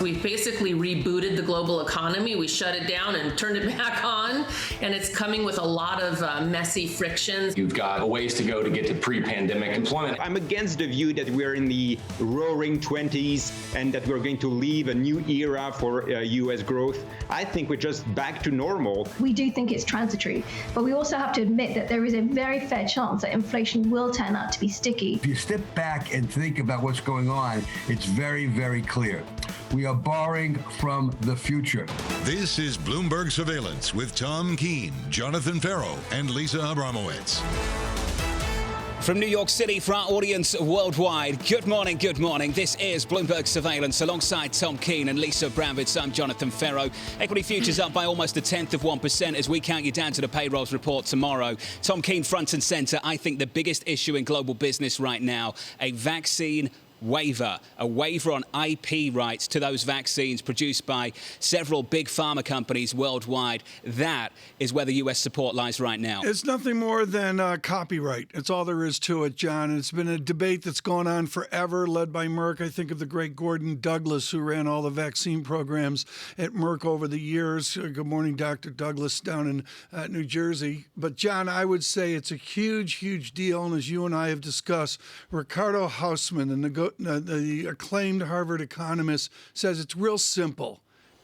We basically rebooted the global economy. We shut it down and turned it back on, and it's coming with a lot of messy frictions. You've got a ways to go to get to pre-pandemic employment. I'm against the view that we're in the roaring 20s and that we're going to leave a new era for U.S. growth. I think we're just back to normal. We do think it's transitory, but we also have to admit that there is a very fair chance that inflation will turn out to be sticky. If you step back and think about what's going on, it's very, very clear. We are borrowing from the future. This is Bloomberg Surveillance with Tom Keene, Jonathan Ferro, and Lisa Abramowicz. From New York City for our audience worldwide, good morning, good morning. This is Bloomberg Surveillance alongside Tom Keene and Lisa Abramowicz. I'm Jonathan Ferro. Equity futures up by almost 1/10% as we count you down to the payrolls report tomorrow. Tom Keene front and center. I think the biggest issue in global business right now, a vaccine waiver, a waiver on IP rights to those vaccines produced by several big pharma companies worldwide. That is where the U.S. support lies right now. It's nothing more than copyright. It's all there is to it, John. It's been a debate that's gone on forever, led by Merck. I think of the great Gordon Douglas, who ran all the vaccine programs at Merck over the years. Good morning, Dr. Douglas, down in New Jersey. But, John, I would say it's a huge, huge deal. And as you and I have discussed, Ricardo Hausman, the acclaimed Harvard economist, says it's real simple.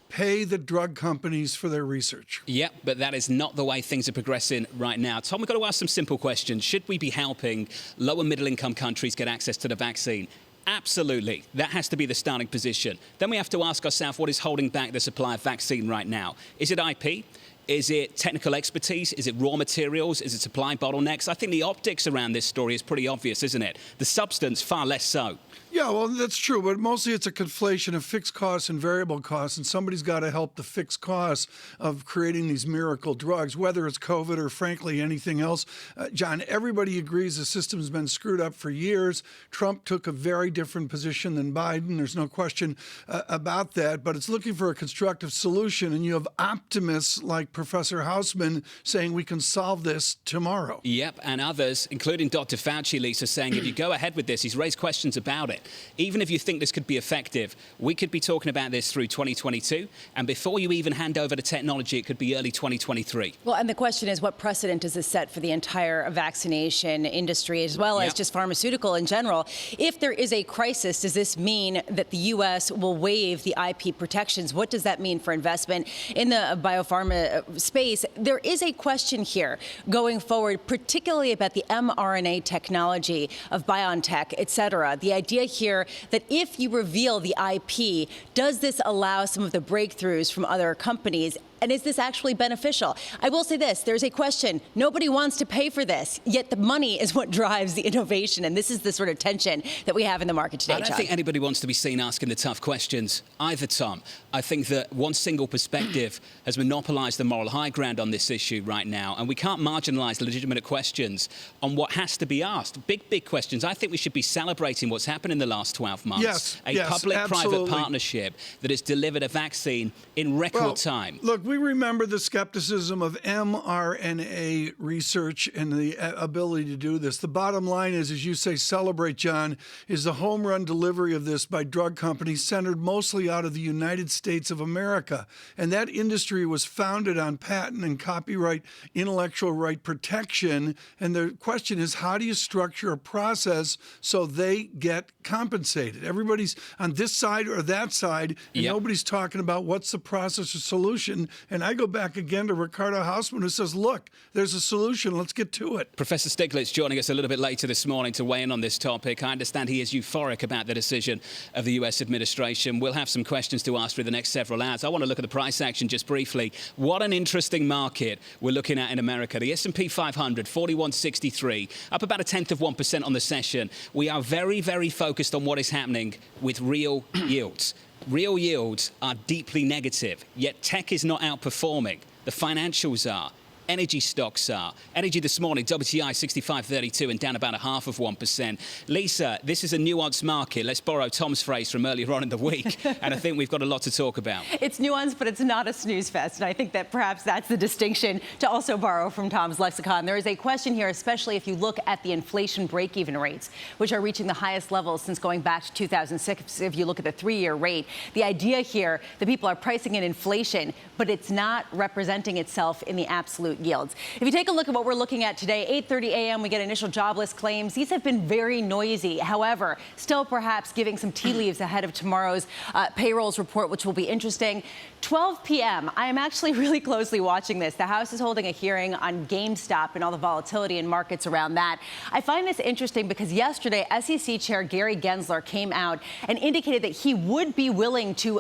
Pay the drug companies for their research. Yep, but that is not the way things are progressing right now. Tom, we've got to ask some simple questions. Should we be helping lower middle-income countries get access to the vaccine? Absolutely. That has to be the starting position. Then we have to ask ourselves, what is holding back the supply of vaccine right now? Is it IP? Is it technical expertise? Is it raw materials? Is it supply bottlenecks? I think the optics around this story is pretty obvious, isn't it? The substance, far less so. Yeah, well, that's true, but mostly it's a conflation of fixed costs and variable costs, and somebody's got to help the fixed costs of creating these miracle drugs, whether it's COVID or, frankly, anything else. John, everybody agrees the system's been screwed up for years. Trump took a very different position than Biden. There's no question about that, but it's looking for a constructive solution, and you have optimists like Professor Hausman saying we can solve this tomorrow. Yep, and others, including Dr. Fauci, Lisa, saying if you go ahead with this, he's raised questions about it. Even if you think this could be effective, we could be talking about this through 2022. And before you even hand over the technology, it could be early 2023. Well, and the question is, what precedent does this set for the entire vaccination industry as well as just pharmaceutical in general? If there is a crisis, does this mean that the U.S. will waive the IP protections? What does that mean for investment in the biopharma space? There is a question here going forward, particularly about the mRNA technology of BioNTech, et cetera. The idea here that if you reveal the IP, does this allow some of the breakthroughs from other companies? And is this actually beneficial? I will say this, there's a question. Nobody wants to pay for this, yet the money is what drives the innovation. And this is the sort of tension that we have in the market today, I don't think anybody wants to be seen asking the tough questions either, Tom. I think that one single perspective has monopolized the moral high ground on this issue right now. And we can't marginalize legitimate questions on what has to be asked. Big questions. I think we should be celebrating what's happened in the last 12 months. A public-private partnership that has delivered a vaccine in record time. Look, we remember the skepticism of mRNA research and the ability to do this. The bottom line is, as you say, celebrate, John, is the home run delivery of this by drug companies centered mostly out of the United States of America. And that industry was founded on patent and copyright, intellectual right protection. And the question is, how do you structure a process so they get compensated? Everybody's on this side or that side, and nobody's talking about what's the process or solution. And I go back again to Ricardo Hausman, who says, look, there's a solution. Let's get to it. Professor Stiglitz joining us a little bit later this morning to weigh in on this topic. I understand he is euphoric about the decision of the U.S. administration. We'll have some questions to ask through the next several hours. I want to look at the price action just briefly. What an interesting market we're looking at in America. The S&P 500, 4163, up about 1/10% on the session. We are very, very focused on what is happening with real yields. Real yields are deeply negative, yet tech is not outperforming. The financials are. energy stocks are. Energy this morning, WTI 65.32 and down about 0.5%. Lisa, this is a nuanced market. Let's borrow Tom's phrase from earlier on in the week, and I think we've got a lot to talk about. It's nuanced, but it's not a snooze fest, and I think that perhaps that's the distinction to also borrow from Tom's lexicon. There is a question here, especially if you look at the inflation break-even rates, which are reaching the highest levels since going back to 2006. If you look at the 3-year rate, the idea here that people are pricing in inflation, but it's not representing itself in the absolute yields. If you take a look at what we're looking at today, 8:30 a.m., we get initial jobless claims. These have been very noisy. However, still perhaps giving some tea leaves ahead of tomorrow's payrolls report, which will be interesting. 12 p.m., I am actually really closely watching this. The House is holding a hearing on GameStop and all the volatility in markets around that. I find this interesting because yesterday, SEC Chair Gary Gensler came out and indicated that he would be willing to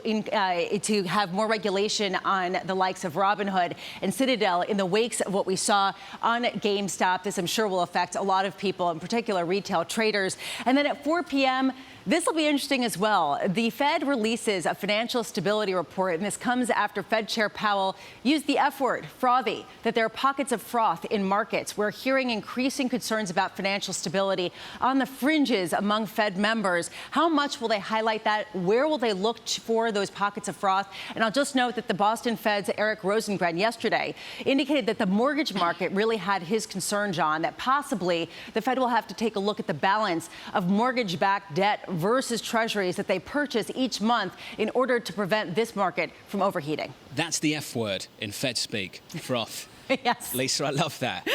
have more regulation on the likes of Robinhood and Citadel in the wakes of what we saw on GameStop. This, I'm sure, will affect a lot of people, in particular retail traders. And then at 4 p.m., this will be interesting as well. The Fed releases a financial stability report, and this comes after Fed Chair Powell used the F word, frothy, that there are pockets of froth in markets. We're hearing increasing concerns about financial stability on the fringes among Fed members. How much will they highlight that? Where will they look for those pockets of froth? And I'll just note that the Boston Fed's Eric Rosengren yesterday indicated that the mortgage market really had his concern, John, that possibly the Fed will have to take a look at the balance of mortgage-backed debt versus treasuries that they purchase each month in order to prevent this market from overheating. That's the F word in Fed speak, froth. Yes. Lisa, I love that.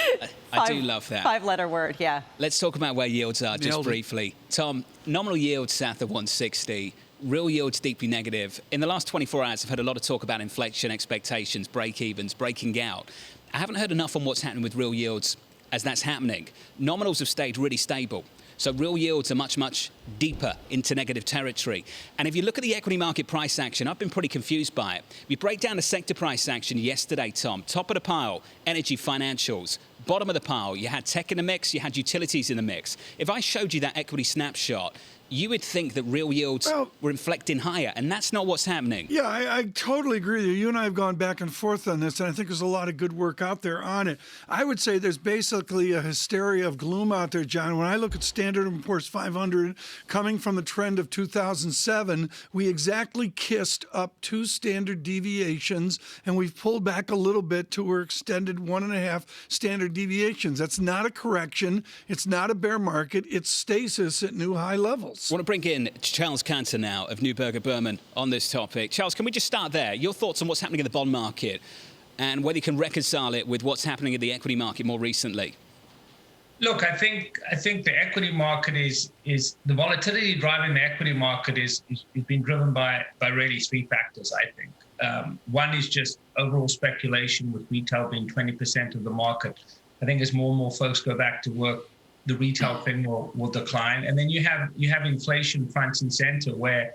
I do love that. 5-letter word, yeah. Let's talk about where yields are just briefly. Tom, nominal yields south of 160. Real yields deeply negative. In the last 24 hours, I've heard a lot of talk about inflation expectations, break-evens, breaking out. I haven't heard enough on what's happening with real yields as that's happening. Nominals have stayed really stable. So real yields are much, much deeper into negative territory. And if you look at the equity market price action, I've been pretty confused by it. We break down the sector price action yesterday, Tom. Top of the pile, energy, financials. Bottom of the pile, you had tech in the mix, you had utilities in the mix. If I showed you that equity snapshot, you would think that real yields were inflecting higher, and that's not what's happening. Yeah, I totally agree with you. You and I have gone back and forth on this, and I think there's a lot of good work out there on it. I would say there's basically a hysteria of gloom out there, John. When I look at Standard & Poor's 500 coming from the trend of 2007, we exactly kissed up 2 standard deviations, and we've pulled back a little bit to our extended 1.5 standard deviations. That's not a correction. It's not a bear market. It's stasis at new high levels. I want to bring in Charles Cantor now of Neuberger Berman on this topic. Charles, can we just start there? Your thoughts on what's happening in the bond market and whether you can reconcile it with what's happening in the equity market more recently? Look, I think the equity market is the volatility driving the equity market is being driven by really 3 factors, I think. One is just overall speculation, with retail being 20% of the market. I think as more and more folks go back to work, the retail thing will decline. And then you have inflation front and center, where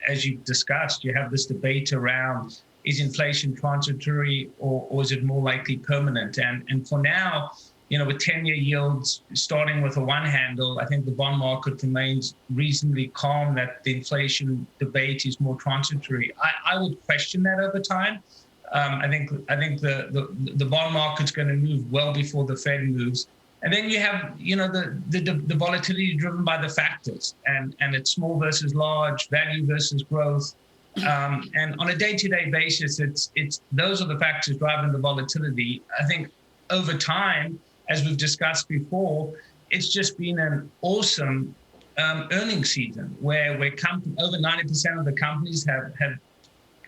as you discussed, you have this debate around, is inflation transitory or is it more likely permanent? And for now, with 10-year yields starting with a 1 handle, I think the bond market remains reasonably calm that the inflation debate is more transitory. I would question that over time. I think the bond market's going to move well before the Fed moves. And then you have, the volatility driven by the factors, and it's small versus large, value versus growth. And on a day-to-day basis, it's those are the factors driving the volatility. I think over time, as we've discussed before, it's just been an awesome earnings season where over 90% of the companies have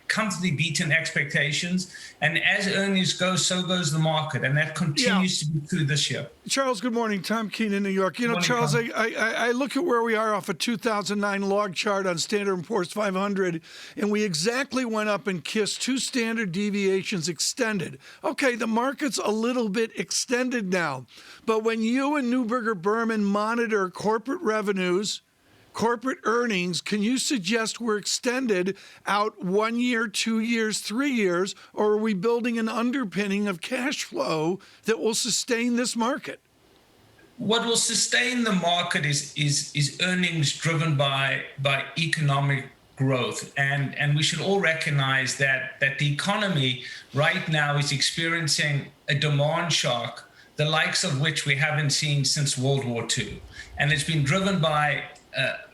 comfortably beaten expectations, and as earnings go, so goes the market, and that continues to be true this year. Charles, good morning. Tom Keene in New York. Charles, I look at where we are off a 2009 log chart on Standard & Poor's 500, and we exactly went up and kissed 2 standard deviations extended. Okay, the market's a little bit extended now, but when you and Neuberger Berman monitor corporate revenues, corporate earnings, can you suggest we're extended out 1 year, 2 years, 3 years, or are we building an underpinning of cash flow that will sustain this market? What will sustain the market is earnings driven by economic growth. And we should all recognize that the economy right now is experiencing a demand shock, the likes of which we haven't seen since World War II. And it's been driven by,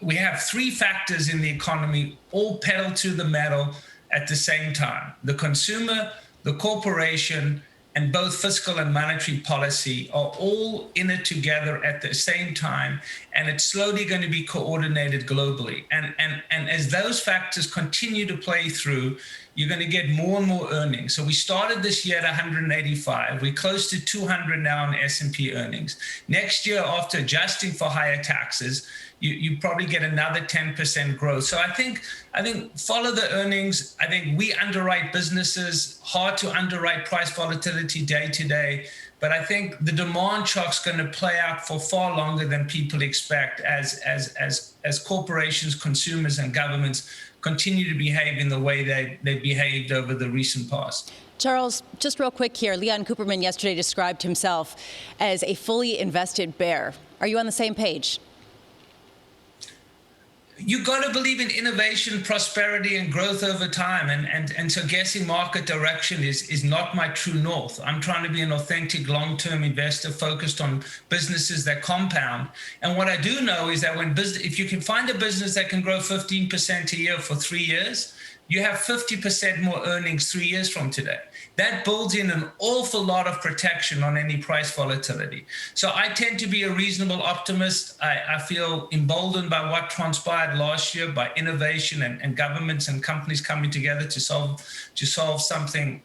we have three factors in the economy, all pedal to the metal at the same time. The consumer, the corporation, and both fiscal and monetary policy are all in it together at the same time, and it's slowly going to be coordinated globally. And as those factors continue to play through, you're going to get more and more earnings. So we started this year at 185. We're close to 200 now in S&P earnings. Next year, after adjusting for higher taxes, you probably get another 10% growth. So I think follow the earnings. I think we underwrite businesses, hard to underwrite price volatility day to day. But I think the demand shock's going to play out for far longer than people expect as corporations, consumers, and governments continue to behave in the way they behaved over the recent past. Charles, just real quick here. Leon Cooperman yesterday described himself as a fully invested bear. Are you on the same page? You got to believe in innovation, prosperity, and growth over time. And so guessing market direction is not my true north. I'm trying to be an authentic long-term investor focused on businesses that compound. And what I do know is that if you can find a business that can grow 15% a year for 3 years, you have 50% more earnings 3 years from today. That builds in an awful lot of protection on any price volatility. So I tend to be a reasonable optimist. I feel emboldened by what transpired last year, by innovation and governments and companies coming together to solve something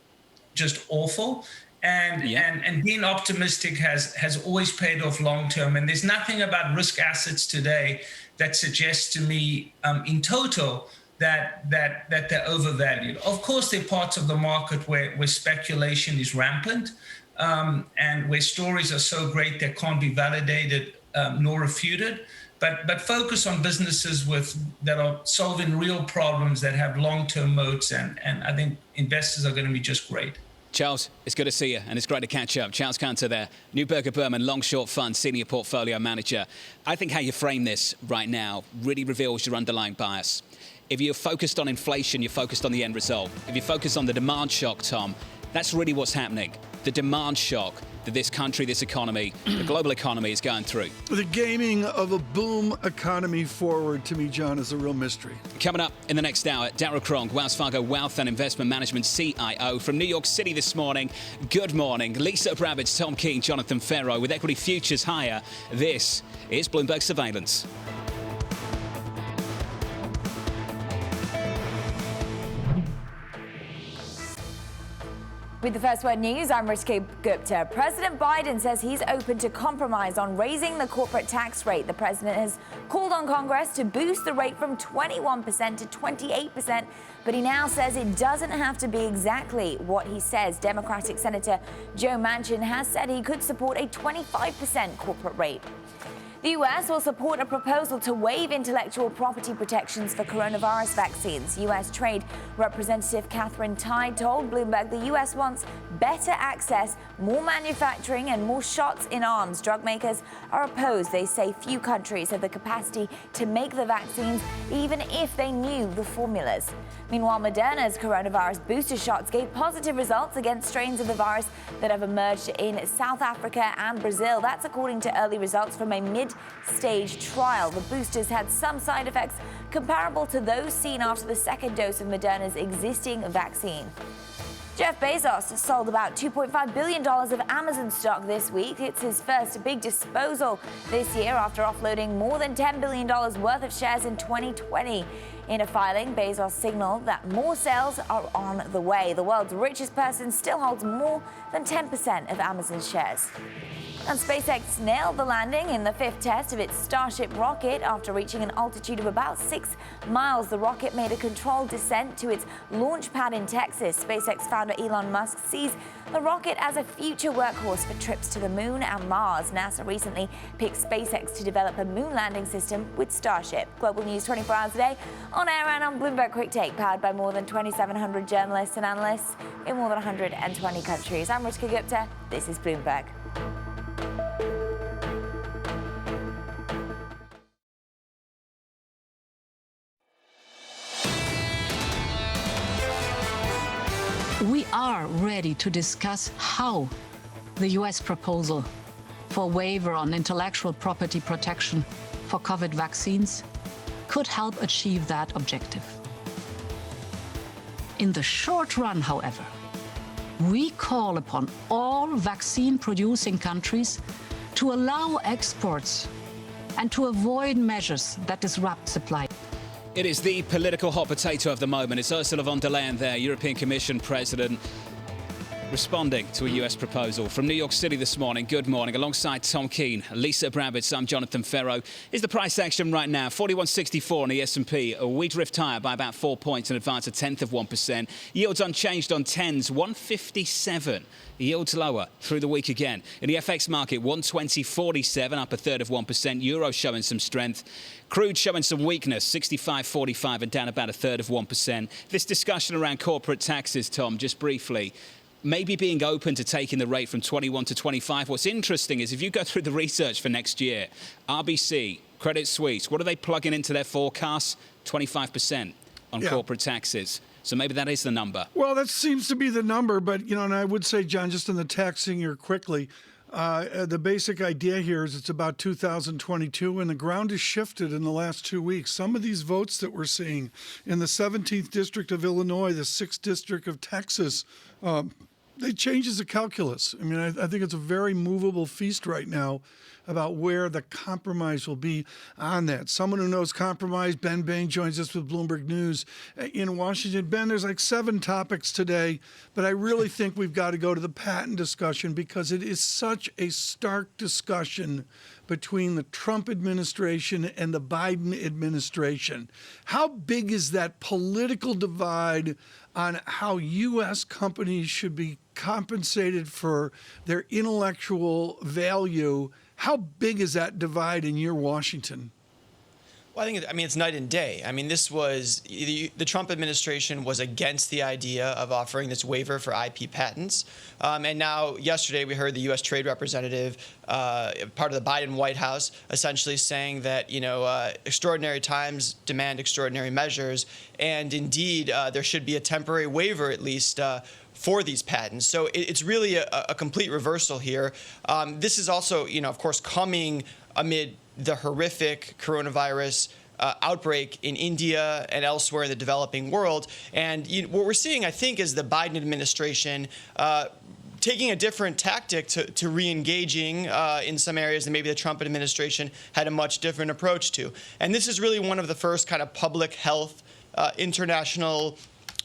just awful. And being optimistic has always paid off long term. And there's nothing about risk assets today that suggests to me in total that they're overvalued. Of course, there are parts of the market where speculation is rampant, and where stories are so great they can't be validated nor refuted. But focus on businesses that are solving real problems that have long-term moats, and I think investors are going to be just great. Charles, it's good to see you, and it's great to catch up. Charles Cantor there, Neuberger Berman Long Short Fund Senior Portfolio Manager. I think how you frame this right now really reveals your underlying bias. If you're focused on inflation, you're focused on the end result. If you're focused on the demand shock, Tom, that's really what's happening. The demand shock that this country, this economy, the global economy is going through. The gaming of a boom economy forward, to me, John, is a real mystery. Coming up in the next hour, Daryl Cronk, Wells Fargo Wealth and Investment Management CIO from New York City this morning. Good morning. Lisa Abramowicz, Tom Keene, Jonathan Ferro with equity futures higher. This is Bloomberg Surveillance. With the First Word News, I'm Rishika Gupta. President Biden says he's open to compromise on raising the corporate tax rate. The president has called on Congress to boost the rate from 21% to 28%, but he now says it doesn't have to be exactly what he says. Democratic Senator Joe Manchin has said he could support a 25% corporate rate. The U.S. will support a proposal to waive intellectual property protections for coronavirus vaccines. U.S. Trade Representative Catherine Tai told Bloomberg the U.S. wants better access, more manufacturing, and more shots in arms. Drug makers are opposed. They say few countries have the capacity to make the vaccines, even if they knew the formulas. Meanwhile, Moderna's coronavirus booster shots gave positive results against strains of the virus that have emerged in South Africa and Brazil. That's according to early results from a mid-stage trial. The boosters had some side effects comparable to those seen after the second dose of Moderna's existing vaccine. Jeff Bezos sold about $2.5 billion of Amazon stock this week. It's his first big disposal this year after offloading more than $10 billion worth of shares in 2020. In a filing, Bezos signaled that more sales are on the way. The world's richest person still holds more than 10% of Amazon's shares. And SpaceX nailed the landing in the fifth test of its Starship rocket. After reaching an altitude of about 6 miles, the rocket made a controlled descent to its launch pad in Texas. SpaceX founder Elon Musk sees the rocket as a future workhorse for trips to the moon and Mars. NASA recently picked SpaceX to develop a moon landing system with Starship. Global news 24 hours a day, on air and on Bloomberg Quick Take, powered by more than 2,700 journalists and analysts in more than 120 countries. I'm Rishika Gupta. This is Bloomberg. are ready to discuss how the US proposal for waiver on intellectual property protection for COVID vaccines could help achieve that objective. In the short run, however, we call upon all vaccine-producing countries to allow exports and to avoid measures that disrupt supply. It is the political hot potato of the moment. It's Ursula von der Leyen there, European Commission President, responding to a US proposal. From New York City this morning, good morning. Alongside Tom Keene, Lisa Abramowicz, I'm Jonathan Ferro. Is the price action right now? 41.64 on the S&P. We drift higher by about 4 points and advance a 1/10%. Yields unchanged on 10s, 157. Yields lower through the week again. In the FX market, 120.47, up 1/3%. Euro showing some strength. Crude showing some weakness, 65.45 and down about 1/3%. This discussion around corporate taxes, Tom, just briefly, maybe being open to taking the rate from 21 to 25. What's interesting is if you go through the research for next year, RBC, Credit Suisse, what are they plugging into their forecasts? 25% on corporate taxes. So maybe that is the number. Well, that seems to be the number. But, you know, and I would say, John, just in the taxing here quickly, the basic idea here is it's about 2022, and the ground has shifted in the last 2 weeks. Some of these votes that we're seeing in the 17th District of Illinois, the 6th District of Texas, they changes the calculus. I mean, I think it's a very movable feast right now about where the compromise will be on that. Someone who knows compromise, Ben Bain, joins us with Bloomberg News in Washington. Ben, there's like 7 topics today, but I really think we've got to go to the patent discussion because it is such a stark discussion between the Trump administration and the Biden administration. How big is that political divide on how U.S. companies should be compensated for their intellectual value? How big is that divide in your Washington? Well, I think, it's night and day. I mean, this was, the Trump administration was against the idea of offering this waiver for IP patents. And now, yesterday, we heard the U.S. Trade Representative, part of the Biden White House, essentially saying that, extraordinary times demand extraordinary measures. And indeed, there should be a temporary waiver, at least, for these patents. So it's really a complete reversal here. This is also, of course, coming amid the horrific coronavirus outbreak in India and elsewhere in the developing world. And what we're seeing, I think, is the Biden administration taking a different tactic to re-engaging in some areas that maybe the Trump administration had a much different approach to. And this is really one of the first kind of public health international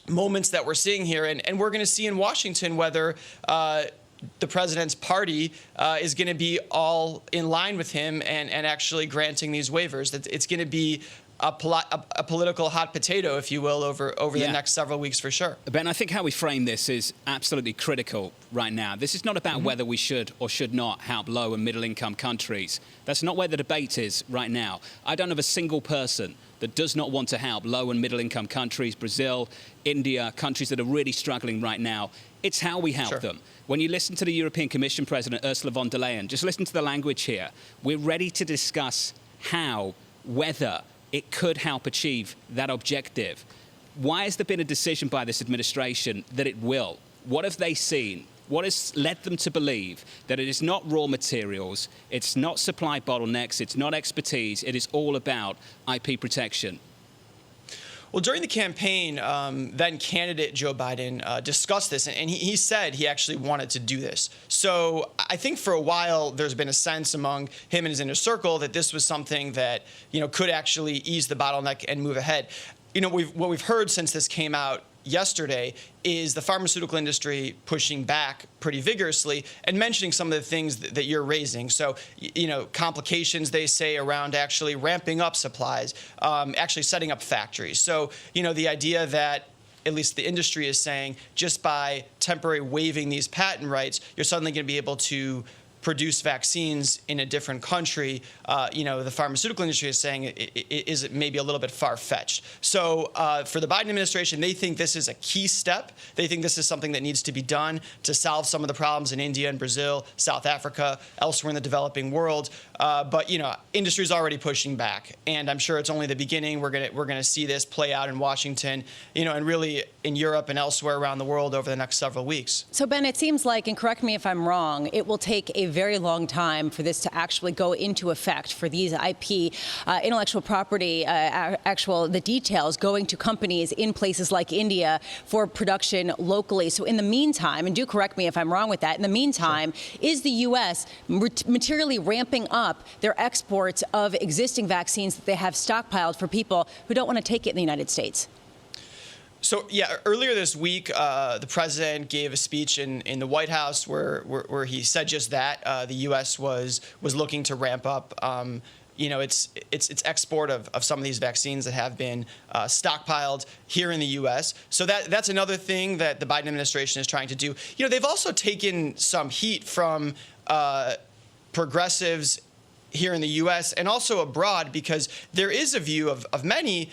moments that we're seeing here. And we're going to see in Washington whether the president's party is going to be all in line with him and actually granting these waivers. That it's going to be a political hot potato, if you will, over the next several weeks for sure. Ben, I think how we frame this is absolutely critical right now. This is not about whether we should or should not help low and middle income countries. That's not where the debate is right now. I don't have a single person that does not want to help low and middle income countries, Brazil, India, countries that are really struggling right now. It's how we help them. When you listen to the European Commission President, Ursula von der Leyen, just listen to the language here. We're ready to discuss how, whether it could help achieve that objective. Why has there been a decision by this administration that it will? What have they seen? What has led them to believe that it is not raw materials, it's not supply bottlenecks, it's not expertise, it is all about IP protection? Well, during the campaign, then candidate Joe Biden discussed this, and he said he actually wanted to do this. So I think for a while there's been a sense among him and his inner circle that this was something that could actually ease the bottleneck and move ahead. What we've heard since this came out yesterday is the pharmaceutical industry pushing back pretty vigorously and mentioning some of the things that you're raising. So, complications, they say, around actually ramping up supplies, actually setting up factories. So, the idea that at least the industry is saying just by temporary waiving these patent rights, you're suddenly going to be able to produce vaccines in a different country, the pharmaceutical industry is saying is maybe a little bit far-fetched. So for the Biden administration, they think this is a key step. They think this is something that needs to be done to solve some of the problems in India and Brazil, South Africa, elsewhere in the developing world. But industry is already pushing back, and I'm sure it's only the beginning. We're gonna see this play out in Washington, and really in Europe and elsewhere around the world over the next several weeks. So Ben, it seems like, and correct me if I'm wrong, it will take a very long time for this to actually go into effect, for these IP, intellectual property, the details going to companies in places like India for production locally. So in the meantime, and do correct me if I'm wrong with that, in the meantime, is the U.S. materially ramping up their exports of existing vaccines that they have stockpiled for people who don't want to take it in the United States? So, yeah, earlier this week, the president gave a speech in the White House where he said just that. The U.S. was looking to ramp up its export of some of these vaccines that have been stockpiled here in the U.S. So that's another thing that the Biden administration is trying to do. They've also taken some heat from progressives here in the U.S. and also abroad, because there is a view of many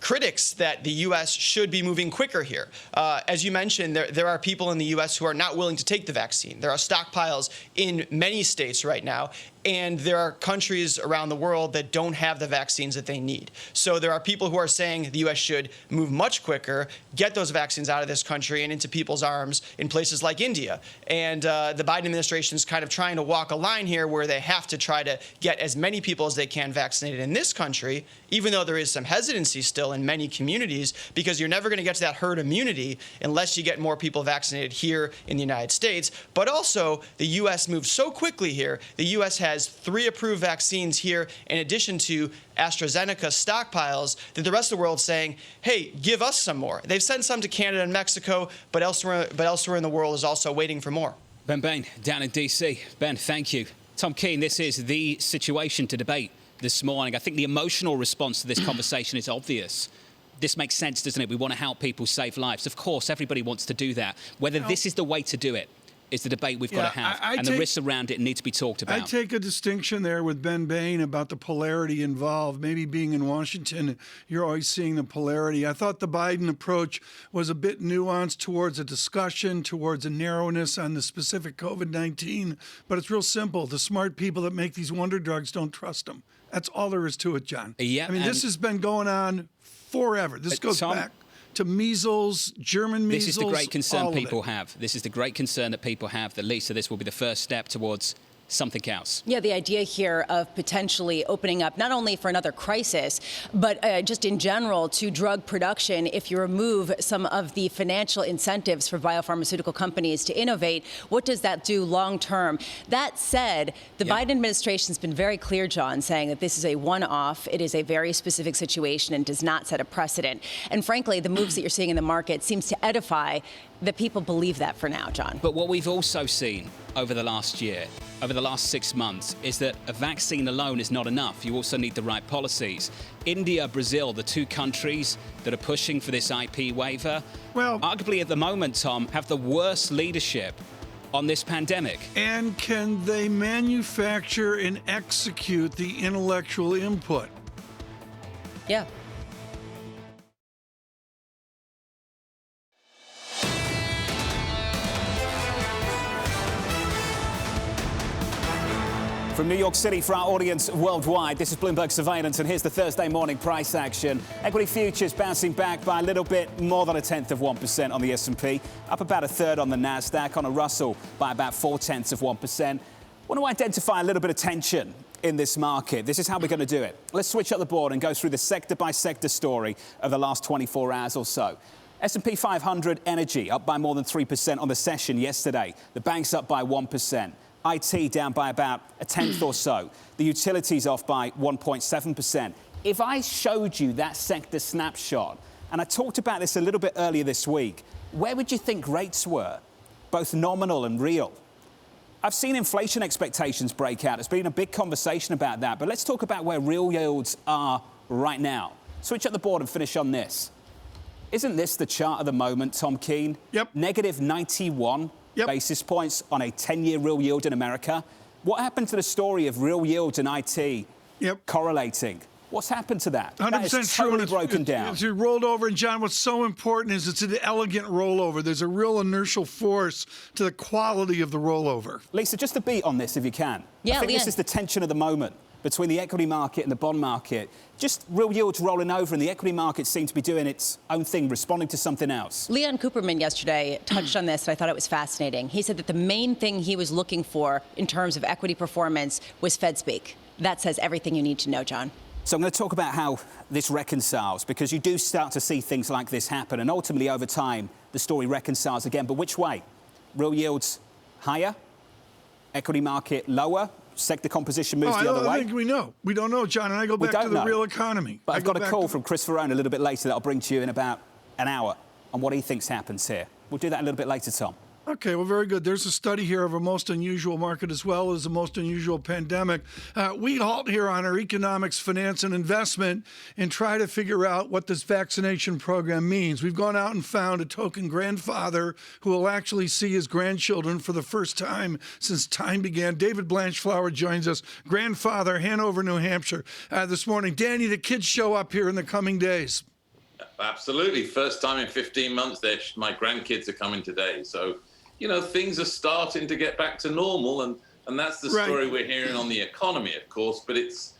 critics that the U.S. should be moving quicker here. As you mentioned, there are people in the U.S. who are not willing to take the vaccine. There are stockpiles in many states right now, and there are countries around the world that don't have the vaccines that they need. So there are people who are saying the U.S. should move much quicker, get those vaccines out of this country and into people's arms in places like India. And the Biden administration is kind of trying to walk a line here where they have to try to get as many people as they can vaccinated in this country, even though there is some hesitancy still in many communities, because you're never going to get to that herd immunity unless you get more people vaccinated here in the United States. But also, the U.S. moved so quickly here. The U.S. has 3 approved vaccines here, in addition to AstraZeneca stockpiles, that the rest of the world's saying, hey, give us some more. They've sent some to Canada and Mexico, but elsewhere in the world is also waiting for more. Ben Bain, down in D.C. Ben, thank you. Tom Keene, this is the situation to debate this morning. I think the emotional response to this conversation is obvious. This makes sense, doesn't it? We want to help people save lives. Of course, everybody wants to do that. Whether this is the way to do it is the debate we've got to have. And the risks around it need to be talked about. I take a distinction there with Ben Bain about the polarity involved. Maybe being in Washington, you're always seeing the polarity. I thought the Biden approach was a bit nuanced towards a discussion, towards a narrowness on the specific COVID-19. But it's real simple. The smart people that make these wonder drugs don't trust them. That's all there is to it, John. Yeah, I mean, this has been going on forever. This goes back to measles, German measles. This is the great concern people have. This is the great concern that people have, that, Lisa, this will be the first step towards something else. Yeah, the idea here of potentially opening up not only for another crisis, but just in general to drug production, if you remove some of the financial incentives for biopharmaceutical companies to innovate, what does that do long term? That said, the Biden administration has been very clear, John, saying that this is a one-off, it is a very specific situation and does not set a precedent. And frankly, the moves that you're seeing in the market seems to edify that people believe that for now, John. But what we've also seen over the last year, over the last 6 months, is that a vaccine alone is not enough. You also need the right policies. India, Brazil, the 2 countries that are pushing for this IP waiver, well, arguably at the moment, Tom, have the worst leadership on this pandemic. And can they manufacture and execute the intellectual input? Yeah. From New York City for our audience worldwide, this is Bloomberg Surveillance, and here's the Thursday morning price action. Equity futures bouncing back by a little bit more than 0.1% on the S&P, up about 1/3 on the Nasdaq, on a Russell by about 0.4%. Want to identify a little bit of tension in this market. This is how we're going to do it. Let's switch up the board and go through the sector-by-sector story of the last 24 hours or so. S&P 500 energy up by more than 3% on the session yesterday. The bank's up by 1%. IT down by about 1/10 or so. The utilities off by 1.7%. If I showed you that sector snapshot, and I talked about this a little bit earlier this week, where would you think rates were, both nominal and real? I've seen inflation expectations break out. There's been a big conversation about that, but let's talk about where real yields are right now. Switch up the board and finish on this. Isn't this the chart of the moment, Tom Keene? Yep. Negative 91. basis points on a 10-year real yield in America. What happened to the story of real yields and IT correlating? What's happened to that? 100% That is true. totally broken down. It's rolled over. And, John, what's so important is it's an elegant rollover. There's a real inertial force to the quality of the rollover. Lisa, just a beat on this, if you can. Yeah, I think Leanne. this is the tension of the moment between the equity market and the bond market. Just real yields rolling over, and the equity market seems to be doing its own thing, responding to something else. Leon Cooperman yesterday touched on this, and I thought it was fascinating. He said that the main thing he was looking for in terms of equity performance was Fed speak. That says everything you need to know, John. So I'm going to talk about how this reconciles, because you do start to see things like this happen, and ultimately over time the story reconciles again. But which way? Real yields higher, equity market lower, sector composition moves the other way? I think we know. We don't know, John, and I go back to the real economy. But I've got a call from Chris Ferrone a little bit later that I'll bring to you in about an hour on what he thinks happens here. We'll do that a little bit later, Tom. Okay, well, very good. There's a study here of a most unusual market as well as a most unusual pandemic. We halt here on our economics, finance, and investment and try to figure out what this vaccination program means. We've gone out and found a token grandfather who will actually see his grandchildren for the first time since time began. David Blanchflower joins us, grandfather, Hanover, New Hampshire, this morning. Danny, the kids show up here in the coming days. Absolutely. First time in 15 months, my grandkids are coming today. So, things are starting to get back to normal, and that's the story we're hearing on the economy, of course, but it's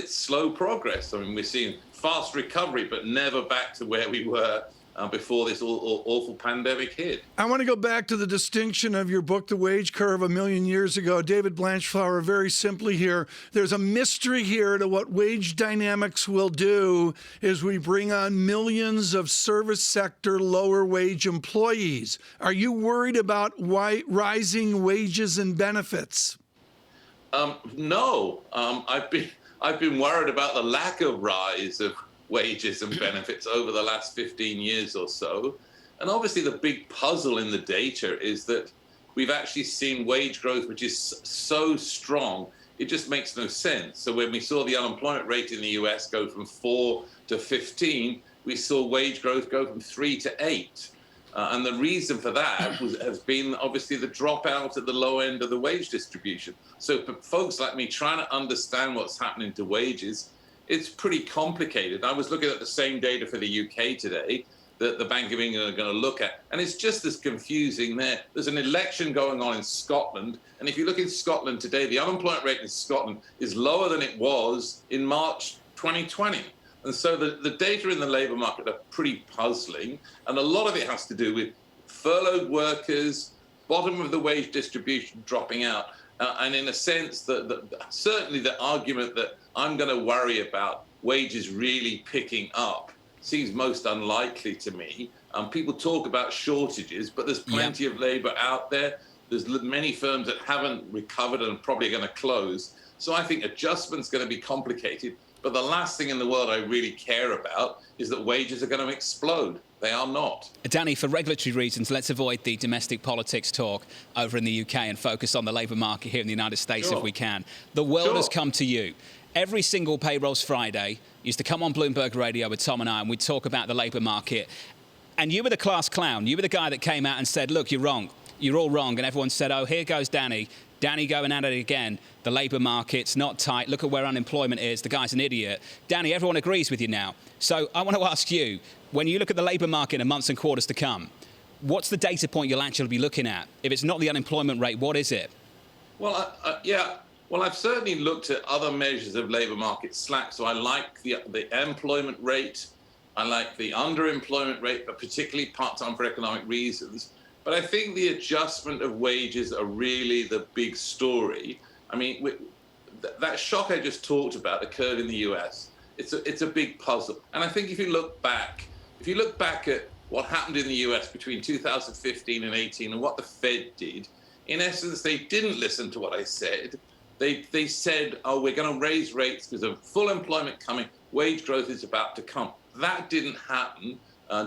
slow progress. I mean, we're seeing fast recovery, but never back to where we were before this awful pandemic hit. I want to go back to the distinction of your book, The Wage Curve, a million years ago. David Blanchflower, very simply here, there's a mystery here to what wage dynamics will do as we bring on millions of service sector lower wage employees. Are you worried about rising wages and benefits? No, I've been worried about the lack of rise of wages and benefits over the last 15 years or so. And obviously the big puzzle in the data is that we've actually seen wage growth, which is so strong, it just makes no sense. So when we saw the unemployment rate in the US go from 4 to 15, we saw wage growth go from 3 to 8. And the reason for that has been obviously the dropout at the low end of the wage distribution. So for folks like me trying to understand what's happening to wages, it's pretty complicated. I was looking at the same data for the UK today that the Bank of England are going to look at, and it's just as confusing there. There's an election going on in Scotland, and if you look in Scotland today, the unemployment rate in Scotland is lower than it was in March 2020. And so the data in the labour market are pretty puzzling, and a lot of it has to do with furloughed workers, bottom of the wage distribution dropping out, and in a sense, certainly the argument that I'm going to worry about wages really picking up seems most unlikely to me. People talk about shortages, but there's plenty of labour out there. There's many firms that haven't recovered and are probably going to close. So I think adjustment's going to be complicated. But the last thing in the world I really care about is that wages are going to explode. They are not. Danny, for regulatory reasons, let's avoid the domestic politics talk over in the UK and focus on the labour market here in the United States if we can. The world has come to you. Every single Payrolls Friday used to come on Bloomberg Radio with Tom and I, and we'd talk about the labour market. And you were the class clown. You were the guy that came out and said, look, you're wrong. You're all wrong. And everyone said, oh, here goes Danny. Danny going at it again. The labour market's not tight. Look at where unemployment is. The guy's an idiot. Danny, everyone agrees with you now. So I want to ask you, when you look at the labour market in months and quarters to come, what's the data point you'll actually be looking at? If it's not the unemployment rate, what is it? Well, Well, I've certainly looked at other measures of labour market slack. So I like the employment rate. I like the underemployment rate, but particularly part-time for economic reasons. But I think the adjustment of wages are really the big story. I mean, that shock I just talked about occurred in the US. It's a big puzzle. And I think if you look back at what happened in the US between 2015 and 18 and what the Fed did, in essence, they didn't listen to what I said. They said, oh, we're going to raise rates because of full employment coming. Wage growth is about to come. That didn't happen.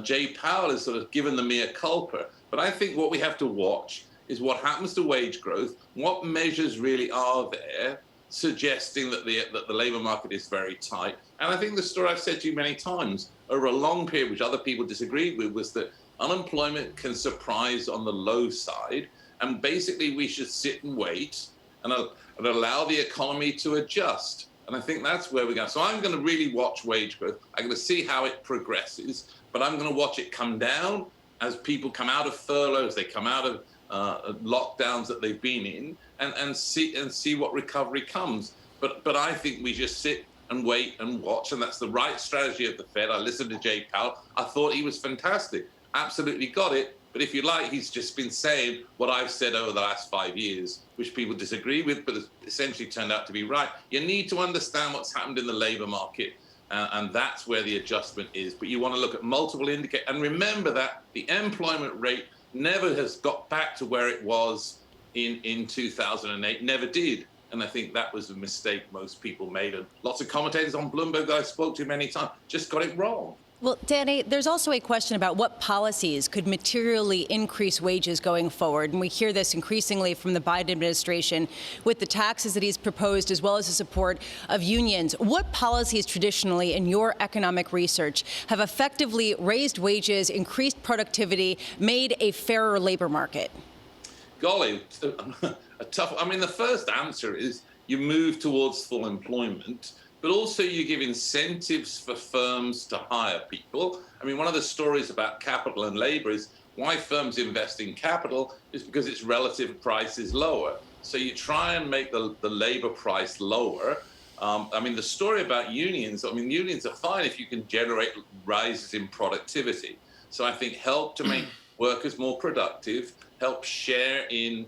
Jay Powell has sort of given the mea culpa. But I think what we have to watch is what happens to wage growth, what measures really are there suggesting that the labour market is very tight. And I think the story I've said to you many times over a long period, which other people disagreed with, was that unemployment can surprise on the low side. And basically, we should sit and wait and allow the economy to adjust. And I think that's where we're going. So I'm going to really watch wage growth. I'm going to see how it progresses, but I'm going to watch it come down as people come out of furloughs, they come out of lockdowns that they've been in, and see what recovery comes. But I think we just sit and wait and watch, and that's the right strategy of the Fed. I listened to Jay Powell. I thought he was fantastic. Absolutely got it. But if you like, he's just been saying what I've said over the last 5 years, which people disagree with, but has essentially turned out to be right. You need to understand what's happened in the labor market, and that's where the adjustment is. But you want to look at multiple indicators. And remember that the employment rate never has got back to where it was in 2008, never did. And I think that was a mistake most people made. And lots of commentators on Bloomberg that I spoke to many times just got it wrong. Well, Danny, there's also a question about what policies could materially increase wages going forward. And we hear this increasingly from the Biden administration with the taxes that he's proposed, as well as the support of unions. What policies traditionally, in your economic research, have effectively raised wages, increased productivity, made a fairer labor market? Golly, a tough. I mean, the first answer is you move towards full employment, but also you give incentives for firms to hire people. I mean, one of the stories about capital and labor is why firms invest in capital is because its relative price is lower. So you try and make the labor price lower. I mean, the story about unions, I mean, unions are fine if you can generate rises in productivity. So I think help to make workers more productive, help share in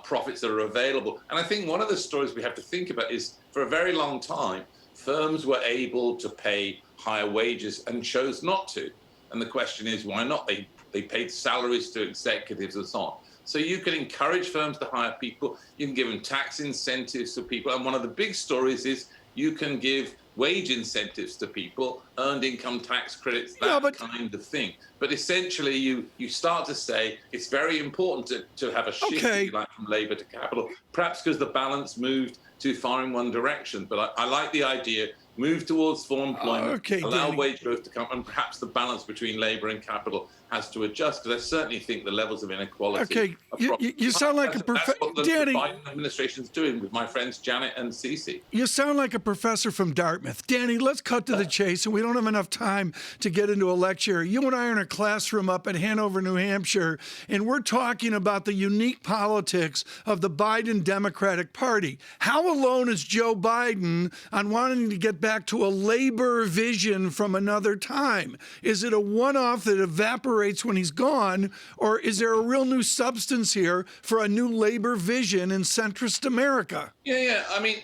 profits that are available. And I think one of the stories we have to think about is for a very long time, firms were able to pay higher wages and chose not to. And the question is, why not? They paid salaries to executives and so on. So you can encourage firms to hire people. You can give them tax incentives to people. And one of the big stories is you can give wage incentives to people, earned income tax credits, that kind of thing. But essentially, you start to say it's very important to have a shift if you like, from labor to capital, perhaps because the balance moved too far in one direction. But I like the idea, move towards full employment, allow Danny. wage growth to come, and perhaps the balance between labor and capital has to adjust, because I certainly think the levels of inequality you sound like a professor. That's what the Danny. Biden administration's doing with my friends Janet and Cece. You sound like a professor from Dartmouth. Danny, let's cut to the chase, and we don't have enough time to get into a lecture. You and I are in a classroom up at Hanover, New Hampshire, and we're talking about the unique politics of the Biden Democratic Party. How alone is Joe Biden on wanting to get back to a labor vision from another time? Is it a one-off that evaporates when he's gone, or is there a real new substance here for a new labor vision in centrist America? Yeah. I mean,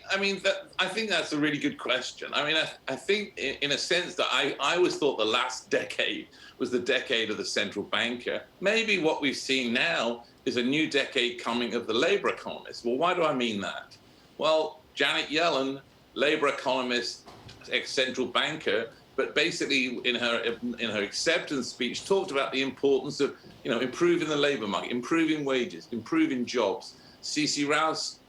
I think that's a really good question. I mean, I think in a sense that I always thought the last decade was the decade of the central banker. Maybe what we've seen now is a new decade coming of the labor economist. Well, why do I mean that? Well, Janet Yellen, labor economist, ex-central banker, but basically in her acceptance speech talked about the importance of improving the labor market, improving wages, improving jobs. C.C. Rouse,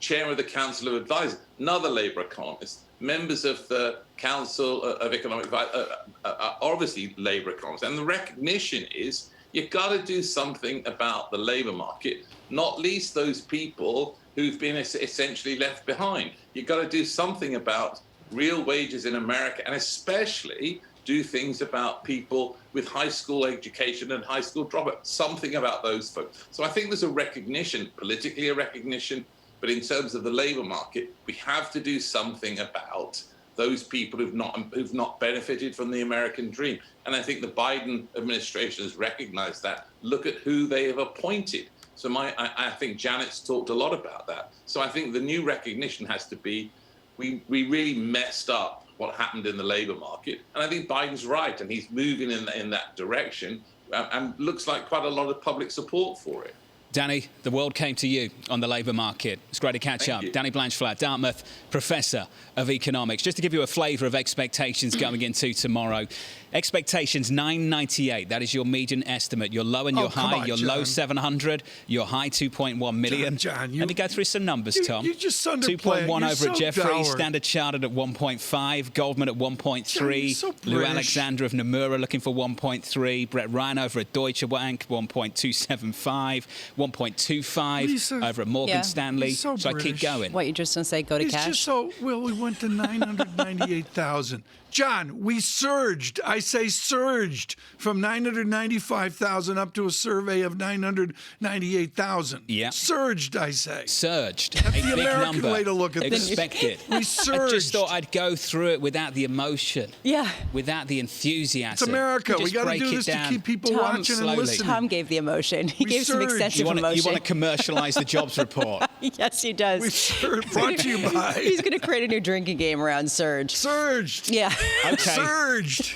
chair of the Council of Advisors, another labor economist. Members of the Council of Economic Advisors are obviously labor economists. And the recognition is you've got to do something about the labor market, not least those people who've been essentially left behind. You've got to do something about real wages in America, and especially do things about people with high school education and high school dropout, something about those folks. So I think there's a recognition, politically a recognition, but in terms of the labor market, we have to do something about those people who've not benefited from the American dream. And I think the Biden administration has recognized that. Look at who they have appointed. So I think Janet's talked a lot about that. So I think the new recognition has to be, we really messed up what happened in the labor market. And I think Biden's right, and he's moving in that direction, and looks like quite a lot of public support for it. Danny, the world came to you on the labour market. It's great to catch up. Danny Blanchflower, Dartmouth Professor of Economics. Just to give you a flavour of expectations going into tomorrow. Expectations 998. That is your median estimate. Your low and your high. Your low 700. Your high 2.1 million. John, let me go through some numbers, Tom. You just underplay 2.1 over at Jefferies. Dour. Standard Chartered at 1.5. Goldman at 1.3. Lou Alexander of Nomura looking for 1.3. Brett Ryan over at Deutsche Bank 1.275. 1.25 Lisa, over at Morgan Stanley. so I keep British. going? What, you just going to say go to It's cash? just so, well, we went to 998,000. John, we surged. I say surged from 995,000 up to a survey of 998,000. Yeah. Surged, I say. Surged. That's a the big American number. way to look at this. Expected. We I surged. just thought I'd go through it without the emotion. Yeah. Without the enthusiasm. It's America. We Just got to break do it this down to keep people slowly. watching and listening. Tom gave the emotion. He gave some surged. excessive emotion. You want to commercialize the jobs report? Yes, he does. We surged. Brought to you by. He's going to create a new drinking game around Surge. Surged. Yeah. Okay. Surged.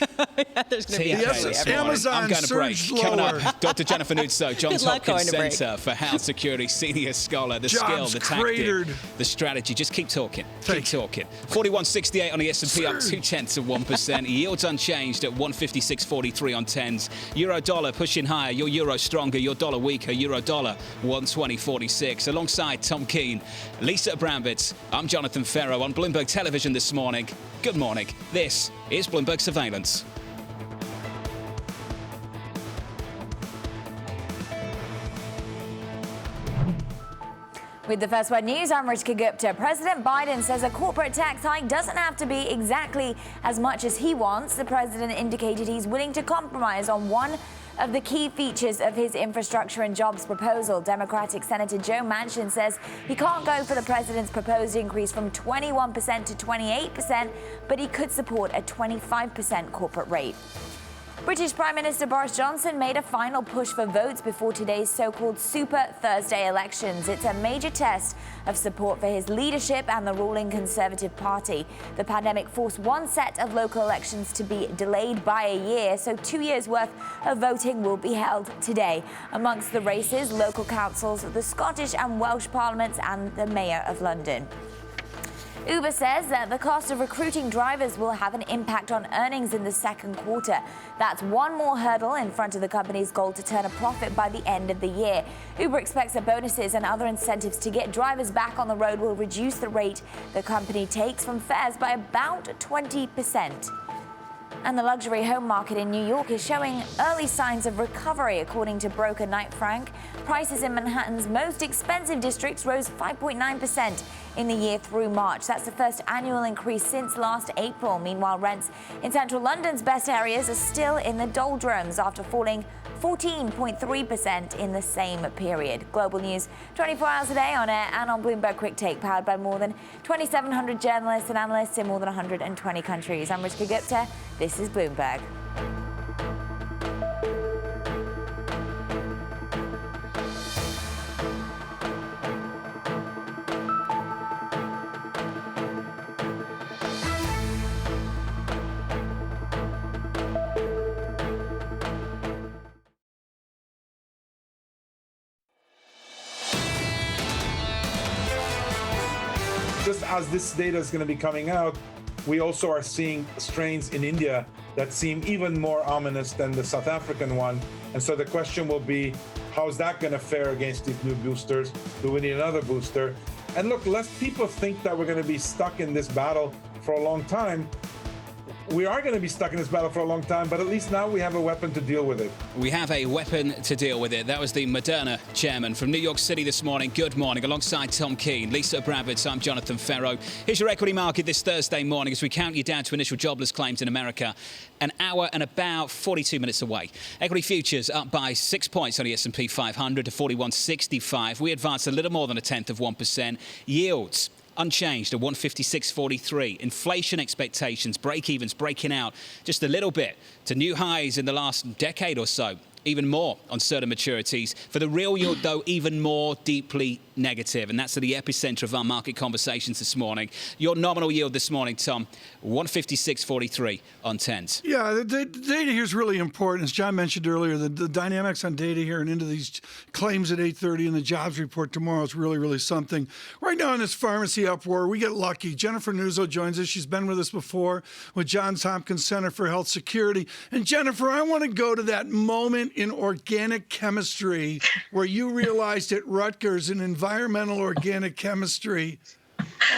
There's going to be TFA absolutely this everyone. morning. Amazon I'm going to break. surged Coming lower. up, Dr. Jennifer Nuzzo, Johns luck going Hopkins to break. Center for Health Security Senior Scholar. The Jobs skill, the tactic, cratered. the strategy. Just keep talking. Thank Keep talking. 41.68 on the S&P, up Surge. 0.2%. Yields unchanged at 156.43 on 10s. Euro dollar pushing higher. Your euro stronger. Your dollar weaker. Euro dollar 120.46. Alongside Tom Keene, Lisa Abramowicz, I'm Jonathan Ferro on Bloomberg Television this morning. Good morning. This is Bloomberg Surveillance. With the First Word News, I'm Rishka Gupta. President Biden says a corporate tax hike doesn't have to be exactly as much as he wants. The president indicated he's willing to compromise on one of the key features of his infrastructure and jobs proposal. Democratic Senator Joe Manchin says he can't go for the president's proposed increase from 21% to 28%, but he could support a 25% corporate rate. British Prime Minister Boris Johnson made a final push for votes before today's so-called Super Thursday elections. It's a major test of support for his leadership and the ruling Conservative Party. The pandemic forced one set of local elections to be delayed by a year, so 2 years' worth of voting will be held today. Amongst the races, local councils, the Scottish and Welsh parliaments and the Mayor of London. Uber says that the cost of recruiting drivers will have an impact on earnings in the second quarter. That's one more hurdle in front of the company's goal to turn a profit by the end of the year. Uber expects that bonuses and other incentives to get drivers back on the road will reduce the rate the company takes from fares by about 20%. And the luxury home market in New York is showing early signs of recovery, according to broker Knight Frank. Prices in Manhattan's most expensive districts rose 5.9% in the year through March. That's the first annual increase since last April. Meanwhile, rents in central London's best areas are still in the doldrums after falling 14.3% in the same period. Global news 24 hours a day on air and on Bloomberg Quick Take, powered by more than 2,700 journalists and analysts in more than 120 countries. I'm Rishka Gupta. This is Bloomberg. Just as this data is going to be coming out, we also are seeing strains in India that seem even more ominous than the South African one. And so the question will be, how's that going to fare against these new boosters? Do we need another booster? And look, lest people think that we're going to be stuck in this battle for a long time. We are going to be stuck in this battle for a long time, but at least now we have a weapon to deal with it. We have a weapon to deal with it. That was the Moderna chairman from New York City this morning. Good morning. Alongside Tom Keene, Lisa Abramowicz, I'm Jonathan Ferro. Here's your equity market this Thursday morning as we count you down to initial jobless claims in America. An hour and about 42 minutes away. Equity futures up by 6 points on the S&P 500 to 41.65. We advanced a little more than 1/10%. Yields unchanged at 156.43. Inflation expectations, break-evens breaking out just a little bit to new highs in the last decade or so. Even more on certain maturities. For the real yield, though, even more deeply negative. And that's at the epicenter of our market conversations this morning. Your nominal yield this morning, Tom, 156.43 on 10s. Yeah, the data here is really important. As John mentioned earlier, the dynamics on data here and into these claims at 8:30 and the jobs report tomorrow is really, really something. Right now in this pharmacy uproar, we get lucky. Jennifer Nuzzo joins us. She's been with us before with Johns Hopkins Center for Health Security. And Jennifer, I want to go to that moment in organic chemistry where you realized at Rutgers in environmental organic chemistry,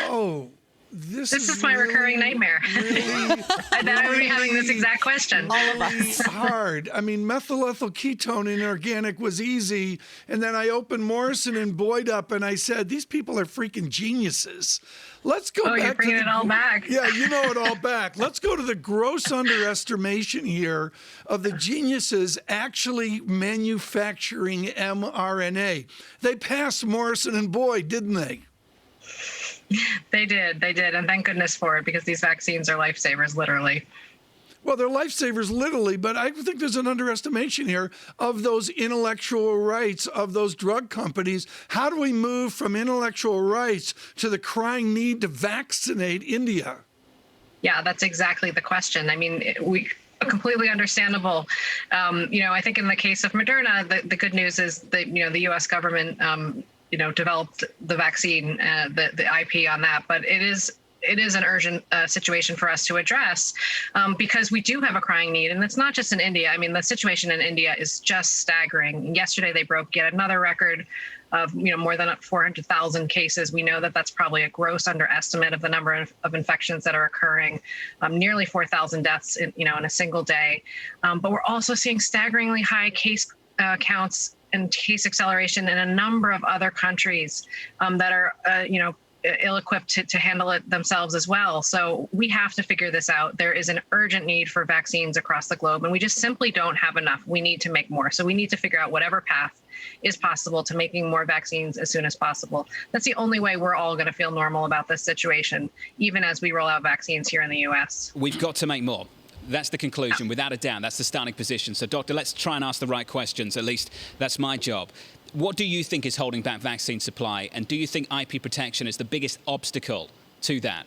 oh, This is my recurring nightmare. Really, I bet I would be having this exact question. All of us. Hard. I mean, methyl ethyl ketone in organic was easy, and then I opened Morrison and Boyd up, and I said, these people are freaking geniuses. Let's go back. You're bringing it all back. Yeah, you know it all back. Let's go to the gross underestimation here of the geniuses actually manufacturing mRNA. They passed Morrison and Boyd, didn't they? They did, and thank goodness for it, because these vaccines are lifesavers, literally. Well, they're lifesavers, literally, but I think there's an underestimation here of those intellectual rights of those drug companies. How do we move from intellectual rights to the crying need to vaccinate India? Yeah, that's exactly the question. I mean, completely understandable. I think in the case of Moderna, the good news is that, the U.S. government, developed the vaccine, the IP on that, but it is an urgent situation for us to address because we do have a crying need. And it's not just in India. I mean, the situation in India is just staggering. Yesterday, they broke yet another record of, more than 400,000 cases. We know that that's probably a gross underestimate of the number of infections that are occurring, nearly 4,000 deaths in a single day. But we're also seeing staggeringly high case counts and case acceleration in a number of other countries that are, ill-equipped to handle it themselves as well. So we have to figure this out. There is an urgent need for vaccines across the globe, and we just simply don't have enough. We need to make more. So we need to figure out whatever path is possible to making more vaccines as soon as possible. That's the only way we're all going to feel normal about this situation, even as we roll out vaccines here in the U.S. We've got to make more. That's the conclusion, without a doubt. That's the starting position. So, Doctor, let's try and ask the right questions. At least that's my job. What do you think is holding back vaccine supply? And do you think IP protection is the biggest obstacle to that?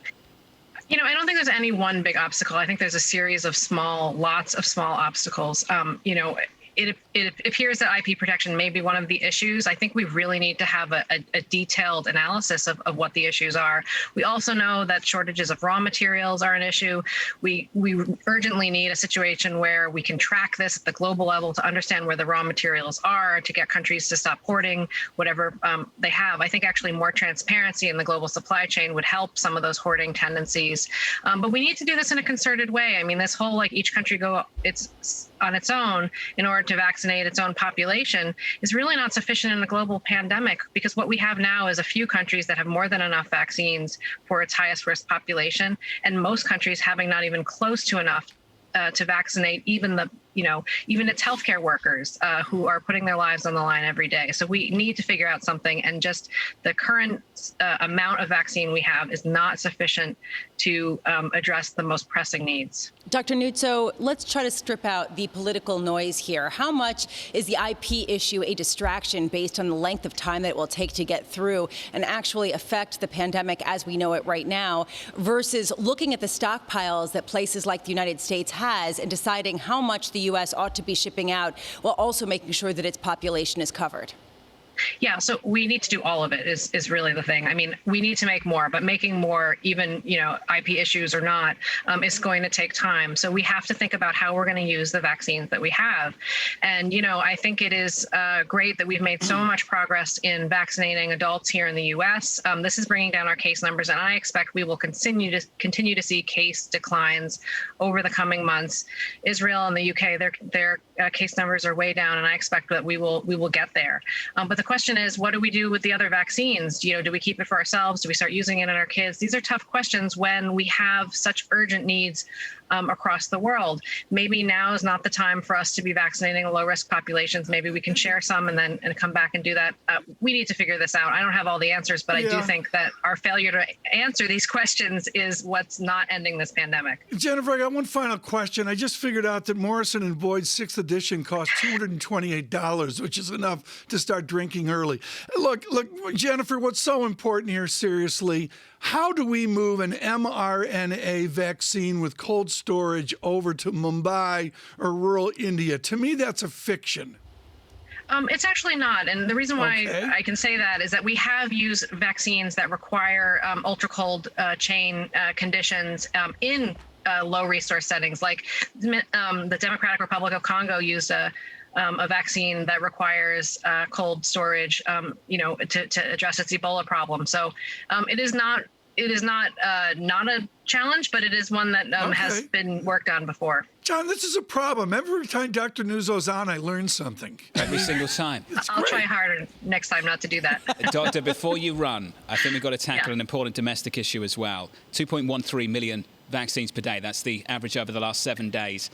I don't think there's any one big obstacle. I think there's a series of lots of small obstacles. It appears that IP protection may be one of the issues. I think we really need to have a detailed analysis of what the issues are. We also know that shortages of raw materials are an issue. We urgently need a situation where we can track this at the global level to understand where the raw materials are, to get countries to stop hoarding whatever they have. I think actually more transparency in the global supply chain would help some of those hoarding tendencies. But we need to do this in a concerted way. I mean, this whole each country go on its own in order to vaccinate its own population is really not sufficient in a global pandemic, because what we have now is a few countries that have more than enough vaccines for its highest risk population, and most countries having not even close to enough to vaccinate even its healthcare workers who are putting their lives on the line every day. So we need to figure out something, and just the current amount of vaccine we have is not sufficient to address the most pressing needs. Dr. Nuzzo, let's try to strip out the political noise here. How much is the IP issue a distraction based on the length of time that it will take to get through and actually affect the pandemic as we know it right now, versus looking at the stockpiles that places like the United States has and deciding how much the U.S. ought to be shipping out while also making sure that its population is covered? Yeah, so we need to do all of it is really the thing. I mean, we need to make more, but making more, even, IP issues or not, is going to take time. So we have to think about how we're going to use the vaccines that we have. And, I think it is great that we've made so much progress in vaccinating adults here in the U.S. This is bringing down our case numbers, and I expect we will continue to see case declines over the coming months. Israel and the UK, their case numbers are way down, and I expect that we will get there. But the question is, what do we do with the other vaccines? Do we keep it for ourselves? Do we start using it in our kids? These are tough questions when we have such urgent needs across the world. Maybe now is not the time for us to be vaccinating low-risk populations. Maybe we can share some and come back and do that. We need to figure this out. I don't have all the answers, but I do think that our failure to answer these questions is what's not ending this pandemic. Jennifer, I got one final question. I just figured out that Morrison and Boyd's 6th edition cost $228, which is enough to start drinking early. Look, Jennifer, what's so important here, seriously, how do we move an mRNA vaccine with cold storage over to Mumbai or rural India? To me, that's a fiction. It's actually not. And the reason why I can say that is that we have used vaccines that require ultra cold chain conditions in low resource settings. Like the Democratic Republic of Congo used a vaccine that requires cold storage, to address its Ebola problem. So it is not it is not a challenge, but it is one that has been worked on before. John, this is a problem. Every time Dr. Nuzzo's on, I learn something. Every single time. I'll try harder next time not to do that. Doctor, before you run, I think we've got to tackle an important domestic issue as well. 2.13 million vaccines per day. That's the average over the last 7 days.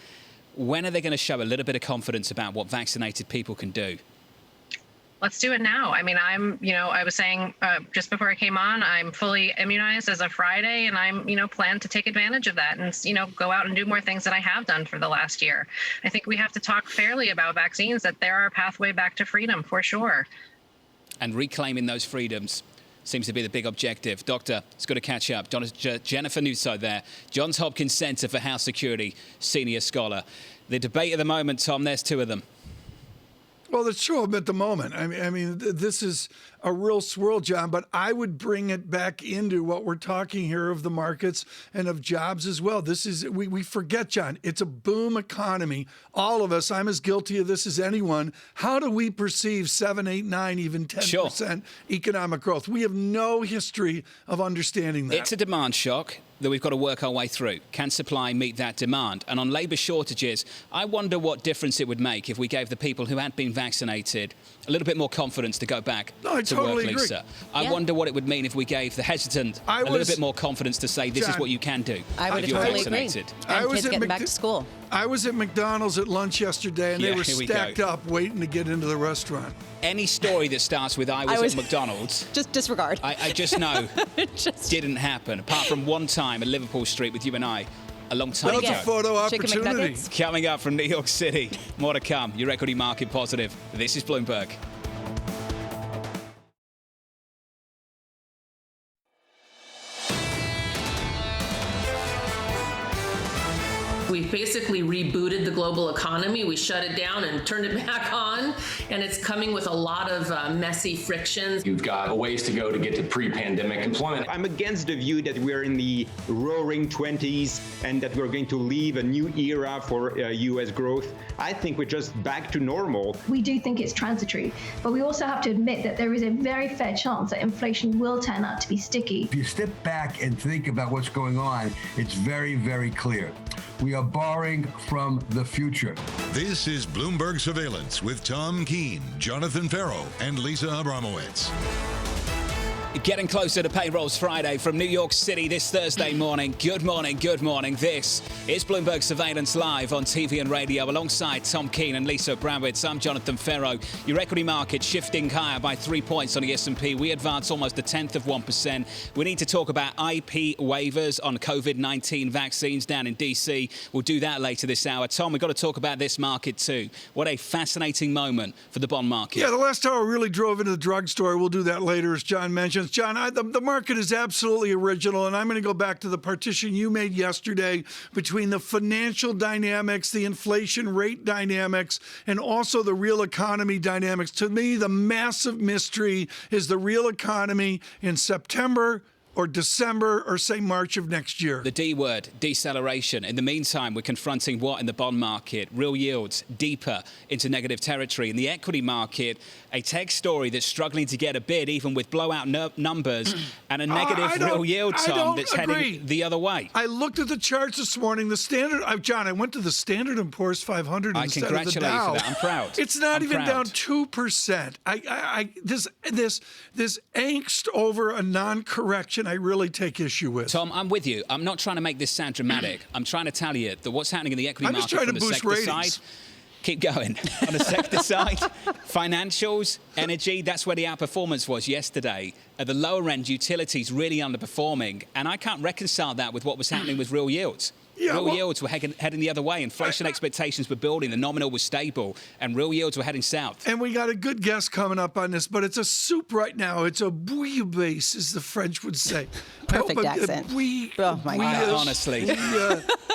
When are they going to show a little bit of confidence about what vaccinated people can do? Let's do it now. I mean, I was saying just before I came on, I'm fully immunized as of Friday, and I'm, plan to take advantage of that and, go out and do more things that I have done for the last year. I think we have to talk fairly about vaccines, that they're our pathway back to freedom, for sure. And reclaiming those freedoms seems to be the big objective. Doctor, it's good to catch up. Jennifer Nuzzo there, Johns Hopkins Center for Health Security, senior scholar. The debate at the moment, Tom, there's two of them. Well, it's true at the moment. I mean, this is a real swirl, John, but I would bring it back into what we're talking here of the markets and of jobs as well. This is, we forget, John, it's a boom economy. All of us, I'm as guilty of this as anyone. How do we perceive 7, 8, 9, even 10% economic growth? We have no history of understanding that. It's a demand shock that we've got to work our way through. Can supply meet that demand? And on labour shortages, I wonder what difference it would make if we gave the people who had been vaccinated a little bit more confidence to go back to work, Lisa. I wonder what it would mean if we gave the hesitant a little bit more confidence to say this is what you can do if you're vaccinated. And kids getting back to school. I was at McDonald's at lunch yesterday, and they were stacked up waiting to get into the restaurant. Any story that starts with I was at McDonald's, just disregard. I just know didn't happen, apart from one time at Liverpool Street with you and I a long time ago. That's a photo opportunity. Coming up from New York City. More to come. Your equity market positive. This is Bloomberg. We basically rebooted the global economy. We shut it down and turned it back on, and it's coming with a lot of messy frictions. You've got a ways to go to get to pre-pandemic employment. I'm against the view that we're in the roaring 20s and that we're going to leave a new era for U.S. growth. I think we're just back to normal. We do think it's transitory, but we also have to admit that there is a very fair chance that inflation will turn out to be sticky. If you step back and think about what's going on, it's very, very clear. We are borrowing from the future. This is Bloomberg Surveillance with Tom Keene, Jonathan Ferro, and Lisa Abramowicz. Getting closer to Payrolls Friday from New York City this Thursday morning. Good morning, good morning. This is Bloomberg Surveillance live on TV and radio alongside Tom Keene and Lisa Abramowicz. I'm Jonathan Ferro. Your equity market shifting higher by 3 points on the S&P. We advance almost 0.1%. We need to talk about IP waivers on COVID-19 vaccines down in D.C. We'll do that later this hour. Tom, we've got to talk about this market too. What a fascinating moment for the bond market. Yeah, the last hour really drove into the drugstore. We'll do that later, as John mentioned. John, the market is absolutely original, and I'm going to go back to the partition you made yesterday between the financial dynamics, the inflation rate dynamics, and also the real economy dynamics. To me, the massive mystery is the real economy in September or December or, say, March of next year. The D word, deceleration. In the meantime, we're confronting what in the bond market? Real yields deeper into negative territory. In the equity market, a tech story that's struggling to get a bid, even with blowout numbers, and a negative real yield, Tom, that's heading the other way. I looked at the charts this morning. The standard, John, I went to the Standard & Poor's 500 instead of the Dow. I congratulate you for that. I'm proud. It's not even down 2%. This angst over a non-correction I really take issue with. Tom, I'm with you. I'm not trying to make this sound dramatic. I'm trying to tell you that what's happening in the equity market from the sector side. Keep going. On the sector side, financials, energy, that's where the outperformance was yesterday. At the lower end, utilities really underperforming. And I can't reconcile that with what was happening with real yields. Real yields were heading the other way. Inflation expectations were building. The nominal was stable. And real yields were heading south. And we got a good guest coming up on this, but it's a soup right now. It's a bouillabaisse, as the French would say. Perfect accent. Oh, my God. Honestly.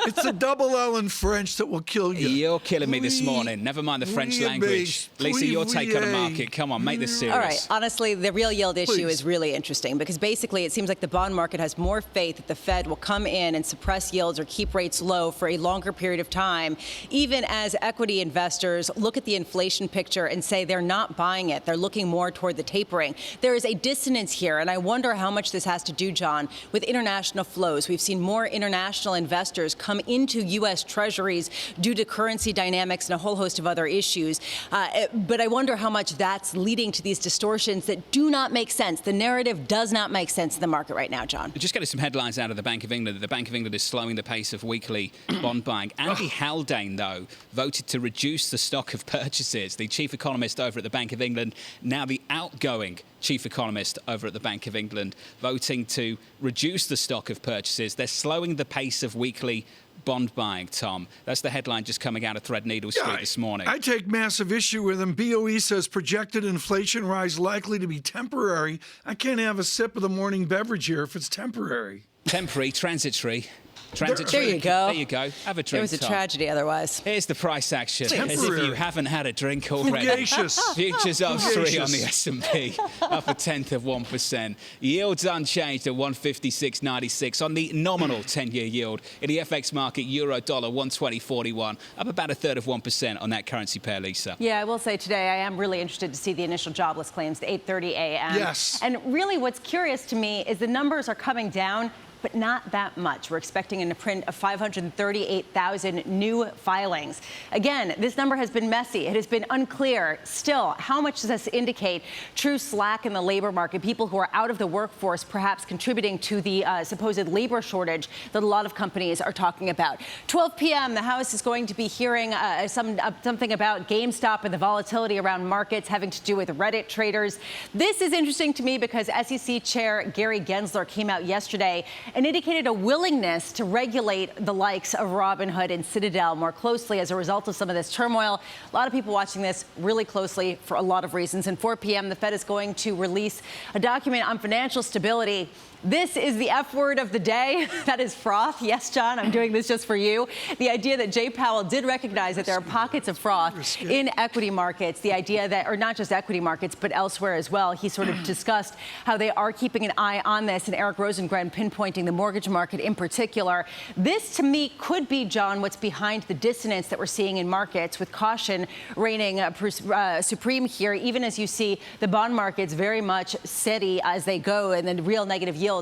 It's a double L in French that will kill you. You're killing me this morning. Never mind the French language. Lisa, your take on the market. Come on, make this serious. All right. Honestly, the real yield issue is really interesting because basically it seems like the bond market has more faith that the Fed will come in and suppress yields or keep rates low for a longer period of time, even as equity investors look at the inflation picture and say they're not buying it. They're looking more toward the tapering. There is a dissonance here, and I wonder how much this has to do, John, with international flows. We've seen more international investors come into U.S. Treasuries due to currency dynamics and a whole host of other issues. But I wonder how much that's leading to these distortions that do not make sense. The narrative does not make sense in the market right now, John. Just getting some headlines out of the Bank of England. The Bank of England is slowing the pace of weekly bond buying. Andy Haldane, though, voted to reduce the stock of purchases. The chief economist over at the Bank of England, now the outgoing chief economist over at the Bank of England, voting to reduce the stock of purchases. They're slowing the pace of weekly bond buying, Tom. That's the headline just coming out of Threadneedle Street this morning. I take massive issue with them. BOE says projected inflation rise likely to be temporary. I can't have a sip of the morning beverage here if it's temporary. Temporary, transitory. There you go. There you go. Have a drink, It was a Tom. tragedy otherwise. Here's the price action. Temporary. As if you haven't had a drink already. Fugacious. Futures up 3 on the Fugacious. S&P, up 1/10%. Yields unchanged at 156.96 on the nominal 10-year yield. In the FX market, euro dollar 120.41, up about 1/3% on that currency pair, Lisa. Yeah, I will say today I am really interested to see the initial jobless claims at 8:30 a.m. Yes. And really what's curious to me is the numbers are coming down, but not that much. We're expecting a print of 538,000 new filings. Again, this number has been messy. It has been unclear. Still, how much does this indicate true slack in the labor market? People who are out of the workforce perhaps contributing to the supposed labor shortage that a lot of companies are talking about. 12 p.m., the House is going to be hearing something about GameStop and the volatility around markets having to do with Reddit traders. This is interesting to me because SEC Chair Gary Gensler came out yesterday and indicated a willingness to regulate the likes of Robinhood and Citadel more closely as a result of some of this turmoil. A lot of people watching this really closely for a lot of reasons. And 4 p.m., the Fed is going to release a document on financial stability. This is the F word of the day. That is froth. Yes, John, I'm doing this just for you. The idea that Jay Powell did recognize that there are pockets of froth in equity markets. The idea that, or not just equity markets, but elsewhere as well. He sort of discussed how they are keeping an eye on this, and Eric Rosengren pinpointing the mortgage market in particular. This, to me, could be, John, what's behind the dissonance that we're seeing in markets, with caution reigning supreme here, even as you see the bond markets very much steady as they go, and then real negative yield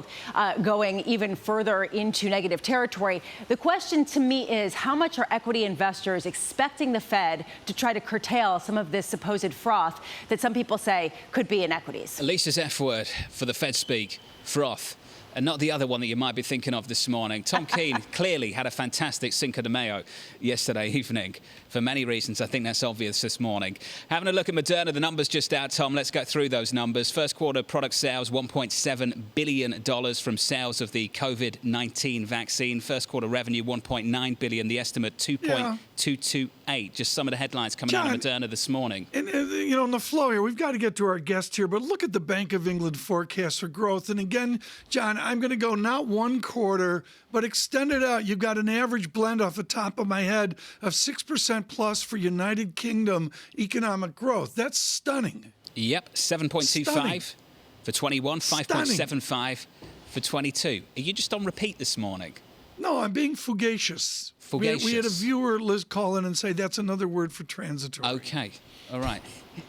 going even further into negative territory. The question to me is, how much are equity investors expecting the Fed to try to curtail some of this supposed froth that some people say could be in equities? Lisa's F word for the Fed speak, froth. And not the other one that you might be thinking of this morning. Tom Keene clearly had a fantastic Cinco de Mayo yesterday evening. For many reasons, I think that's obvious this morning. Having a look at Moderna, the numbers just out, Tom. Let's go through those numbers. First quarter product sales, $1.7 billion from sales of the COVID-19 vaccine. First quarter revenue, $1.9 billion. The estimate, 2.228. Just some of the headlines coming out of Moderna this morning. And, you know, on the flow here, we've got to get to our guest here, but look at the Bank of England forecast for growth. And again, John, I'm going to go not one quarter, but extend it out. You've got an average blend off the top of my head of 6% plus for United Kingdom economic growth. That's stunning. Yep, 7.25 for 21, 5.75 for 22. Are you just on repeat this morning? No, I'm being fugacious. Fugacious. We had a viewer, Liz, call in and say that's another word for transitory. Okay, all right.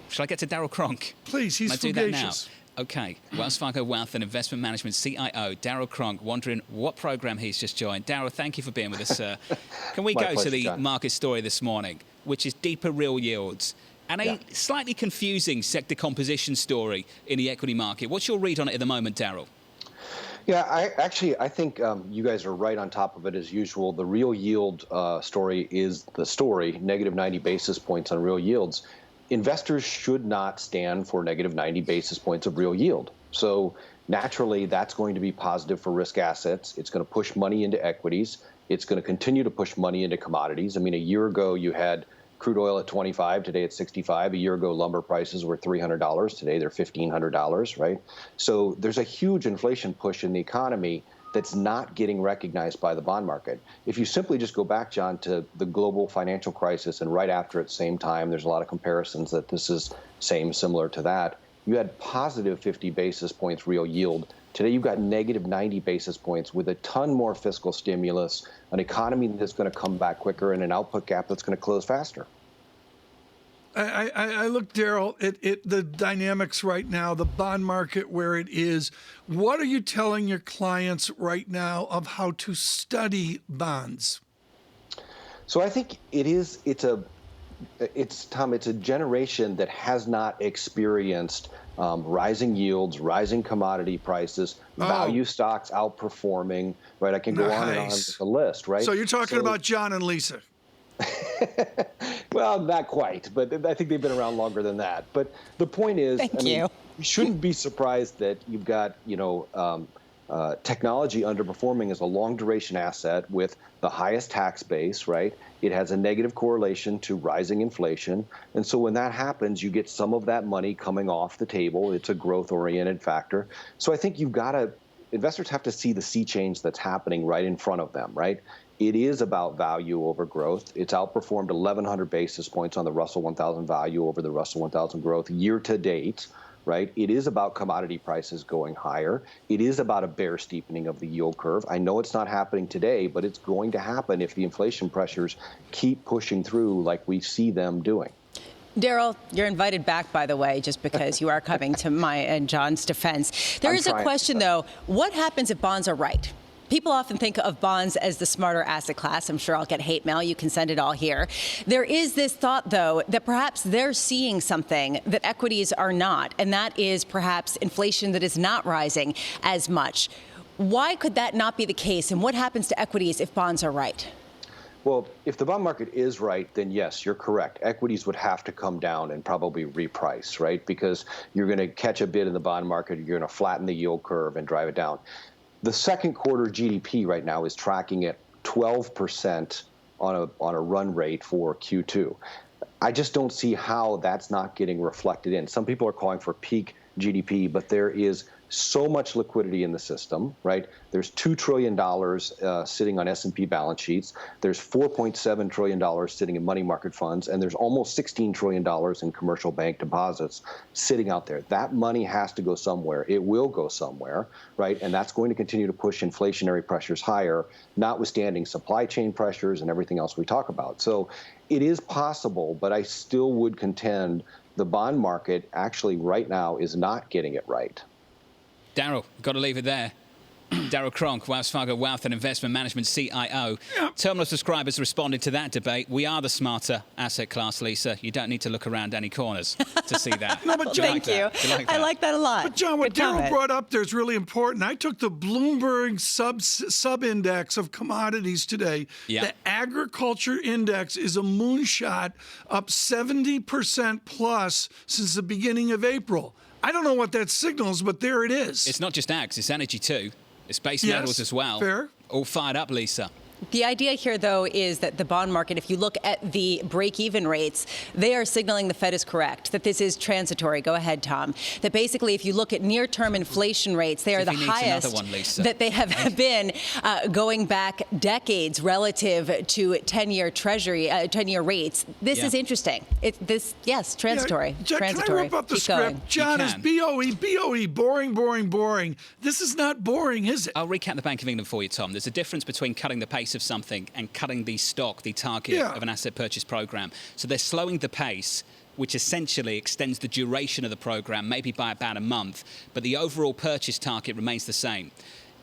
Shall I get to Daryl Cronk? Please, he's fugacious. Do that now? Okay, Wells Fargo Wealth and Investment Management CIO, Daryl Cronk, wondering what program he's just joined. Daryl, thank you for being with us, sir. Can we go to the market story this morning, which is deeper real yields and a slightly confusing sector composition story in the equity market? What's your read on it at the moment, Daryl? Yeah, I think you guys are right on top of it as usual. The real yield story is the story, negative 90 basis points on real yields. Investors should not stand for negative 90 basis points of real yield. So naturally, that's going to be positive for risk assets. It's going to push money into equities. It's going to continue to push money into commodities. I mean, a year ago, you had crude oil at 25, today it's 65. A year ago, lumber prices were $300. Today, they're $1,500, right? So there's a huge inflation push in the economy that's not getting recognized by the bond market. If you simply just go back, John, to the global financial crisis and right after at the same time, there's a lot of comparisons that this is similar to that. You had positive 50 basis points real yield. Today, you've got negative 90 basis points with a ton more fiscal stimulus, an economy that's going to come back quicker, and an output gap that's going to close faster. I look, Daryl, at the dynamics right now, the bond market where it is. What are you telling your clients right now of how to study bonds? So I think it's a generation that has not experienced rising yields, rising commodity prices, value stocks outperforming, right? I can go on and on with the list, right? So you're talking about John and Lisa. Well, not quite, but I think they've been around longer than that. But the point is, you shouldn't be surprised that you've got, technology underperforming as a long duration asset with the highest tax base, right? It has a negative correlation to rising inflation. And so when that happens, you get some of that money coming off the table. It's a growth oriented factor. So I think investors have to see the sea change that's happening right in front of them, right? It is about value over growth. It's outperformed 1,100 basis points on the Russell 1000 value over the Russell 1000 growth year to date, right? It is about commodity prices going higher. It is about a bear steepening of the yield curve. I know it's not happening today, but it's going to happen if the inflation pressures keep pushing through like we see them doing. Daryl, you're invited back, by the way, just because you are coming to my and John's defense. There is a question, though. What happens if bonds are right? People often think of bonds as the smarter asset class. I'm sure I'll get hate mail. You can send it all here. There is this thought, though, that perhaps they're seeing something that equities are not, and that is perhaps inflation that is not rising as much. Why could that not be the case, and what happens to equities if bonds are right? Well, if the bond market is right, then yes, you're correct. Equities would have to come down and probably reprice, right? Because you're going to catch a bid in the bond market, you're going to flatten the yield curve and drive it down. The second quarter GDP right now is tracking at 12% on a run rate for Q2. I just don't see how that's not getting reflected in. Some people are calling for peak GDP, but there is so much liquidity in the system, right? There's $2 trillion sitting on S&P balance sheets. There's $4.7 trillion sitting in money market funds, and there's almost $16 trillion in commercial bank deposits sitting out there. That money has to go somewhere. It will go somewhere, right? And that's going to continue to push inflationary pressures higher, notwithstanding supply chain pressures and everything else we talk about. So it is possible, but I still would contend the bond market actually right now is not getting it right. Daryl, got to leave it there. Daryl Cronk, Wells Fargo Wealth and Investment Management CIO. Terminal subscribers responded to that debate. We are the smarter asset class, Lisa. You don't need to look around any corners to see that. No, but John, thank you. I like that a lot. But John, what Daryl brought up there is really important. I took the Bloomberg sub-index of commodities today. Yeah. The agriculture index is a moonshot, up 70% plus since the beginning of April. I don't know what that signals, but there it is. It's not just ags, it's energy too. It's base metals as well. Fair. All fired up, Lisa. The idea here, though, is that the bond market, if you look at the break-even rates, they are signaling the Fed is correct, that this is transitory. Go ahead, Tom. That basically, if you look at near-term inflation rates, they are the highest that they have been going back decades relative to 10-year Treasury, 10-year rates. This is interesting. Yes, transitory. John, transitory. can I rip up the script? John, is BOE, boring. This is not boring, is it? I'll recap the Bank of England for you, Tom. There's a difference between cutting the pace of something and cutting the stock, the target of an asset purchase program. So they're slowing the pace, which essentially extends the duration of the program, maybe by about a month, but the overall purchase target remains the same.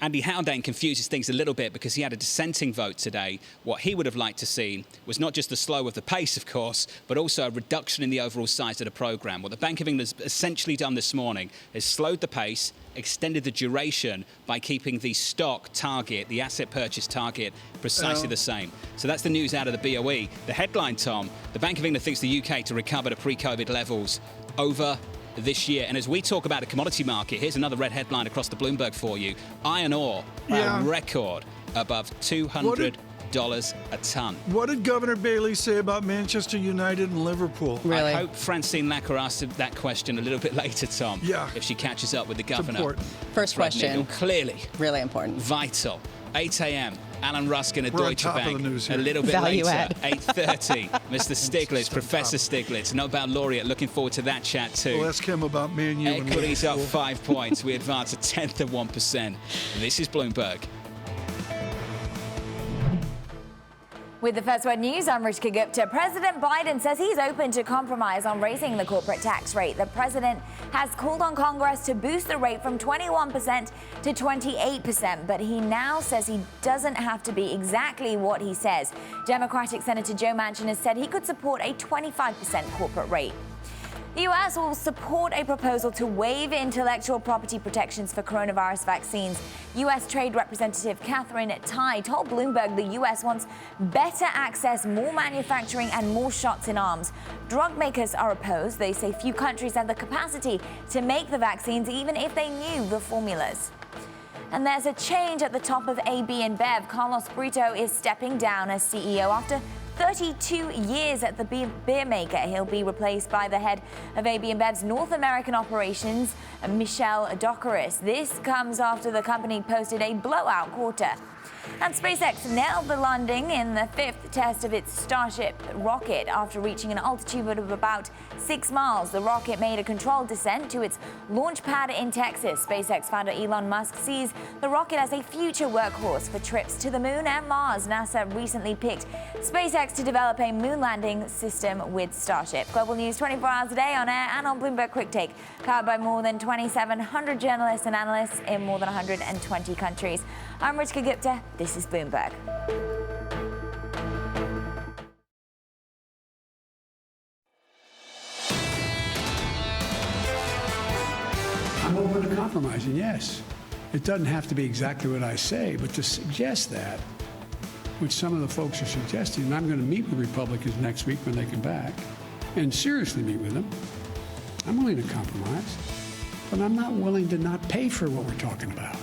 Andy Haldane confuses things a little bit because he had a dissenting vote today. What he would have liked to see was not just the slow of the pace, of course, but also a reduction in the overall size of the program. What the Bank of England has essentially done this morning is slowed the pace, extended the duration by keeping the stock target, the asset purchase target, precisely the same. So that's the news out of the BOE. The headline, Tom, the Bank of England thinks the UK to recover to pre-COVID levels over this year. And as we talk about the commodity market, here's another red headline across the Bloomberg for you. Iron ore, a record above $200 $200 a ton. What did Governor Bailey say about Manchester United and Liverpool? I hope Francine Lacker asks that question a little bit later, Tom. Yeah. If she catches up with the governor. Important. First question. Clearly. Really important. Vital. 8 a.m. Alan Ruskin at We're on Deutsche top of Bank. the news A here. little bit Value later, add. 8:30. Mr. Stiglitz, Professor Stiglitz, Nobel laureate. Looking forward to that chat too. We'll ask him about Man U. and Equities up Liverpool. 5 points. We advance 0.1%. This is Bloomberg. With the First Word News, I'm Rishka Gupta. President Biden says he's open to compromise on raising the corporate tax rate. The president has called on Congress to boost the rate from 21% to 28%, but he now says he doesn't have to be exactly what he says. Democratic Senator Joe Manchin has said he could support a 25% corporate rate. The U.S. will support a proposal to waive intellectual property protections for coronavirus vaccines. U.S. Trade Representative Catherine Tai told Bloomberg the U.S. wants better access, more manufacturing, and more shots in arms. Drug makers are opposed. They say few countries have the capacity to make the vaccines, even if they knew the formulas. And there's a change at the top of AB InBev. Carlos Brito is stepping down as CEO after 32 years at the beer maker. He'll be replaced by the head of AB InBev's North American operations, Michelle Docaris. This comes after the company posted a blowout quarter. And SpaceX nailed the landing in the 5th test of its Starship rocket after reaching an altitude of about 6 miles. The rocket made a controlled descent to its launch pad in Texas. SpaceX founder Elon Musk sees the rocket as a future workhorse for trips to the moon and Mars. NASA recently picked SpaceX to develop a moon landing system with Starship. Global news 24 hours a day on air and on Bloomberg Quick Take, covered by more than 2,700 journalists and analysts in more than 120 countries. I'm Rishka Gupta. This is Bloomberg. I'm open to compromising, yes. It doesn't have to be exactly what I say, but to suggest that, which some of the folks are suggesting, and I'm going to meet with Republicans next week when they come back, and seriously meet with them, I'm willing to compromise, but I'm not willing to not pay for what we're talking about.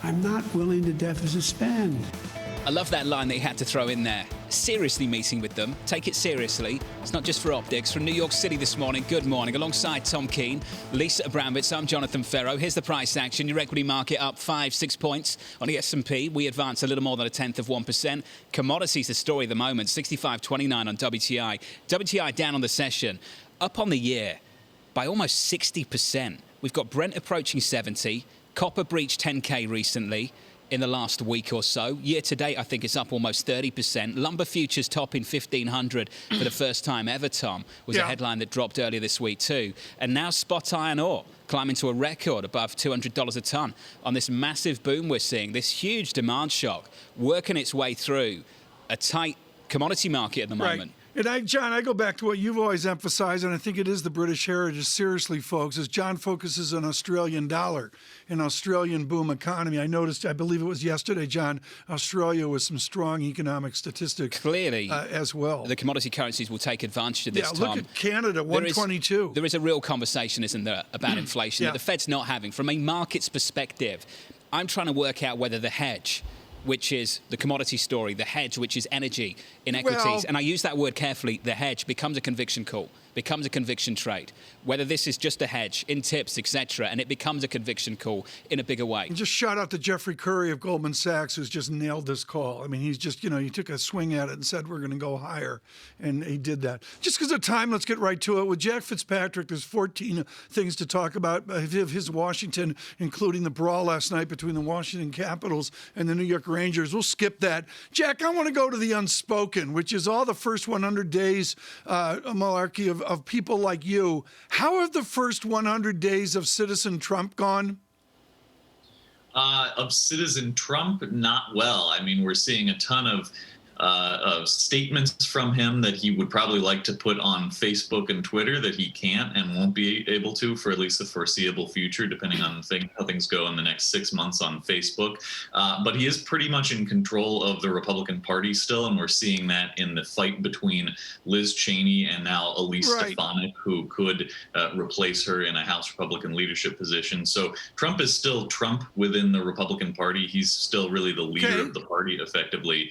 I'm not willing to deficit spend. I love that line that he had to throw in there. Seriously meeting with them. Take it seriously. It's not just for optics. From New York City this morning, good morning. Alongside Tom Keene, Lisa Abramowicz, I'm Jonathan Ferro. Here's the price action. Your equity market up 5-6 points on the S&P. We advance a little more than 1/10%. Commodities, the story at the moment, 65.29 on WTI. WTI down on the session, up on the year by almost 60%. We've got Brent approaching 70. Copper breached 10K recently in the last week or so. Year to date, I think it's up almost 30%. Lumber futures topping 1,500 for the first time ever, Tom, was a headline that dropped earlier this week too. And now spot iron ore climbing to a record above $200 a ton on this massive boom we're seeing, this huge demand shock working its way through a tight commodity market at the moment. And John, I go back to what you've always emphasized, and I think it is the British heritage, seriously, folks, as John focuses on Australian dollar and Australian boom economy. I noticed, I believe it was yesterday, John, Australia with some strong economic statistics. Clearly, as well. The commodity currencies will take advantage of this, Tom. Look at Canada, 122. There is a real conversation, isn't there, about inflation that the Fed's not having. From a market's perspective, I'm trying to work out whether the hedge, which is the commodity story, the hedge, which is energy in equities, and I use that word carefully, the hedge becomes a conviction call, becomes a conviction trade. Whether this is just a hedge in tips, etc., and it becomes a conviction call in a bigger way. And just shout out to Jeffrey Curry of Goldman Sachs, who's just nailed this call. I mean, he's just, he took a swing at it and said, we're going to go higher. And he did that. Just because of time, let's get right to it. With Jack Fitzpatrick, there's 14 things to talk about of his Washington, including the brawl last night between the Washington Capitals and the New York Rangers. We'll skip that. Jack, I want to go to the unspoken, which is all the first 100 days, a malarkey of people like you. How have the first 100 days of Citizen Trump gone? Of Citizen Trump, not well. I mean, we're seeing a ton of statements from him that he would probably like to put on Facebook and Twitter that he can't and won't be able to for at least the foreseeable future, depending on how things go in the next 6 months on Facebook. But he is pretty much in control of the Republican Party still, and we're seeing that in the fight between Liz Cheney and now Elise Stefanik, who could replace her in a House Republican leadership position. So Trump is still Trump within the Republican Party. He's still really the leader of the party effectively,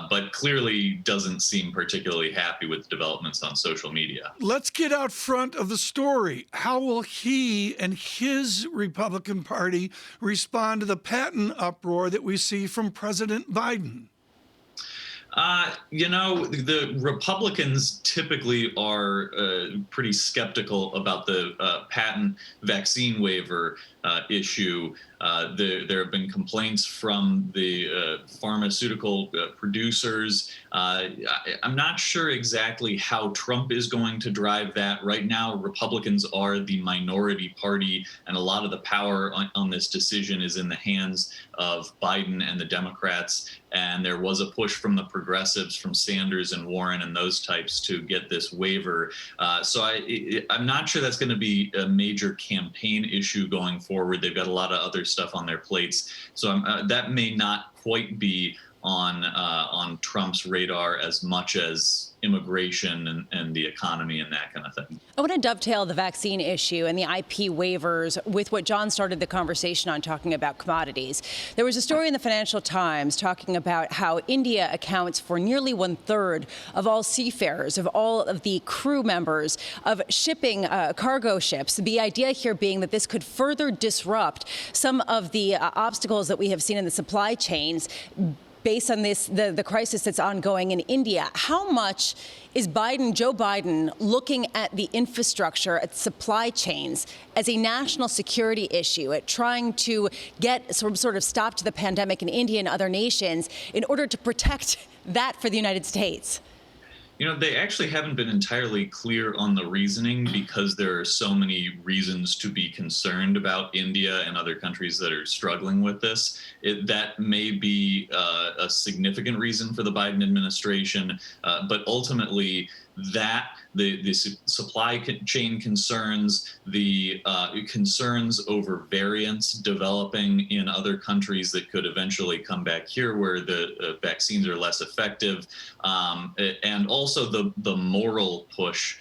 but clearly doesn't seem particularly happy with the developments on social media. Let's get out front of the story. How will he and his Republican Party respond to the patent uproar that we see from President Biden? The Republicans typically are pretty skeptical about the patent vaccine waiver issue. There have been complaints from the pharmaceutical producers. I'm not sure exactly how Trump is going to drive that. Right now, Republicans are the minority party, and a lot of the power on this decision is in the hands of Biden and the Democrats. And there was a push from the progressives, from Sanders and Warren and those types, to get this waiver. So I'm not sure that's going to be a major campaign issue going forward. They've got a lot of other stuff on their plates. So that may not quite be on Trump's radar as much as immigration and the economy and that kind of thing. I want to dovetail the vaccine issue and the IP waivers with what John started the conversation on, talking about commodities. There was a story in the Financial Times talking about how India accounts for nearly 1/3 of all seafarers, of all of the crew members of shipping cargo ships. The idea here being that this could further disrupt some of the obstacles that we have seen in the supply chains based on the crisis that's ongoing in India. How much is Joe Biden, looking at the infrastructure, at supply chains as a national security issue, at trying to get some sort of stop to the pandemic in India and other nations in order to protect that for the United States? They actually haven't been entirely clear on the reasoning, because there are so many reasons to be concerned about India and other countries that are struggling with this. That may be a significant reason for the Biden administration, but ultimately the supply chain concerns, the concerns over variants developing in other countries that could eventually come back here where the vaccines are less effective, and also the moral push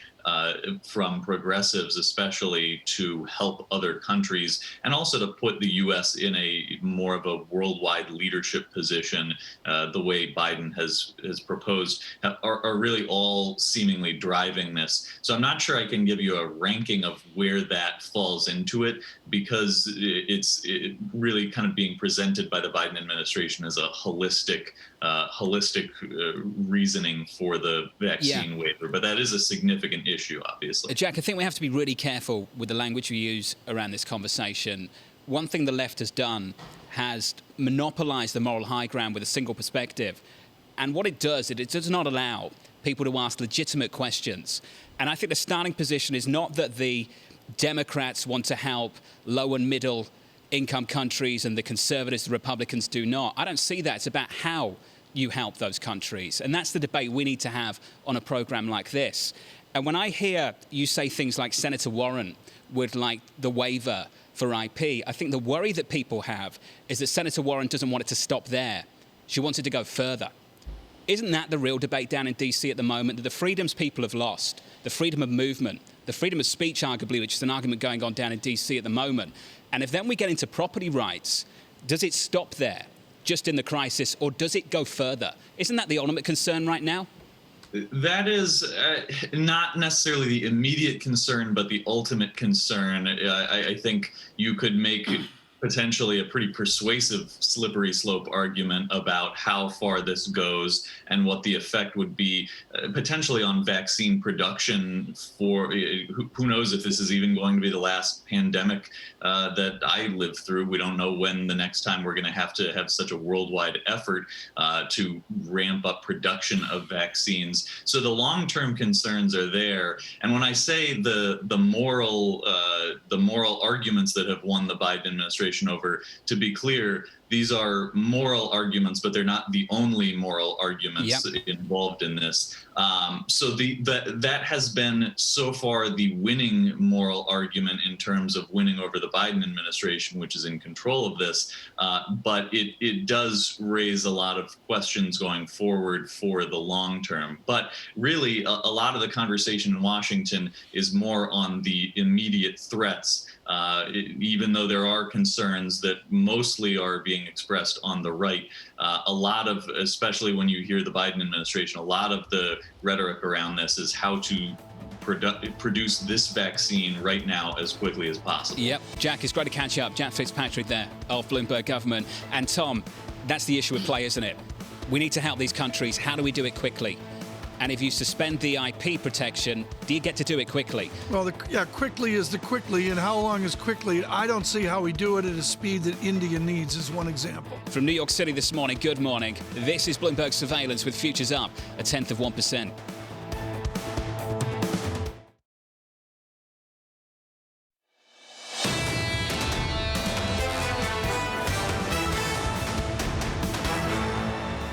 from progressives, especially, to help other countries, and also to put the U.S. in a more of a worldwide leadership position, the way Biden has proposed, are really all seemingly driving this. So I'm not sure I can give you a ranking of where that falls into it, because it's really kind of being presented by the Biden administration as a holistic reasoning for the vaccine waiver. But that is a significant issue, obviously. Jack, I think we have to be really careful with the language we use around this conversation. One thing the left has done has monopolized the moral high ground with a single perspective. And what it does, it does not allow people to ask legitimate questions. And I think the starting position is not that the Democrats want to help low and middle income countries and the conservatives, the Republicans, do not. I don't see that. It's about how you help those countries. And that's the debate we need to have on a program like this. And when I hear you say things like Senator Warren would like the waiver for IP, I think the worry that people have is that Senator Warren doesn't want it to stop there. She wants it to go further. Isn't that the real debate down in D.C. at the moment, that the freedoms people have lost, the freedom of movement, the freedom of speech, arguably, which is an argument going on down in D.C. at the moment? And if then we get into property rights, does it stop there, just in the crisis, or does it go further? Isn't that the ultimate concern right now? That is not necessarily the immediate concern, but the ultimate concern. I think you could make potentially a pretty persuasive slippery slope argument about how far this goes and what the effect would be potentially on vaccine production. For who knows if this is even going to be the last pandemic that I lived through. We don't know when the next time we're going to have such a worldwide effort to ramp up production of vaccines. So the long-term concerns are there. And when I say the moral arguments that have won the Biden administration over, to be clear, these are moral arguments, but they're not the only moral arguments involved in this. So that has been so far the winning moral argument in terms of winning over the Biden administration, which is in control of this. But it does raise a lot of questions going forward for the long term. But really, a lot of the conversation in Washington is more on the immediate threats, even though there are concerns that mostly are being expressed on the right. A lot of, especially when you hear the Biden administration, a lot of the rhetoric around this is how to produce this vaccine right now as quickly as possible. Yep. Jack, it's great to catch up. Jack Fitzpatrick there of Bloomberg Government. And Tom, that's the issue at play, isn't it? We need to help these countries. How do we do it quickly? And if you suspend the IP protection, do you get to do it quickly? Well, quickly is the quickly, and how long is quickly? I don't see how we do it at a speed that India needs, is one example. From New York City this morning, good morning. This is Bloomberg Surveillance with futures up 0.1%.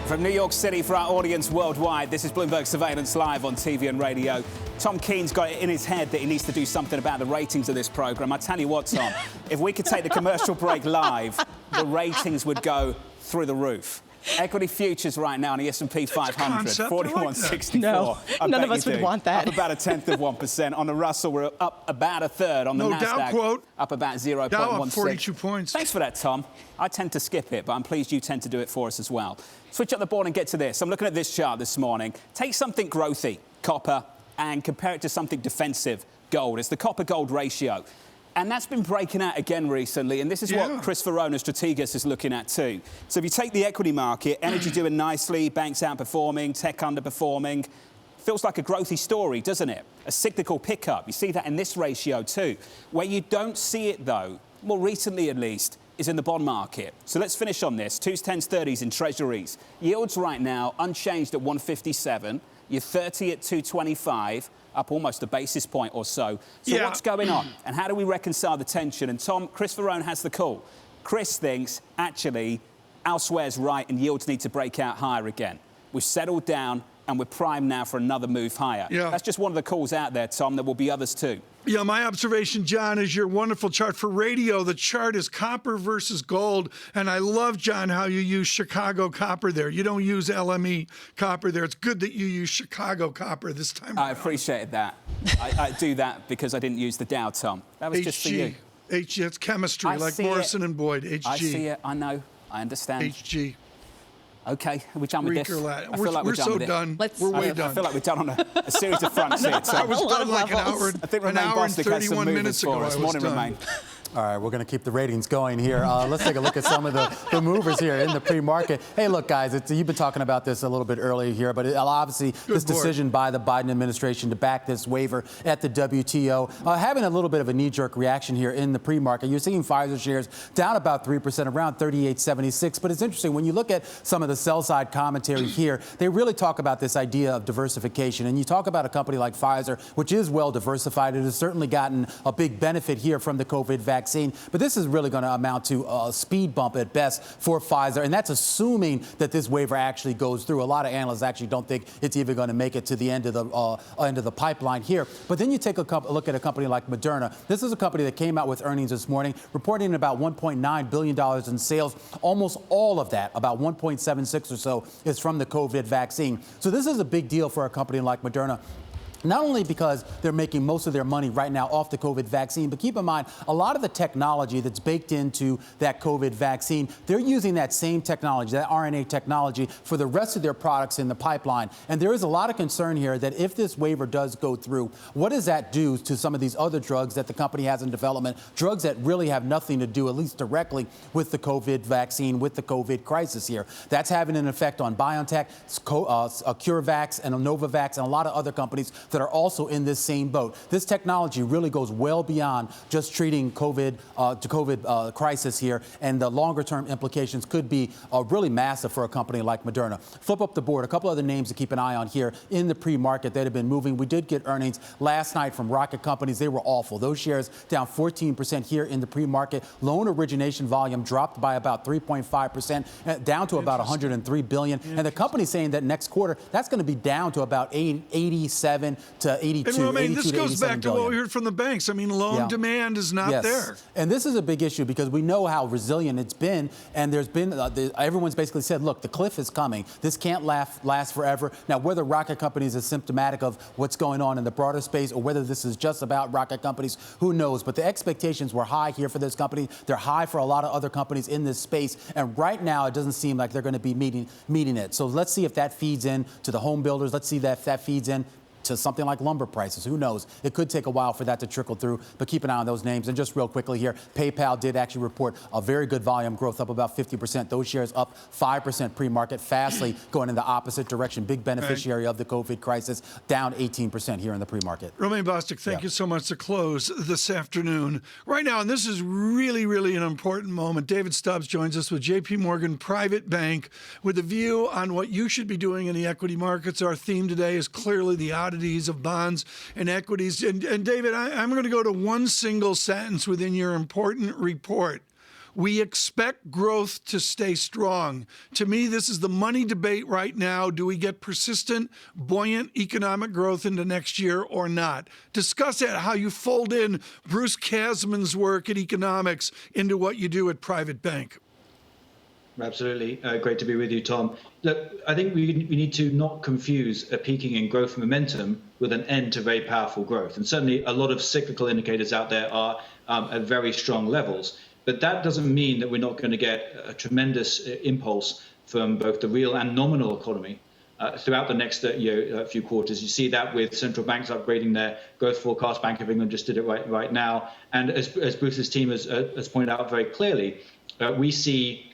From New York City for our audience worldwide, this is Bloomberg Surveillance Live on TV and radio. Tom Keene's got it in his head that he needs to do something about the ratings of this program. I tell you what, Tom, if we could take the commercial break live, the ratings would go through the roof. Equity futures right now on the S&P 500, 41.64. No, none of us would want that. Up about 0.1%. On the Russell, we're up about 1/3. On the No, Nasdaq, Dow quote. up about 0.16. Dow up 42 points. Thanks for that, Tom. I tend to skip it, but I'm pleased you tend to do it for us as well. Switch up the board and get to this. I'm looking at this chart this morning. Take something growthy, copper, and compare it to something defensive, gold. It's the copper-gold ratio. And that's been breaking out again recently, and this is what Chris Ferrone of Strategas is looking at too. So if you take the equity market, energy doing nicely, banks outperforming, tech underperforming. Feels like a growthy story, doesn't it? A cyclical pickup. You see that in this ratio too. Where you don't see it, though, more recently at least, is in the bond market. So let's finish on this. 2s, 10s, 30s in treasuries. Yields right now unchanged at 157. Your 30 at 225. Up almost a basis point or so. So what's going on? And how do we reconcile the tension? And Tom, Chris Ferrone has the call. Chris thinks, actually, elsewhere's right and yields need to break out higher again. We've settled down and we're primed now for another move higher. That's just one of the calls out there, Tom. There will be others too. Yeah, my observation, John, is your wonderful chart for radio. The chart is copper versus gold. And I love, John, how you use Chicago copper there. You don't use LME copper there. It's good that you use Chicago copper this time around. I appreciated that. I do that because I didn't use the Dow, Tom. That was just for you. HG, it's chemistry, like Morrison and Boyd. HG. I see it. I know. I understand. HG. Okay, we're done with this. I feel like we're so done. We're way done. I feel like we're done on a series of fronts here. I was done like an hour and 31 minutes ago. Morning, Romain. All right, we're going to keep the ratings going here. Let's take a look at some of the movers here in the pre-market. Hey, look, guys, you've been talking about this a little bit earlier here, but obviously this decision by the Biden administration to back this waiver at the WTO, having a little bit of a knee-jerk reaction here in the pre-market. You're seeing Pfizer shares down about 3%, around 38.76. But it's interesting, when you look at some of the sell-side commentary here, they really talk about this idea of diversification. And you talk about a company like Pfizer, which is well diversified. It has certainly gotten a big benefit here from the COVID vaccine. But this is really going to amount to a speed bump at best for Pfizer, and that's assuming that this waiver actually goes through. A lot of analysts actually don't think it's even going to make it to the end of the pipeline here. But then you take a look at a company like Moderna. This is a company that came out with earnings this morning, reporting about $1.9 billion in sales. Almost all of that, about 1.76 or so, is from the COVID vaccine. So this is a big deal for a company like Moderna. Not only because they're making most of their money right now off the COVID vaccine, but keep in mind, a lot of the technology that's baked into that COVID vaccine, they're using that same technology, that RNA technology, for the rest of their products in the pipeline. And there is a lot of concern here that if this waiver does go through, what does that do to some of these other drugs that the company has in development, drugs that really have nothing to do, at least directly, with the COVID vaccine, with the COVID crisis here? That's having an effect on BioNTech, CureVax, and Novavax, and a lot of other companies that are also in this same boat. This technology really goes well beyond just treating COVID crisis here, and the longer-term implications could be really massive for a company like Moderna. Flip up the board. A couple other names to keep an eye on here in the pre-market that have been moving. We did get earnings last night from rocket companies. They were awful. Those shares down 14% here in the pre-market. Loan origination volume dropped by about 3.5%, down to about 103 billion. And the company's saying that next quarter, that's going to be down to about 87 to 82. And Romaine, this goes back to billion. what we heard from the banks. I mean, loan demand is not there. And this is a big issue because we know how resilient it's been. And there's been, everyone's basically said, look, the cliff is coming. This can't last forever. Now, whether rocket companies is symptomatic of what's going on in the broader space or whether this is just about rocket companies, who knows? But the expectations were high here for this company. They're high for a lot of other companies in this space. And right now, it doesn't seem like they're going to be meeting it. So let's see if that feeds in to the home builders. Let's see if that feeds in to something like lumber prices. Who knows? It could take a while for that to trickle through, but keep an eye on those names. And just real quickly here, PayPal did actually report a very good volume growth, up about 50%. Those shares up 5% pre-market. Fastly going in the opposite direction. Big beneficiary of the COVID crisis, down 18% here in the pre-market. Romaine Bostick, thank you so much to close this afternoon. Right now, and this is really, really an important moment, David Stubbs joins us with JP Morgan Private Bank with a view on what you should be doing in the equity markets. Our theme today is clearly the oddities of bonds and equities. And David, I'm going to go to one single sentence within your important report. We expect growth to stay strong. To me, this is the money debate right now. Do we get persistent, buoyant economic growth into next year or not? Discuss that, how you fold in Bruce Kasman's work at economics into what you do at Private Bank. Absolutely. Great to be with you, Tom. Look, I think we need to not confuse a peaking in growth momentum with an end to very powerful growth. And certainly a lot of cyclical indicators out there are at very strong levels. But that doesn't mean that we're not going to get a tremendous impulse from both the real and nominal economy throughout the next few quarters. You see that with central banks upgrading their growth forecast. Bank of England just did it right now. And as Bruce's team has pointed out very clearly, we see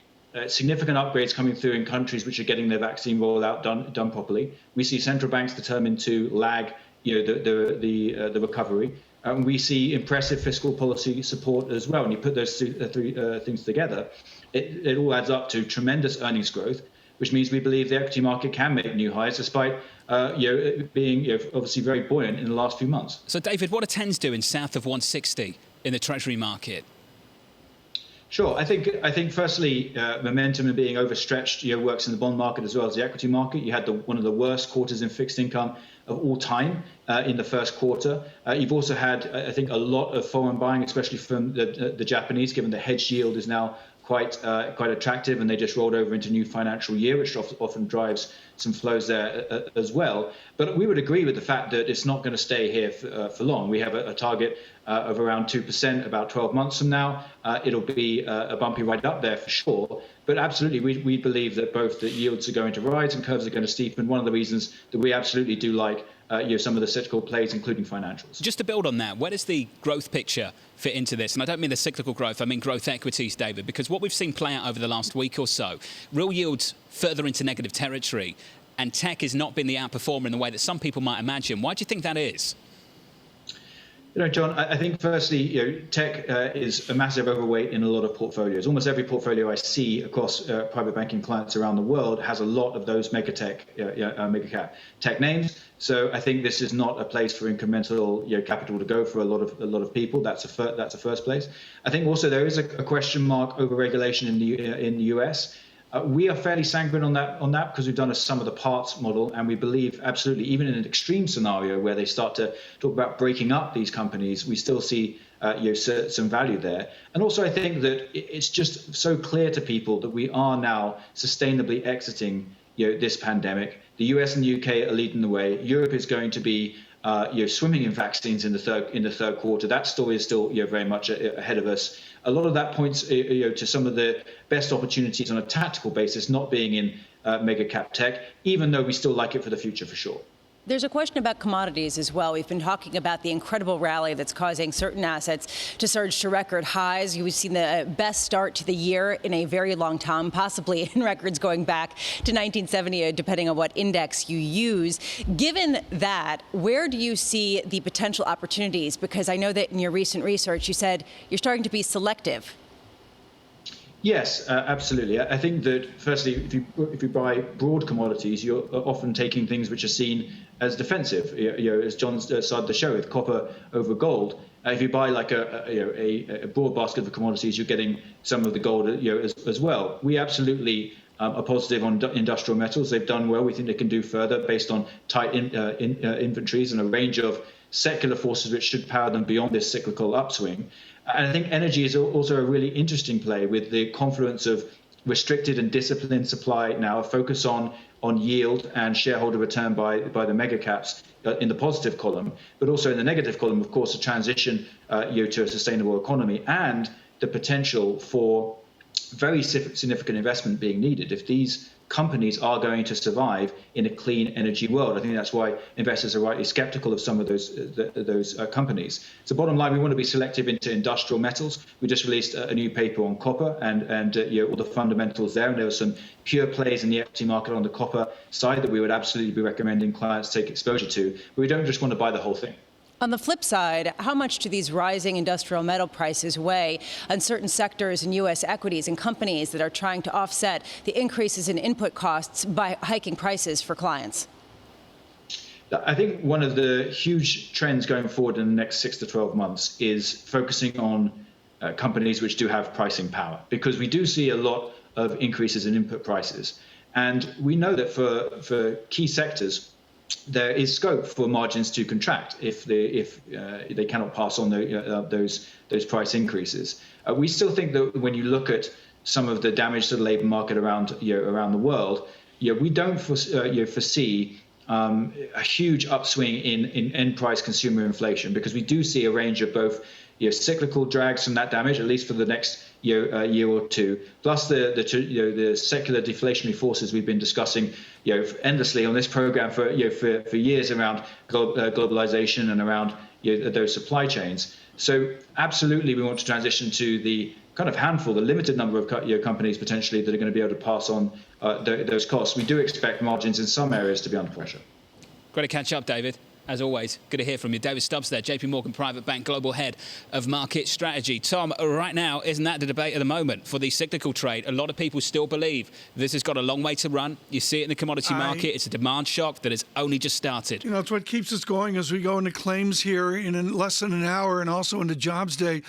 significant upgrades coming through in countries which are getting their vaccine rollout done properly. We see central banks determined to lag the recovery. We see impressive fiscal policy support as well. And you put those three things together, it all adds up to tremendous earnings growth, which means we believe the equity market can make new highs despite it being obviously very buoyant in the last few months. So, David, what are 10s doing south of 160 in the Treasury market? Sure. I think firstly, momentum and being overstretched works in the bond market as well as the equity market. You had one of the worst quarters in fixed income of all time in the first quarter. You've also had, I think, a lot of foreign buying, especially from the Japanese, given the hedge yield is now quite attractive, and they just rolled over into new financial year, which often drives some flows there as well. But we would agree with the fact that it's not going to stay here for long. We have a target of around 2% about 12 months from now. It'll be a bumpy ride up there for sure. But absolutely, we believe that both the yields are going to rise and curves are going to steepen. One of the reasons that we absolutely do like some of the cyclical plays, including financials. Just to build on that, where does the growth picture fit into this? And I don't mean the cyclical growth, I mean growth equities, David, because what we've seen play out over the last week or so, real yields further into negative territory, and tech has not been the outperformer in the way that some people might imagine. Why do you think that is? John, I think firstly, tech is a massive overweight in a lot of portfolios. Almost every portfolio I see across private banking clients around the world has a lot of those mega cap tech names. So I think this is not a place for incremental capital to go for a lot of people. That's a first place. I think also there is a question mark over regulation in the US. We are fairly sanguine on that because we've done a sum of the parts model, and we believe absolutely, even in an extreme scenario where they start to talk about breaking up these companies, we still see some value there. And also, I think that it's just so clear to people that we are now sustainably exiting this pandemic. The US and the UK are leading the way. Europe is going to be swimming in vaccines in the third quarter. That story is still very much ahead of us. A lot of that points to some of the best opportunities on a tactical basis not being in mega cap tech, even though we still like it for the future for sure. There's a question about commodities as well. We've been talking about the incredible rally that's causing certain assets to surge to record highs. We've seen the best start to the year in a very long time, possibly in records going back to 1970, depending on what index you use. Given that, where do you see the potential opportunities? Because I know that in your recent research, you said you're starting to be selective. Yes, absolutely. I think that firstly, if you buy broad commodities, you're often taking things which are seen as defensive. As John started the show with copper over gold. If you buy like a broad basket of commodities, you're getting some of the gold as well. We absolutely are positive on industrial metals. They've done well. We think they can do further based on tight inventories and a range of secular forces which should power them beyond this cyclical upswing. And I think energy is also a really interesting play with the confluence of restricted and disciplined supply now, a focus on yield and shareholder return by the mega caps in the positive column, but also in the negative column, of course, a transition to a sustainable economy and the potential for very significant investment being needed if these companies are going to survive in a clean energy world. I think that's why investors are rightly skeptical of some of those companies. So bottom line, we want to be selective into industrial metals. We just released a new paper on copper and all the fundamentals there. And there are some pure plays in the equity market on the copper side that we would absolutely be recommending clients take exposure to. But we don't just want to buy the whole thing. On the flip side, how much do these rising industrial metal prices weigh on certain sectors in U.S. equities and companies that are trying to offset the increases in input costs by hiking prices for clients? I think one of the huge trends going forward in the next 6 to 12 months is focusing on companies which do have pricing power, because we do see a lot of increases in input prices. And we know that for key sectors, there is scope for margins to contract if they cannot pass on those price increases. We still think that when you look at some of the damage to the labour market around the world, we don't foresee a huge upswing in end price consumer inflation, because we do see a range of both cyclical drags from that damage, at least for the next year or two, plus the secular deflationary forces we've been discussing endlessly on this program for years around globalization and around those supply chains. So absolutely, we want to transition to the kind of handful, the limited number of companies potentially that are going to be able to pass on those costs. We do expect margins in some areas to be under pressure. Great to catch up, David. As always, good to hear from you. David Stubbs there, JP Morgan Private Bank Global Head of Market Strategy. Tom, right now, isn't that the debate at the moment for the cyclical trade? A lot of people still believe this has got a long way to run. You see it in the commodity market. It's a demand shock that has only just started. It's what keeps us going as we go into claims here in less than an hour and also into jobs day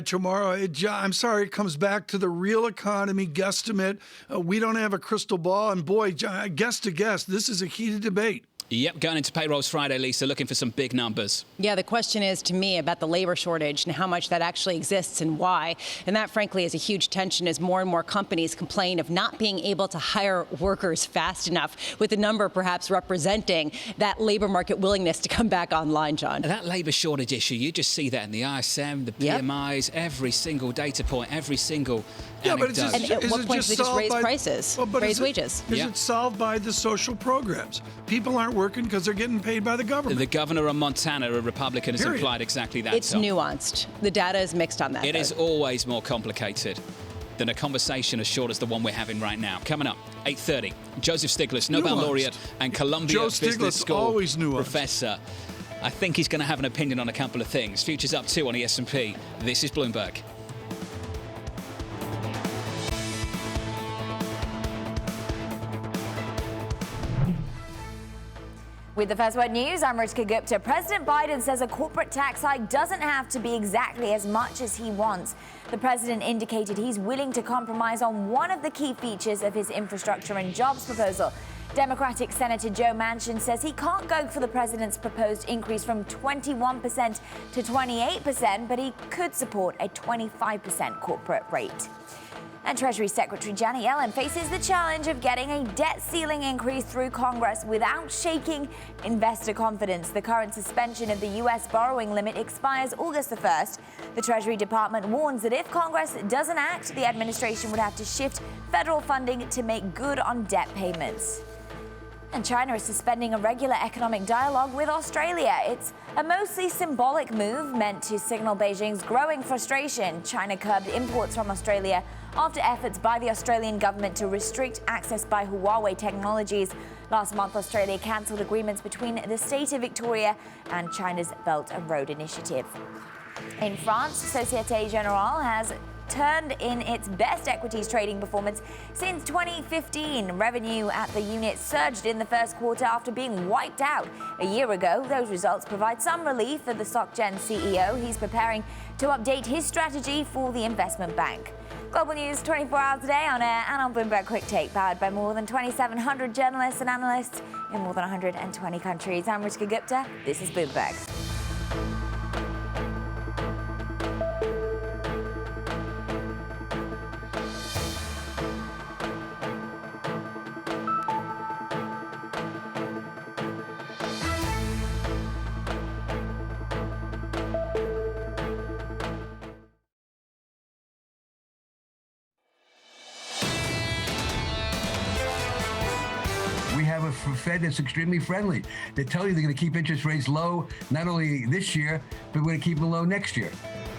tomorrow. I'm sorry, it comes back to the real economy guesstimate. We don't have a crystal ball. And boy, guess to guess, this is a heated debate. Yep, going into payrolls Friday, Lisa, looking for some big numbers. Yeah, the question is, to me, about the labor shortage and how much that actually exists and why. And that, frankly, is a huge tension as more and more companies complain of not being able to hire workers fast enough, with the number perhaps representing that labor market willingness to come back online, John. That labor shortage issue, you just see that in the ISM, the PMIs, every single data point, every single anecdote. And at what point do they just raise prices, raise wages? Is it solved by the social programs? People aren't working because they're getting paid by the government. The governor of Montana, a Republican, has implied exactly that. It's nuanced. The data is mixed on that. It is always more complicated than a conversation as short as the one we're having right now. Coming up, 8:30, Joseph Stiglitz, Nobel laureate and Columbia Business School professor. I think he's going to have an opinion on a couple of things. Futures up 2 on the S&P. This is Bloomberg. With the First Word News, I'm Ritika Gupta. President Biden says a corporate tax hike doesn't have to be exactly as much as he wants. The president indicated he's willing to compromise on one of the key features of his infrastructure and jobs proposal. Democratic Senator Joe Manchin says he can't go for the president's proposed increase from 21% to 28%, but he could support a 25% corporate rate. And Treasury Secretary Janet Yellen faces the challenge of getting a debt ceiling increase through Congress without shaking investor confidence. The current suspension of the U.S. borrowing limit expires August the 1st. The Treasury Department warns that if Congress doesn't act, the administration would have to shift federal funding to make good on debt payments. And China is suspending a regular economic dialogue with Australia. It's a mostly symbolic move meant to signal Beijing's growing frustration. China curbed imports from Australia after efforts by the Australian government to restrict access by Huawei Technologies. Last month, Australia cancelled agreements between the state of Victoria and China's Belt and Road Initiative. In France, Société Générale has turned in its best equities trading performance since 2015. Revenue at the unit surged in the first quarter after being wiped out a year ago. Those results provide some relief for the SocGen CEO. He's preparing to update his strategy for the investment bank. Global news 24 hours a day on air and on Bloomberg Quick Take, powered by more than 2,700 journalists and analysts in more than 120 countries. I'm Rishka Gupta. This is Bloomberg. A Fed that's extremely friendly. They tell you they're going to keep interest rates low, not only this year, but we're going to keep them low next year.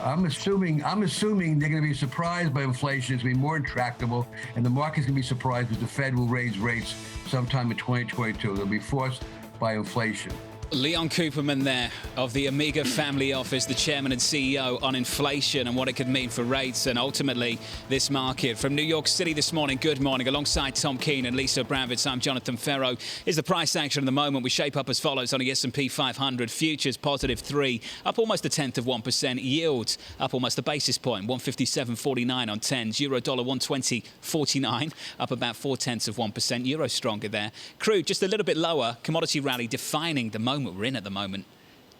I'm assuming they're going to be surprised by inflation. It's going to be more intractable, and the market's going to be surprised that the Fed will raise rates sometime in 2022. They'll be forced by inflation. Leon Cooperman there of the Amiga Family Office, the chairman and CEO, on inflation and what it could mean for rates and ultimately this market. From New York City this morning, good morning. Alongside Tom Keene and Lisa Abramowicz, I'm Jonathan Ferro. Is the price action at the moment? We shape up as follows on the S&P 500. Futures positive 3, up almost 0.1%. Yields up almost a basis point, 157.49 on 10s. Euro dollar 120.49, up about 0.4%. Euro stronger there. Crude just a little bit lower. Commodity rally defining the moment we're in at the moment.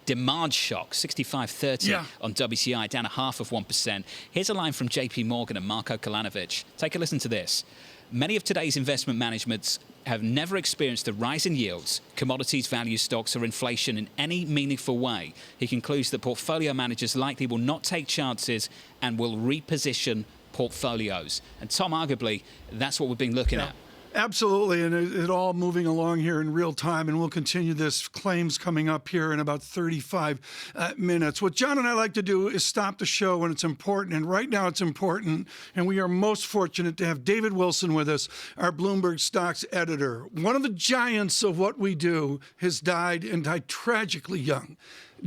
Demand shock, 65.30 on WTI, down 0.5%. Here's a line from JP Morgan and Marko Kolanovic. Take a listen to this. Many of today's investment managements have never experienced the rise in yields, commodities, value stocks or inflation in any meaningful way. He concludes that portfolio managers likely will not take chances and will reposition portfolios. And Tom, arguably, that's what we've been looking at. Absolutely, and it all moving along here in real time, and we'll continue this. Claims coming up here in about 35 minutes. What John and I like to do is stop the show when it's important, and right now it's important, and we are most fortunate to have David Wilson with us, our Bloomberg Stocks editor. One of the giants of what we do has died, and died tragically young.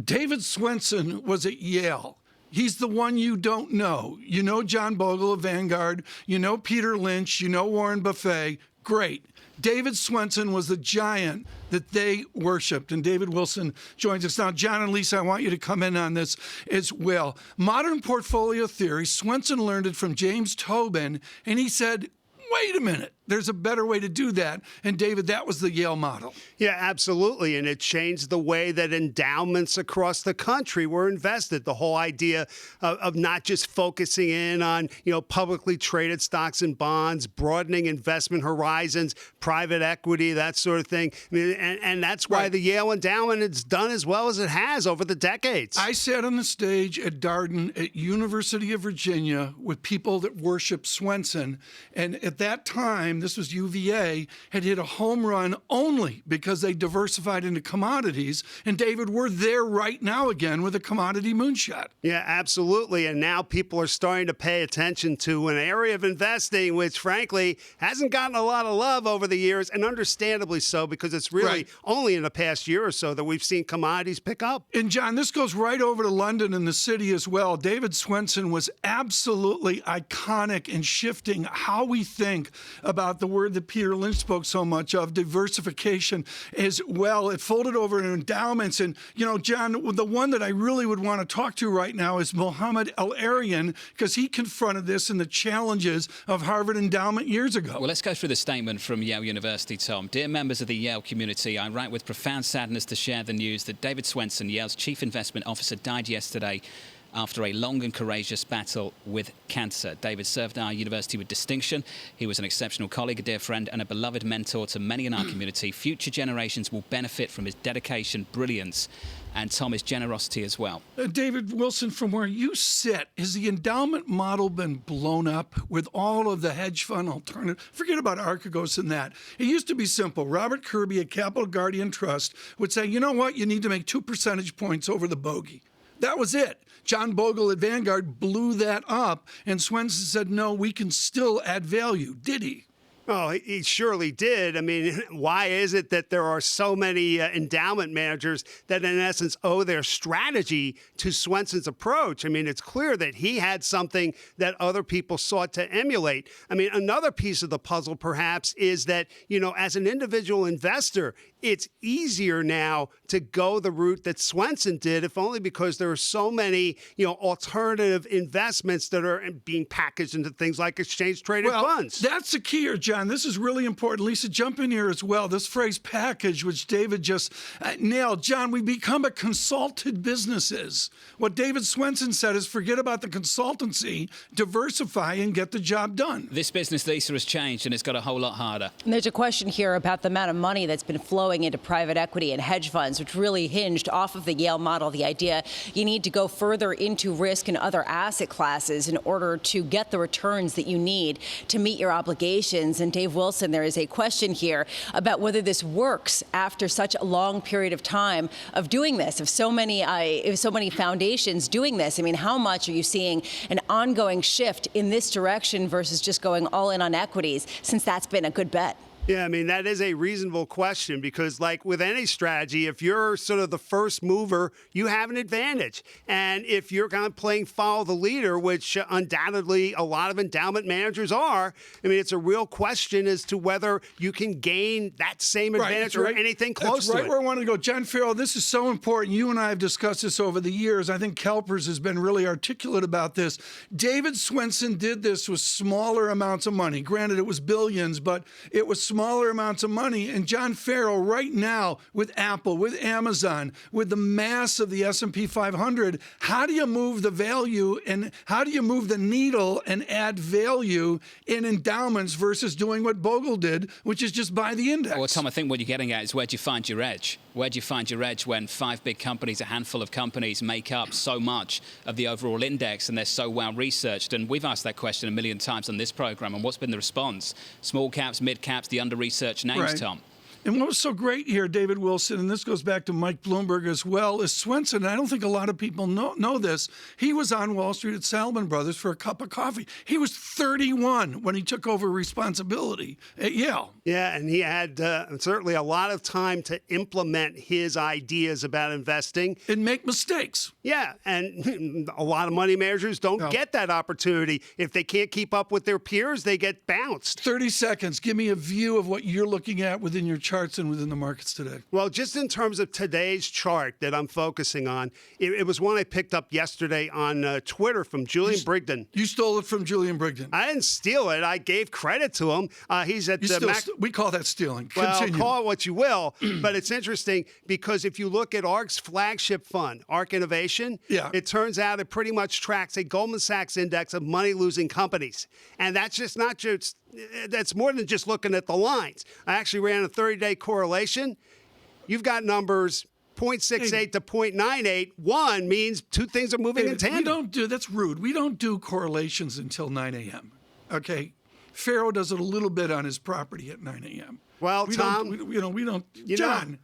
David Swenson was at Yale. He's the one you don't know. You know John Bogle of Vanguard. You know Peter Lynch. You know Warren Buffett. Great. David Swenson was the giant that they worshipped, and David Wilson joins us now. John and Lisa, I want you to come in on this as well. Modern portfolio theory, Swenson learned it from James Tobin, and he said, wait a minute, there's a better way to do that. And David, that was the Yale model. Yeah, absolutely. And it changed the way that endowments across the country were invested. The whole idea of not just focusing in on, publicly traded stocks and bonds, broadening investment horizons, private equity, that sort of thing. I mean, and that's why the Yale endowment has done as well as it has over the decades. I sat on the stage at Darden at University of Virginia with people that worship Swenson. And at that time, this was UVA, had hit a home run only because they diversified into commodities. And David, we're there right now again with a commodity moonshot. Yeah, absolutely. And now people are starting to pay attention to an area of investing which, frankly, hasn't gotten a lot of love over the years, and understandably so, because it's really only in the past year or so that we've seen commodities pick up. And John, this goes right over to London and the city as well. David Swenson was absolutely iconic in shifting how we think about the word that Peter Lynch spoke so much of, diversification as well. It folded over in endowments. And, John, the one that I really would want to talk to right now is Mohammed El-Arian, because he confronted this in the challenges of Harvard endowment years ago. Well, let's go through the statement from Yale University, Tom. Dear members of the Yale community, I write with profound sadness to share the news that David Swenson, Yale's chief investment officer, died yesterday after a long and courageous battle with cancer. David served our university with distinction. He was an exceptional colleague, a dear friend, and a beloved mentor to many in our community. Future generations will benefit from his dedication, brilliance, and Tom, his generosity as well. David Wilson, from where you sit, has the endowment model been blown up with all of the hedge fund alternative? Forget about Archegos and that. It used to be simple. Robert Kirby at Capital Guardian Trust would say, you know what, you need to make 2 percentage points over the bogey. That was it. John Bogle at Vanguard blew that up, and Swensen said, no, we can still add value. Did he? Oh, he surely did. I mean, why is it that there are so many endowment managers that, in essence, owe their strategy to Swensen's approach? I mean, it's clear that he had something that other people sought to emulate. I mean, another piece of the puzzle, perhaps, is that, as an individual investor, it's easier now to go the route that Swensen did, if only because there are so many, alternative investments that are being packaged into things like exchange-traded funds. That's the key here, John. This is really important. Lisa, jump in here as well. This phrase package, which David just nailed. John, we become a consulted businesses. What David Swensen said is forget about the consultancy, diversify, and get the job done. This business, Lisa, has changed, and it's got a whole lot harder. And there's a question here about the amount of money that's been flowing into private equity and hedge funds, which really hinged off of the Yale model, the idea you need to go further into risk and other asset classes in order to get the returns that you need to meet your obligations. And Dave Wilson, there is a question here about whether this works after such a long period of time of doing this, of so many foundations doing this. I mean, how much are you seeing an ongoing shift in this direction versus just going all in on equities, since that's been a good bet? Yeah, I mean, that is a reasonable question because, like with any strategy, if you're sort of the first mover, you have an advantage. And if you're kind of playing follow the leader, which undoubtedly a lot of endowment managers are, I mean, it's a real question as to whether you can gain that same advantage or anything close to it. That's right where I wanted to go. John Farrell, this is so important. You and I have discussed this over the years. I think Kelpers has been really articulate about this. David Swensen did this with smaller amounts of money. Granted, it was billions, but it was smaller amounts of money. And John Farrell, right now, with Apple, with Amazon, with the mass of the S&P 500, how do you move the value and how do you move the needle and add value in endowments versus doing what Bogle did, which is just buy the index? Well, Tom, I think what you're getting at is where do you find your edge? Where do you find your edge when 5 big companies, a handful of companies, make up so much of the overall index and they're so well researched? And we've asked that question a million times on this program. And what's been the response? Small caps, mid caps, the under-researched names, Tom. And what was so great here, David Wilson, and this goes back to Mike Bloomberg as well, is Swensen, and I don't think a lot of people know this, he was on Wall Street at Salomon Brothers for a cup of coffee. He was 31 when he took over responsibility at Yale. Yeah, and he had certainly a lot of time to implement his ideas about investing. And make mistakes. Yeah, and a lot of money managers don't get that opportunity. If they can't keep up with their peers, they get bounced. 30 seconds. Give me a view of what you're looking at within your charts and within the markets today. Well, just in terms of today's chart that I'm focusing on, it was one I picked up yesterday on Twitter from Julian Brigden. You stole it from Julian Brigden. I didn't steal it. I gave credit to him. He's at the we call that stealing. Continue. Well, call it what you will, but it's interesting because if you look at ARK's flagship fund, ARK Innovation, it turns out it pretty much tracks a Goldman Sachs index of money-losing companies. And that's that's more than just looking at the lines. I actually ran a 30-day correlation. You've got numbers 0.68 to 0.98. One means two things are moving in tandem. That's rude. We don't do correlations until 9 a.m. Okay? Farrow does it a little bit on his property at 9 a.m. Well, Tom, John,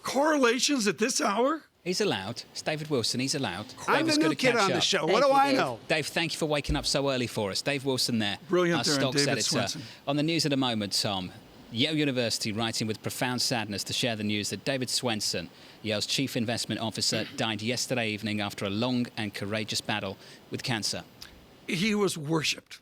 correlations at this hour? He's allowed. It's David Wilson. He's allowed. I'm the new kid on the show. What do I know? Dave, thank you for waking up so early for us. Dave Wilson there. Brilliant our there, stocks David editor. Swensen. On the news in a moment, Tom. Yale University writing with profound sadness to share the news that David Swensen, Yale's chief investment officer, died yesterday evening after a long and courageous battle with cancer. He was worshipped.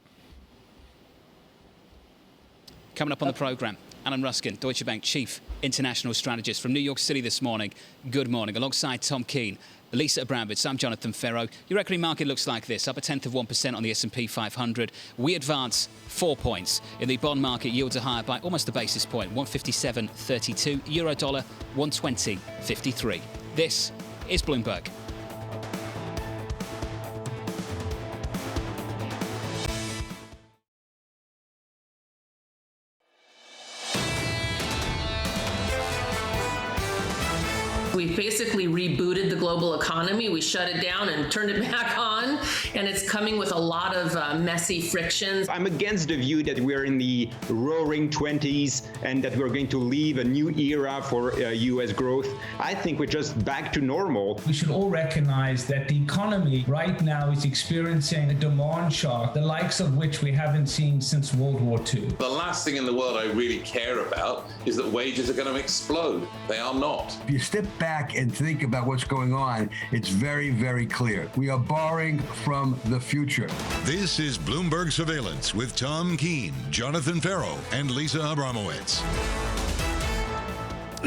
Coming up on the program, Alan Ruskin, Deutsche Bank Chief International Strategist from New York City this morning. Good morning. Alongside Tom Keene, Lisa Abramowicz, I'm Jonathan Ferro. Your equity market looks like this, up 0.1% on the S&P 500. We advance 4 points. In the bond market, yields are higher by almost a basis point, 157.32, euro-dollar 120.53. This is Bloomberg. We basically rebooted the global economy. We shut it down and turned it back on, and it's coming with a lot of messy frictions. I'm against the view that we're in the roaring 20s and that we're going to leave a new era for U.S. growth. I think we're just back to normal. We should all recognize that the economy right now is experiencing a demand shock, the likes of which we haven't seen since World War II. The last thing in the world I really care about is that wages are going to explode. They are not. If you step back and think about what's going on, it's very, very clear. We are borrowing from the future. This is Bloomberg Surveillance with Tom Keene, Jonathan Ferro, and Lisa Abramowicz.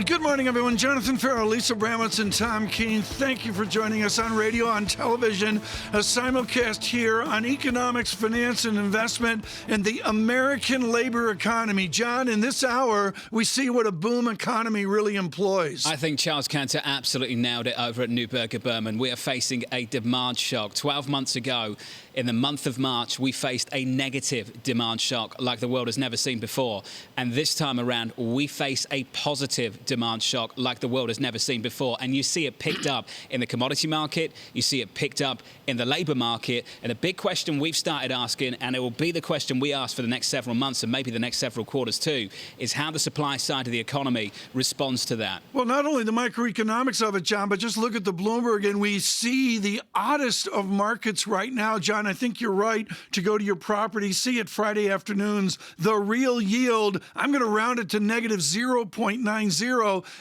Good morning, everyone. Jonathan Ferro, Lisa Abramowicz, and Tom Keene. Thank you for joining us on radio, on television, a simulcast here on economics, finance, and investment, and the American labor economy. John, in this hour, we see what a boom economy really employs. I think Charles Cantor absolutely nailed it over at Neuberger Berman. We are facing a demand shock. 12 months ago, in the month of March, we faced a negative demand shock like the world has never seen before. And this time around, we face a positive demand shock like the world has never seen before. And you see it picked up in the commodity market. You see it picked up in the labor market. And a big question we've started asking, and it will be the question we ask for the next several months and maybe the next several quarters too, is how the supply side of the economy responds to that. Well, not only the microeconomics of it, John, but just look at the Bloomberg, and we see the oddest of markets right now, John. I think you're right to go to your property, see it Friday afternoons. The real yield, I'm going to round it to negative 0.90.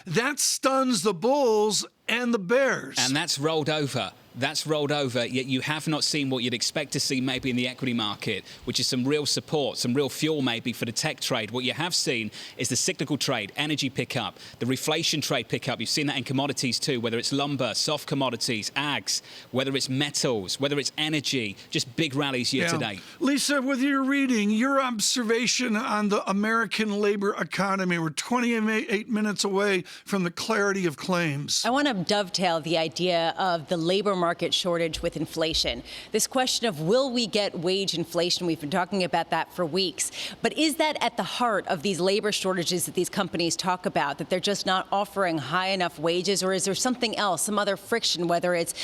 That stuns the bulls and the bears. And that's rolled over. That's rolled over, yet you have not seen what you'd expect to see maybe in the equity market, which is some real support, some real fuel maybe for the tech trade. What you have seen is the cyclical trade, energy pickup, the reflation trade pickup. You've seen that in commodities too, whether it's lumber, soft commodities, ags, whether it's metals, whether it's energy, just big rallies year to date. Lisa, with your reading, your observation on the American labor economy, we're 28 minutes away from the clarity of claims. I want to dovetail the idea of the labor market shortage with inflation. This question of will we get wage inflation? We've been talking about that for weeks. But is that at the heart of these labor shortages that these companies talk about, that they're just not offering high enough wages? Or is there something else, some other friction, whether it's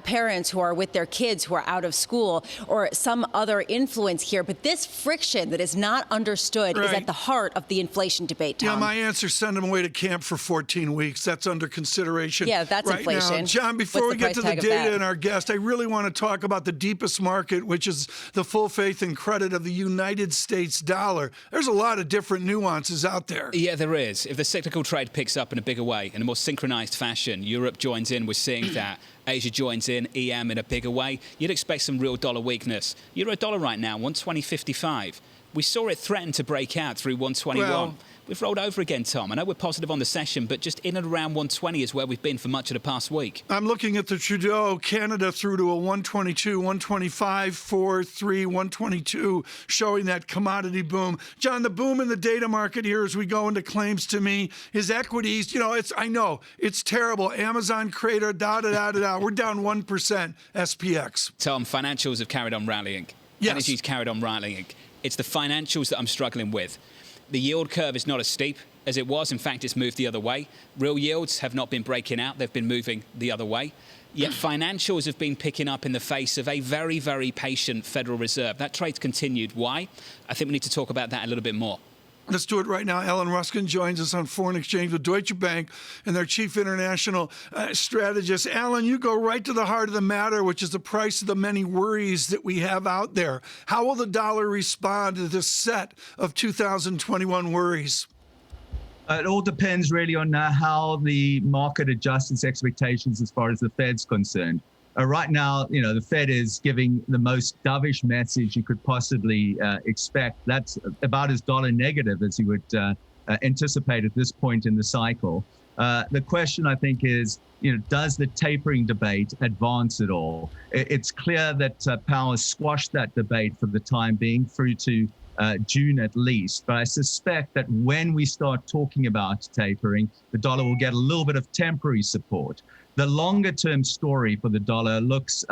parents who are with their kids who are out of school or some other influence here? But this friction that is not understood is at the heart of the inflation debate, Tom. Yeah, my answer, send them away to camp for 14 weeks. That's under consideration. Yeah, that's right inflation. Now. John, before we get to the data and our guest, I really want to talk about the deepest market, which is the full faith and credit of the United States dollar. There's a lot of different nuances out there. Yeah, there is. If the cyclical trade picks up in a bigger way, in a more synchronized fashion, Europe joins in, we're seeing that. Asia joins in, EM in a bigger way, you'd expect some real dollar weakness. Euro dollar right now, 120.55. We saw it threaten to break out through 121. Well, we've rolled over again, Tom. I know we're positive on the session, but just in and around 120 is where we've been for much of the past week. I'm looking at the Trudeau Canada through to a 122, 125, 43, 122, showing that commodity boom. John, the boom in the data market here as we go into claims to me is equities. I know it's terrible. Amazon, Crater, da-da-da-da-da. We're down 1%, SPX. Tom, financials have carried on rallying. Yes. Energy's carried on rallying. It's the financials that I'm struggling with. The yield curve is not as steep as it was. In fact, it's moved the other way. Real yields have not been breaking out. They've been moving the other way. Yet financials have been picking up in the face of a very, very patient Federal Reserve. That trade's continued. Why? I think we need to talk about that a little bit more. Let's do it right now. Alan Ruskin joins us on Foreign Exchange with Deutsche Bank and their chief international strategist. Alan, you go right to the heart of the matter, which is the price of the many worries that we have out there. How will the dollar respond to this set of 2021 worries? It all depends really on how the market adjusts its expectations as far as the Fed's concerned. Right now, the Fed is giving the most dovish message you could possibly expect. That's about as dollar negative as you would anticipate at this point in the cycle. The question, I think, is, does the tapering debate advance at all? It's clear that Powell squashed that debate for the time being through to June at least. But I suspect that when we start talking about tapering, the dollar will get a little bit of temporary support. The longer term story for the dollar looks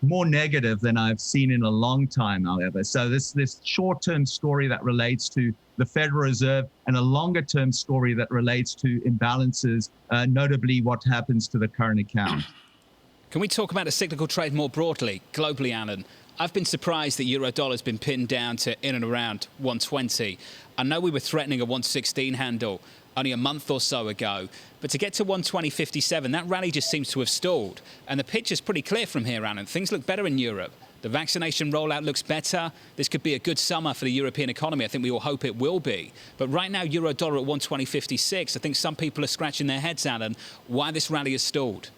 more negative than I've seen in a long time, however. So this short-term story that relates to the Federal Reserve and a longer-term story that relates to imbalances, notably what happens to the current account. Can we talk about a cyclical trade more broadly, globally, Alan? I've been surprised that euro-dollar's been pinned down to in and around 120. I know we were threatening a 116 handle only a month or so ago, but to get to 120.57, that rally just seems to have stalled. And the picture's pretty clear from here, Alan. Things look better in Europe. The vaccination rollout looks better. This could be a good summer for the European economy. I think we all hope it will be. But right now, euro-dollar at 120.56, I think some people are scratching their heads, Alan, why this rally has stalled.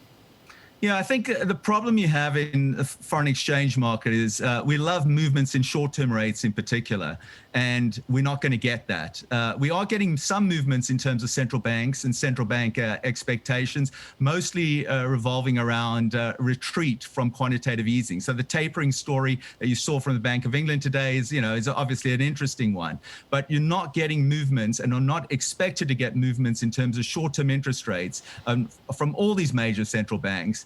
Yeah, I think the problem you have in the foreign exchange market is we love movements in short-term rates in particular, and we're not going to get that. We are getting some movements in terms of central banks and central bank expectations, mostly revolving around retreat from quantitative easing. So the tapering story that you saw from the Bank of England today is obviously an interesting one, but you're not getting movements and are not expected to get movements in terms of short-term interest rates from all these major central banks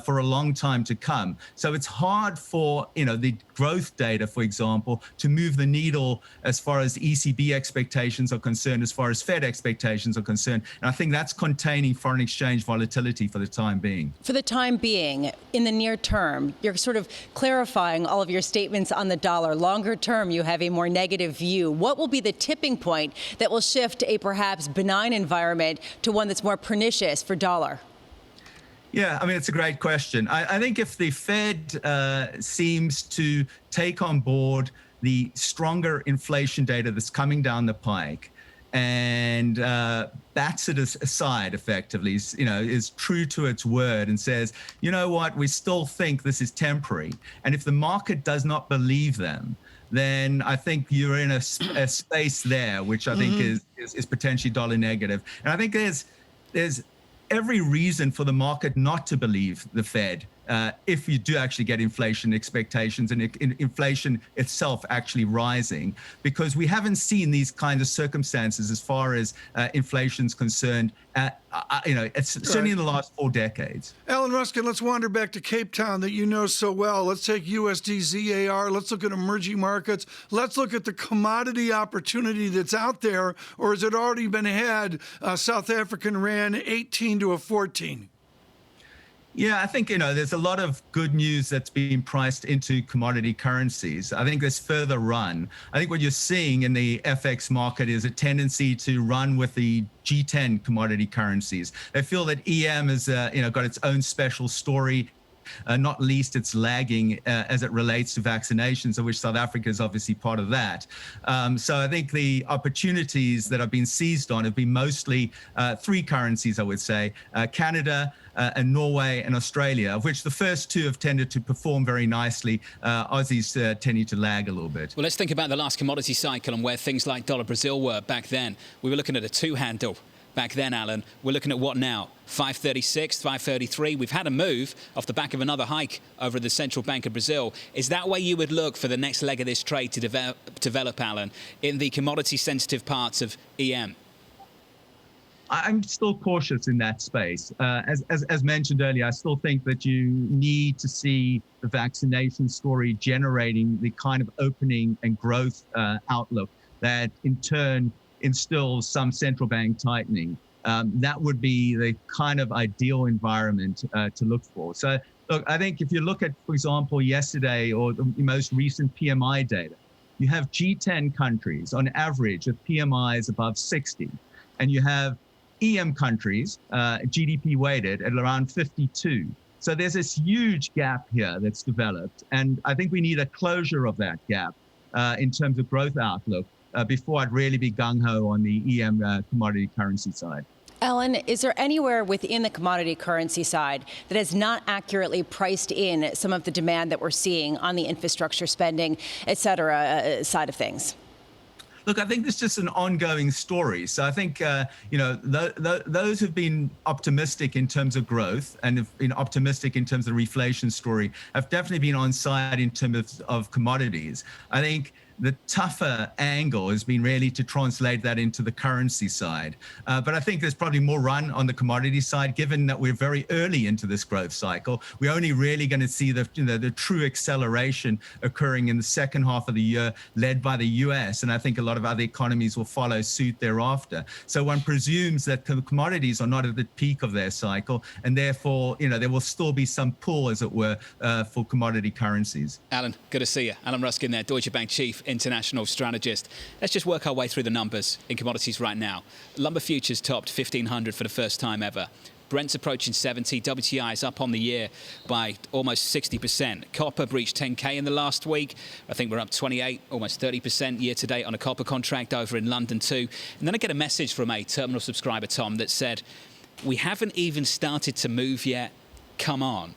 for a long time to come. So it's hard for, the growth data, for example, to move the needle as far as ECB expectations are concerned, as far as Fed expectations are concerned. And I think that's containing foreign exchange volatility for the time being. For the time being, in the near term, you're sort of clarifying all of your statements on the dollar. Longer term, you have a more negative view. What will be the tipping point that will shift a perhaps benign environment to one that's more pernicious for dollar? Yeah, I mean, it's a great question. I think if the Fed seems to take on board the stronger inflation data that's coming down the pike and bats it aside effectively, is true to its word and says, you know what, we still think this is temporary. And if the market does not believe them, then I think you're in a space there, which I think is potentially dollar negative. And I think there's every reason for the market not to believe the Fed if you do actually get inflation expectations and inflation itself actually rising, because we haven't seen these kinds of circumstances as far as inflation's concerned. It's certainly in the last 4 decades. Alan Ruskin, let's wander back to Cape Town that you know so well. Let's take USD ZAR. Let's look at emerging markets. Let's look at the commodity opportunity that's out there, or has it already been had? South African Rand 18 to a 14. Yeah, I think, there's a lot of good news that's being priced into commodity currencies. I think there's further run. I think what you're seeing in the FX market is a tendency to run with the G10 commodity currencies. They feel that EM has, got its own special story. Not least it's lagging as it relates to vaccinations, of which South Africa is obviously part of that. So I think the opportunities that have been seized on have been mostly 3 currencies, I would say, Canada, and Norway and Australia, of which the first 2 have tended to perform very nicely. Aussies tending to lag a little bit. Well, let's think about the last commodity cycle and where things like dollar Brazil were back then. We were looking at a 2-handle back then, Alan. We're looking at what now? 536, 533. We've had a move off the back of another hike over at the Central Bank of Brazil. Is that where you would look for the next leg of this trade to develop, Alan, in the commodity-sensitive parts of EM? I'm still cautious in that space. As mentioned earlier, I still think that you need to see the vaccination story generating the kind of opening and growth outlook that in turn instills some central bank tightening. That would be the kind of ideal environment to look for. So look, I think if you look at, for example, yesterday or the most recent PMI data, you have G10 countries on average of PMIs above 60, and you have EM countries, GDP weighted at around 52. So there's this huge gap here that's developed. And I think we need a closure of that gap in terms of growth outlook before I'd really be gung-ho on the EM commodity currency side. Alan, is there anywhere within the commodity currency side that has not accurately priced in some of the demand that we're seeing on the infrastructure spending, et cetera, side of things? Look, I think this is just an ongoing story. So I think, those who've been optimistic in terms of growth and have been optimistic in terms of the reflation story have definitely been on side in terms of commodities. I think The tougher angle has been really to translate that into the currency side. But I think there's probably more run on the commodity side, given that we're very early into this growth cycle. We're only really going to see the true acceleration occurring in the second half of the year, led by the US. And I think a lot of other economies will follow suit thereafter. So one presumes that commodities are not at the peak of their cycle, and therefore, there will still be some pull, as it were, for commodity currencies. Alan, good to see you. Alan Ruskin there, Deutsche Bank Chief International Strategist. Let's just work our way through the numbers in commodities right now. Lumber futures topped 1,500 for the first time ever. Brent's approaching 70. WTI is up on the year by almost 60%. Copper breached 10K in the last week. I think we're up 28, almost 30% year to date on a copper contract over in London too. And then I get a message from a terminal subscriber, Tom, that said, we haven't even started to move yet. Come on.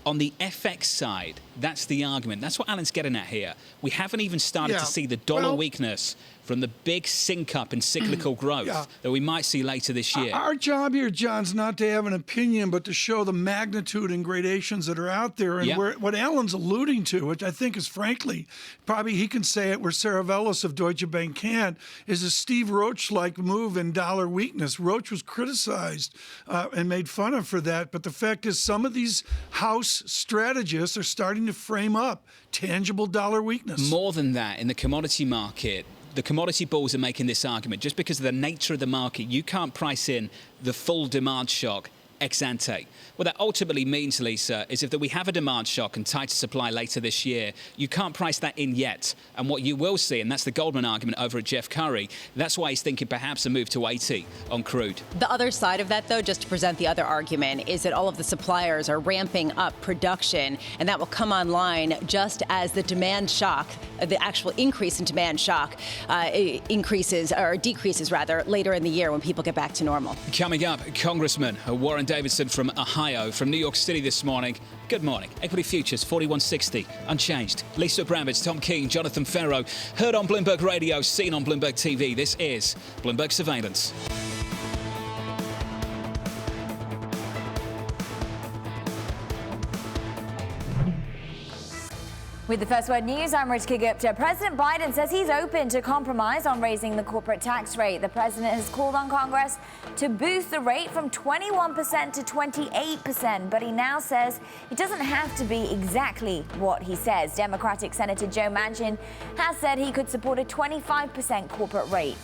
On the FX side, that's the argument. That's what Alan's getting at here. We haven't even started to see the dollar weakness from the big sync-up in cyclical growth that we might see later this year. Our job here, John's not to have an opinion, but to show the magnitude and gradations that are out there. And what Alan's alluding to, which I think is frankly, probably he can say it where Sarah Vellis of Deutsche Bank can't, is a Steve Roach-like move in dollar weakness. Roach was criticized and made fun of for that. But the fact is some of these house strategists are starting to frame up tangible dollar weakness. More than that, in the commodity market, the commodity bulls are making this argument. Just because of the nature of the market, you can't price in the full demand shock ex ante. What that ultimately means, Lisa, is if we have a demand shock and tighter supply later this year, you can't price that in yet. And what you will see, and that's the Goldman argument over at Jeff Curry, that's why he's thinking perhaps a move to 80 on crude. The other side of that, though, just to present the other argument, is that all of the suppliers are ramping up production, and that will come online just as the demand shock, the actual increase in demand shock, increases, or decreases rather, later in the year when people get back to normal. Coming up, Congressman Warren Davidson from Ohio, from New York City this morning. Good morning. Equity futures 41.60, unchanged. Lisa Abramowicz, Tom Keene, Jonathan Ferro. Heard on Bloomberg Radio, seen on Bloomberg TV. This is Bloomberg Surveillance. With the First Word News, I'm Ritika Gupta. President Biden says he's open to compromise on raising the corporate tax rate. The president has called on Congress to boost the rate from 21% to 28%, but he now says it doesn't have to be exactly what he says. Democratic Senator Joe Manchin has said he could support a 25% corporate rate.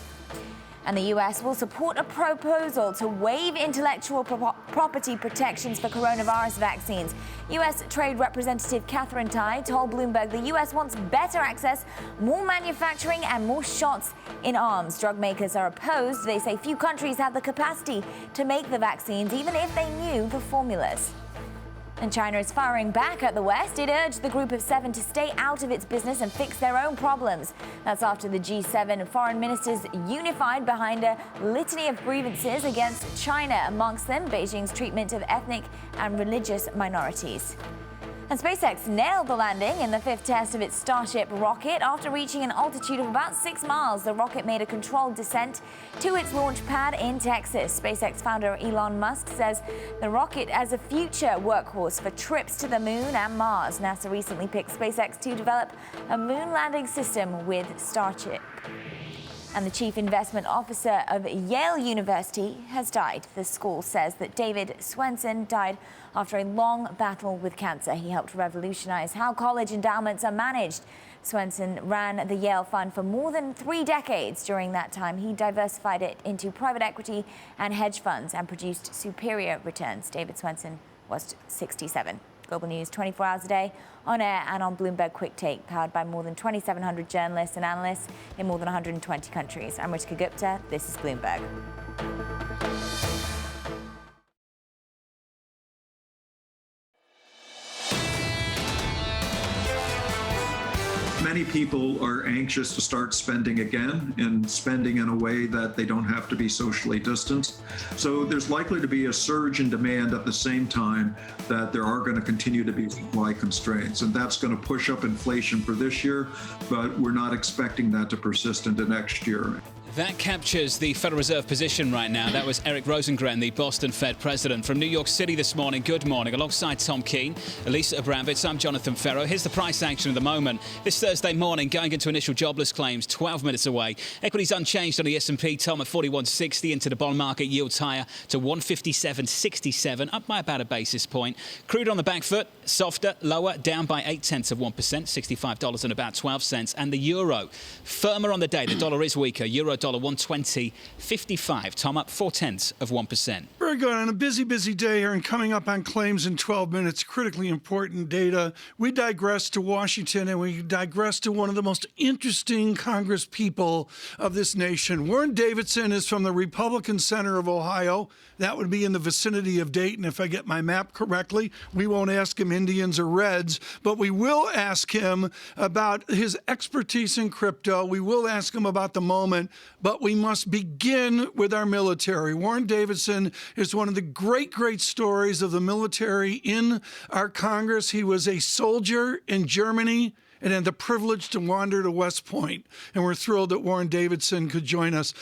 And the U.S. will support a proposal to waive intellectual property protections for coronavirus vaccines. U.S. Trade Representative Catherine Tai told Bloomberg the U.S. wants better access, more manufacturing, and more shots in arms. Drug makers are opposed. They say few countries have the capacity to make the vaccines, even if they knew the formulas. And China is firing back at the West. It urged the Group of Seven to stay out of its business and fix their own problems. That's after the G7 foreign ministers unified behind a litany of grievances against China, amongst them Beijing's treatment of ethnic and religious minorities. And SpaceX nailed the landing in the fifth test of its Starship rocket. After reaching an altitude of about 6 miles, the rocket made a controlled descent to its launch pad in Texas. SpaceX founder Elon Musk says the rocket has a future workhorse for trips to the moon and Mars. NASA recently picked SpaceX to develop a moon landing system with Starship. And the chief investment officer of Yale University has died. The school says that David Swenson died after a long battle with cancer. He helped revolutionize how college endowments are managed. Swenson ran the Yale Fund for more than 3 decades. During that time, he diversified it into private equity and hedge funds and produced superior returns. David Swenson was 67. Global News 24 hours a day, on air and on Bloomberg Quick Take, powered by more than 2,700 journalists and analysts in more than 120 countries. I'm Ritika Gupta. This is Bloomberg. Many people are anxious to start spending again and spending in a way that they don't have to be socially distanced. So there's likely to be a surge in demand at the same time that there are going to continue to be supply constraints. And that's going to push up inflation for this year, but we're not expecting that to persist into next year. That captures the Federal Reserve position right now. That was Eric Rosengren, the Boston Fed president. From New York City this morning, good morning. Alongside Tom Keene, Lisa Abramowicz, I'm Jonathan Ferro. Here's the price action of the moment. This Thursday morning, going into initial jobless claims, 12 minutes away. Equities unchanged on the S&P, Tom at 41.60. Into the bond market, yields higher to 157.67, up by about a basis point. Crude on the back foot, softer, lower, down by 0.8%, $65 and about 12 cents. And the euro, firmer on the day. The dollar is weaker. Euro dollar 120.55. Tom, up 0.4%. Very good. On a busy day here and coming up on claims in 12 minutes, critically important data. We digress to Washington and we digress to one of the most interesting Congress people of this nation. Warren Davidson is from the Republican Center of Ohio. That would be in the vicinity of Dayton, if I get my map correctly. We won't ask him Indians or Reds, but we will ask him about his expertise in crypto. We will ask him about the moment, but we must begin with our military. Warren Davidson is one of the great stories of the military in our Congress. He was a soldier in Germany and had the privilege to wander to West Point. And we're thrilled that Warren Davidson could join us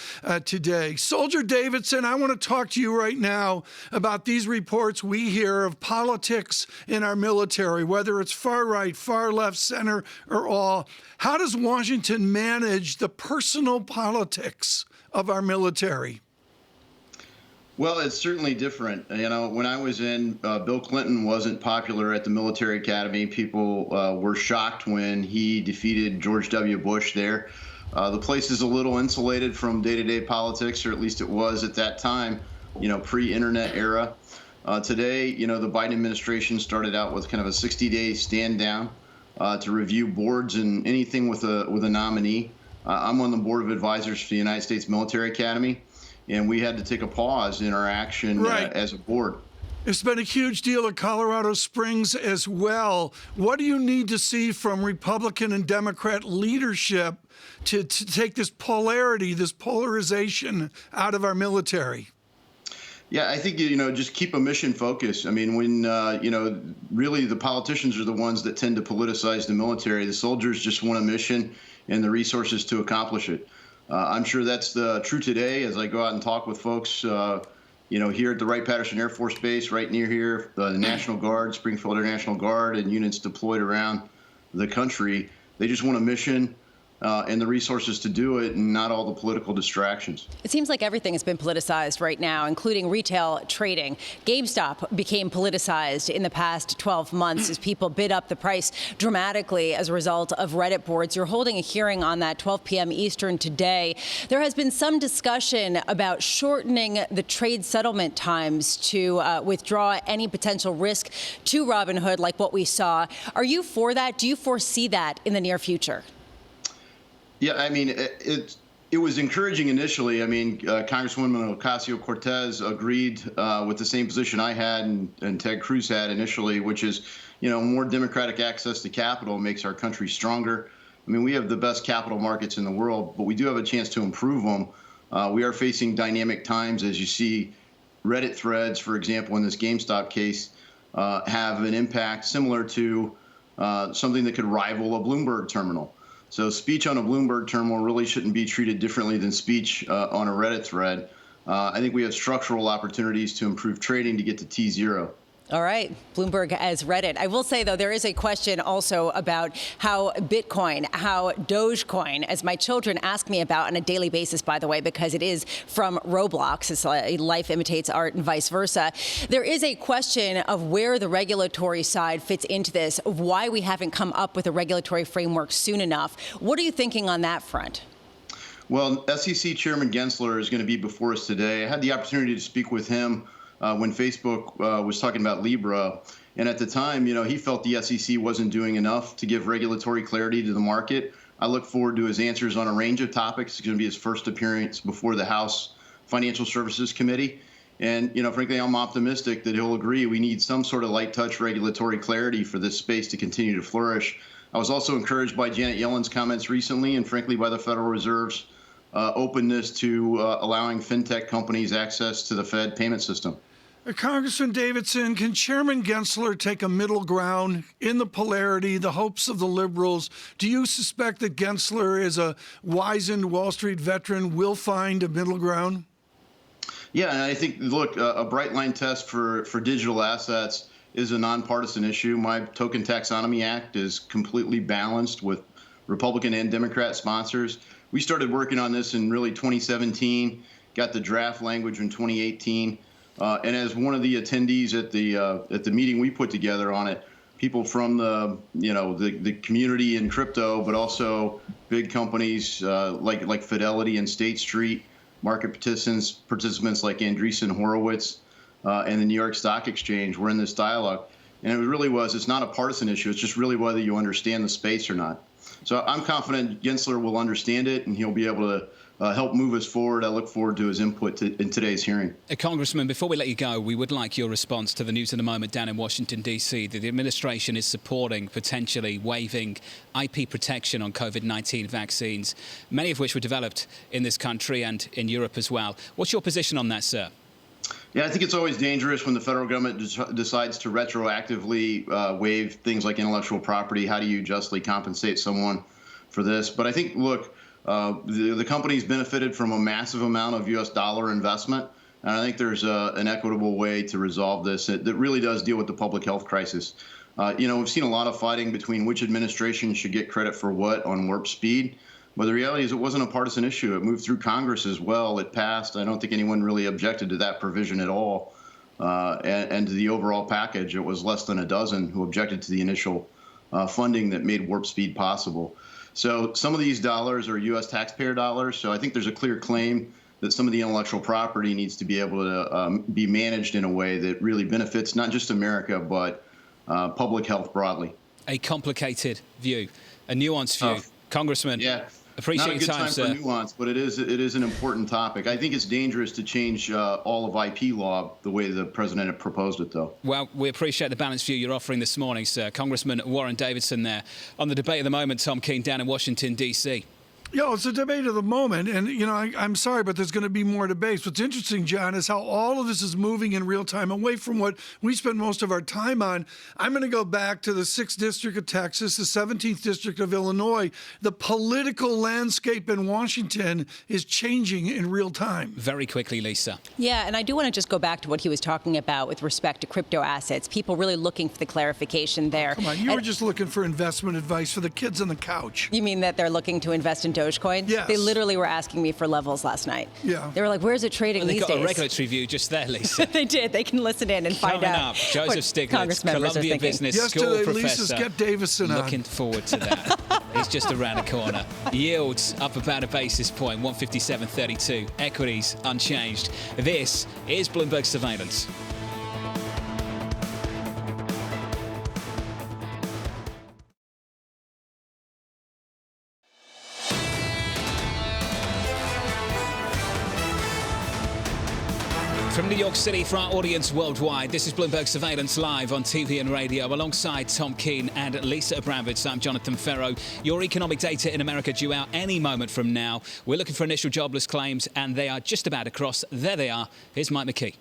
today. Soldier Davidson, I want to talk to you right now about these reports we hear of politics in our military, whether it's far right, far left, center, or all. How does Washington manage the personal politics of our military? Well, it's certainly different. You know, when I was in, Bill Clinton wasn't popular at the military academy. People were shocked when he defeated George W. Bush there. The place is a little insulated from day-to-day politics, or at least it was at that time, you know, pre-internet era. Today, you know, the Biden administration started out with kind of a 60-day stand down to review boards and anything with a nominee. I'm on the board of advisors for the United States Military Academy. And we had to take a pause in our action as a board. It's been a huge deal at Colorado Springs as well. What do you need to see from Republican and Democrat leadership to take this polarity, this polarization out of our military? Yeah, I think, you know, just keep a mission focus. I mean, when, you know, really the politicians are the ones that tend to politicize the military. The soldiers just want a mission and the resources to accomplish it. I'm sure that's true today as I go out and talk with folks, you know, here at the Wright-Patterson Air Force Base, right near here, the National Guard, Springfield Air National Guard, and units deployed around the country. They just want a mission and the resources to do it, and not all the political distractions. It seems like everything has been politicized right now, including retail trading. GameStop became politicized in the past 12 months as people bid up the price dramatically as a result of Reddit boards. You're holding a hearing on that 12 p.m. Eastern today. There has been some discussion about shortening the trade settlement times to withdraw any potential risk to Robinhood, like what we saw. Are you for that? Do you foresee that in the near future? Yeah, I mean, it was encouraging initially. I mean, Congresswoman Ocasio-Cortez agreed with the same position I had and Ted Cruz had initially, which is, you know, more democratic access to capital makes our country stronger. I mean, we have the best capital markets in the world, but we do have a chance to improve them. We are facing dynamic times, as you see. Reddit threads, for example, in this GameStop case, have an impact similar to something that could rival a Bloomberg terminal. So speech on a Bloomberg terminal really shouldn't be treated differently than speech on a Reddit thread. I think we have structural opportunities to improve trading to get to T0. All right. Bloomberg as Reddit. I will say, though, there is a question also about how Bitcoin, how Dogecoin, as my children ask me about on a daily basis, by the way, because it is from Roblox. It's life imitates art and vice versa. There is a question of where the regulatory side fits into this, of why we haven't come up with a regulatory framework soon enough. What are you thinking on that front? Well, SEC Chairman Gensler is going to be before us today. I had the opportunity to speak with him when Facebook was talking about Libra. And at the time, you know, he felt the SEC wasn't doing enough to give regulatory clarity to the market. I look forward to his answers on a range of topics. It's going to be his first appearance before the House Financial Services Committee. And, you know, frankly, I'm optimistic that he'll agree we need some sort of light touch regulatory clarity for this space to continue to flourish. I was also encouraged by Janet Yellen's comments recently, and frankly, by the Federal Reserve's openness to allowing fintech companies access to the Fed payment system. Congressman Davidson, can Chairman Gensler take a middle ground in the polarity, the hopes of the liberals? Do you suspect that Gensler, as a wizened Wall Street veteran, will find a middle ground? Yeah, and I think, look, a bright line test for digital assets is a nonpartisan issue. My Token Taxonomy Act is completely balanced with Republican and Democrat sponsors. We started working on this in really 2017, got the draft language in 2018. And as one of the attendees at the meeting we put together on it, people from the community in crypto, but also big companies like Fidelity and State Street, market participants like Andreessen Horowitz and the New York Stock Exchange were in this dialogue. And it really was, it's not a partisan issue. It's just really whether you understand the space or not. So I'm confident Gensler will understand it and he'll be able to help move us forward. I look forward to his input in today's hearing. Congressman, before we let you go, we would like your response to the news of the moment down in Washington, D.C. that the administration is supporting potentially waiving IP protection on COVID-19 vaccines, many of which were developed in this country and in Europe as well. What's your position on that, sir? Yeah, I think it's always dangerous when the federal government decides to retroactively waive things like intellectual property. How do you justly compensate someone for this? But I think, look, the company's benefited from a massive amount of U.S. dollar investment, and I think there's an equitable way to resolve this that really does deal with the public health crisis. We've seen a lot of fighting between which administration should get credit for what on warp speed, but the reality is it wasn't a partisan issue. It moved through Congress as well. It passed. I don't think anyone really objected to that provision at all, and to the overall package. It was less than a dozen who objected to the initial funding that made warp speed possible. So some of these dollars are U.S. taxpayer dollars. So I think there's a clear claim that some of the intellectual property needs to be able to be managed in a way that really benefits not just America, but public health broadly. A complicated view, a nuanced view. Congressman, appreciate your time, sir. Not a good time for nuance, but it is an important topic. I think it's dangerous to change all of IP law the way the president had proposed it, though. Well, we appreciate the balanced view you're offering this morning, sir. Congressman Warren Davidson there on the debate of the moment, Tom Keene, down in Washington, D.C. Yeah, it's a debate of the moment, and I'm sorry, but there's going to be more debates. What's interesting, John, is how all of this is moving in real time away from what we spend most of our time on. I'm going to go back to the 6th District of Texas, the 17th District of Illinois. The political landscape in Washington is changing in real time. Very quickly, Lisa. Yeah, and I do want to just go back to what he was talking about with respect to crypto assets. People really looking for the clarification there. Come on, you were just looking for investment advice for the kids on the couch. You mean that they're looking to invest in Dogecoin? Yes. They literally were asking me for levels last night. Yeah. They were like, where's it trading these days? They got a regulatory view just there, Lisa. They did. They can listen in and find out. Coming up, Joseph Stiglitz, Columbia Business School professor. Lisa's Get Davison on. Looking forward to that. He's just around the corner. Yields up about a basis point, 157.32. Equities unchanged. This is Bloomberg Surveillance. From New York City for our audience worldwide, this is Bloomberg Surveillance live on TV and radio alongside Tom Keene and Lisa Abramowicz. I'm Jonathan Ferro. Your economic data in America due out any moment from now. We're looking for initial jobless claims and they are just about across. There they are. Here's Mike McKee.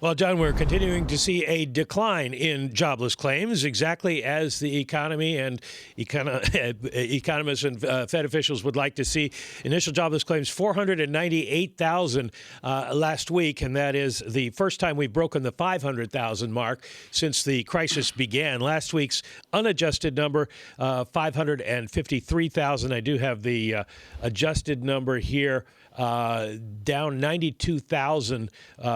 Well, John, we're continuing to see a decline in jobless claims, exactly as the economy and economists and Fed officials would like to see. Initial jobless claims, 498,000 last week, and that is the first time we've broken the 500,000 mark since the crisis began. Last week's unadjusted number, 553,000. I do have the adjusted number here. Down 92,000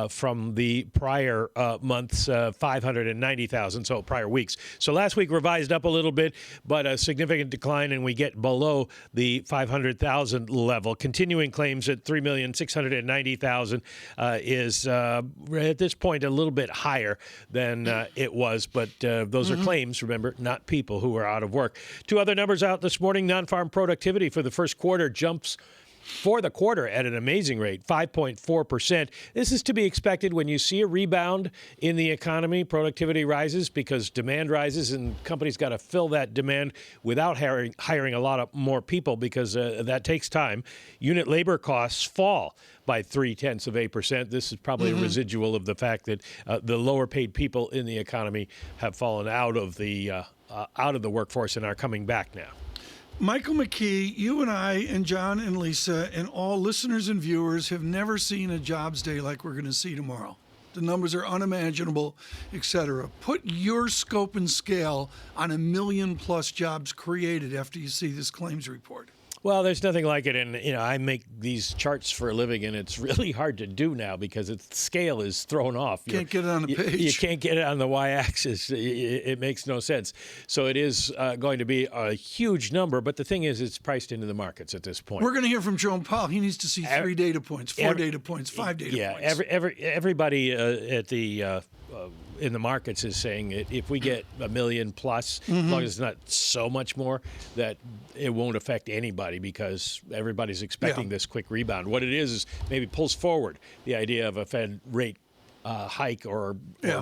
from the prior month's 590,000, so prior weeks. So last week revised up a little bit, but a significant decline, and we get below the 500,000 level. Continuing claims at 3,690,000 is at this point a little bit higher than it was, but those are claims, remember, not people who are out of work. Two other numbers out this morning. Non-farm productivity for the first quarter jumps for the quarter at an amazing rate, 5.4%. This is to be expected when you see a rebound in the economy. Productivity rises because demand rises, and companies got to fill that demand without hiring a lot of more people because that takes time. Unit labor costs fall by 0.3%. This is probably a residual of the fact that the lower paid people in the economy have fallen out of the workforce and are coming back now. Michael McKee, you and I and John and Lisa and all listeners and viewers have never seen a jobs day like we're going to see tomorrow. The numbers are unimaginable, et cetera. Put your scope and scale on 1 million plus jobs created after you see this claims report. Well, there's nothing like it, and I make these charts for a living, and it's really hard to do now because the scale is thrown off. Can't get it on the page. You can't get it on the y-axis. It makes no sense. So it is going to be a huge number, but the thing is, it's priced into the markets at this point. We're going to hear from Jerome Powell. He needs to see 3 data points, 4 data points, 5 data points. Yeah, everybody at the in the markets is saying if we get 1 million plus, as long as it's not so much more, that it won't affect anybody because everybody's expecting this quick rebound. What it is maybe pulls forward the idea of a Fed rate hike or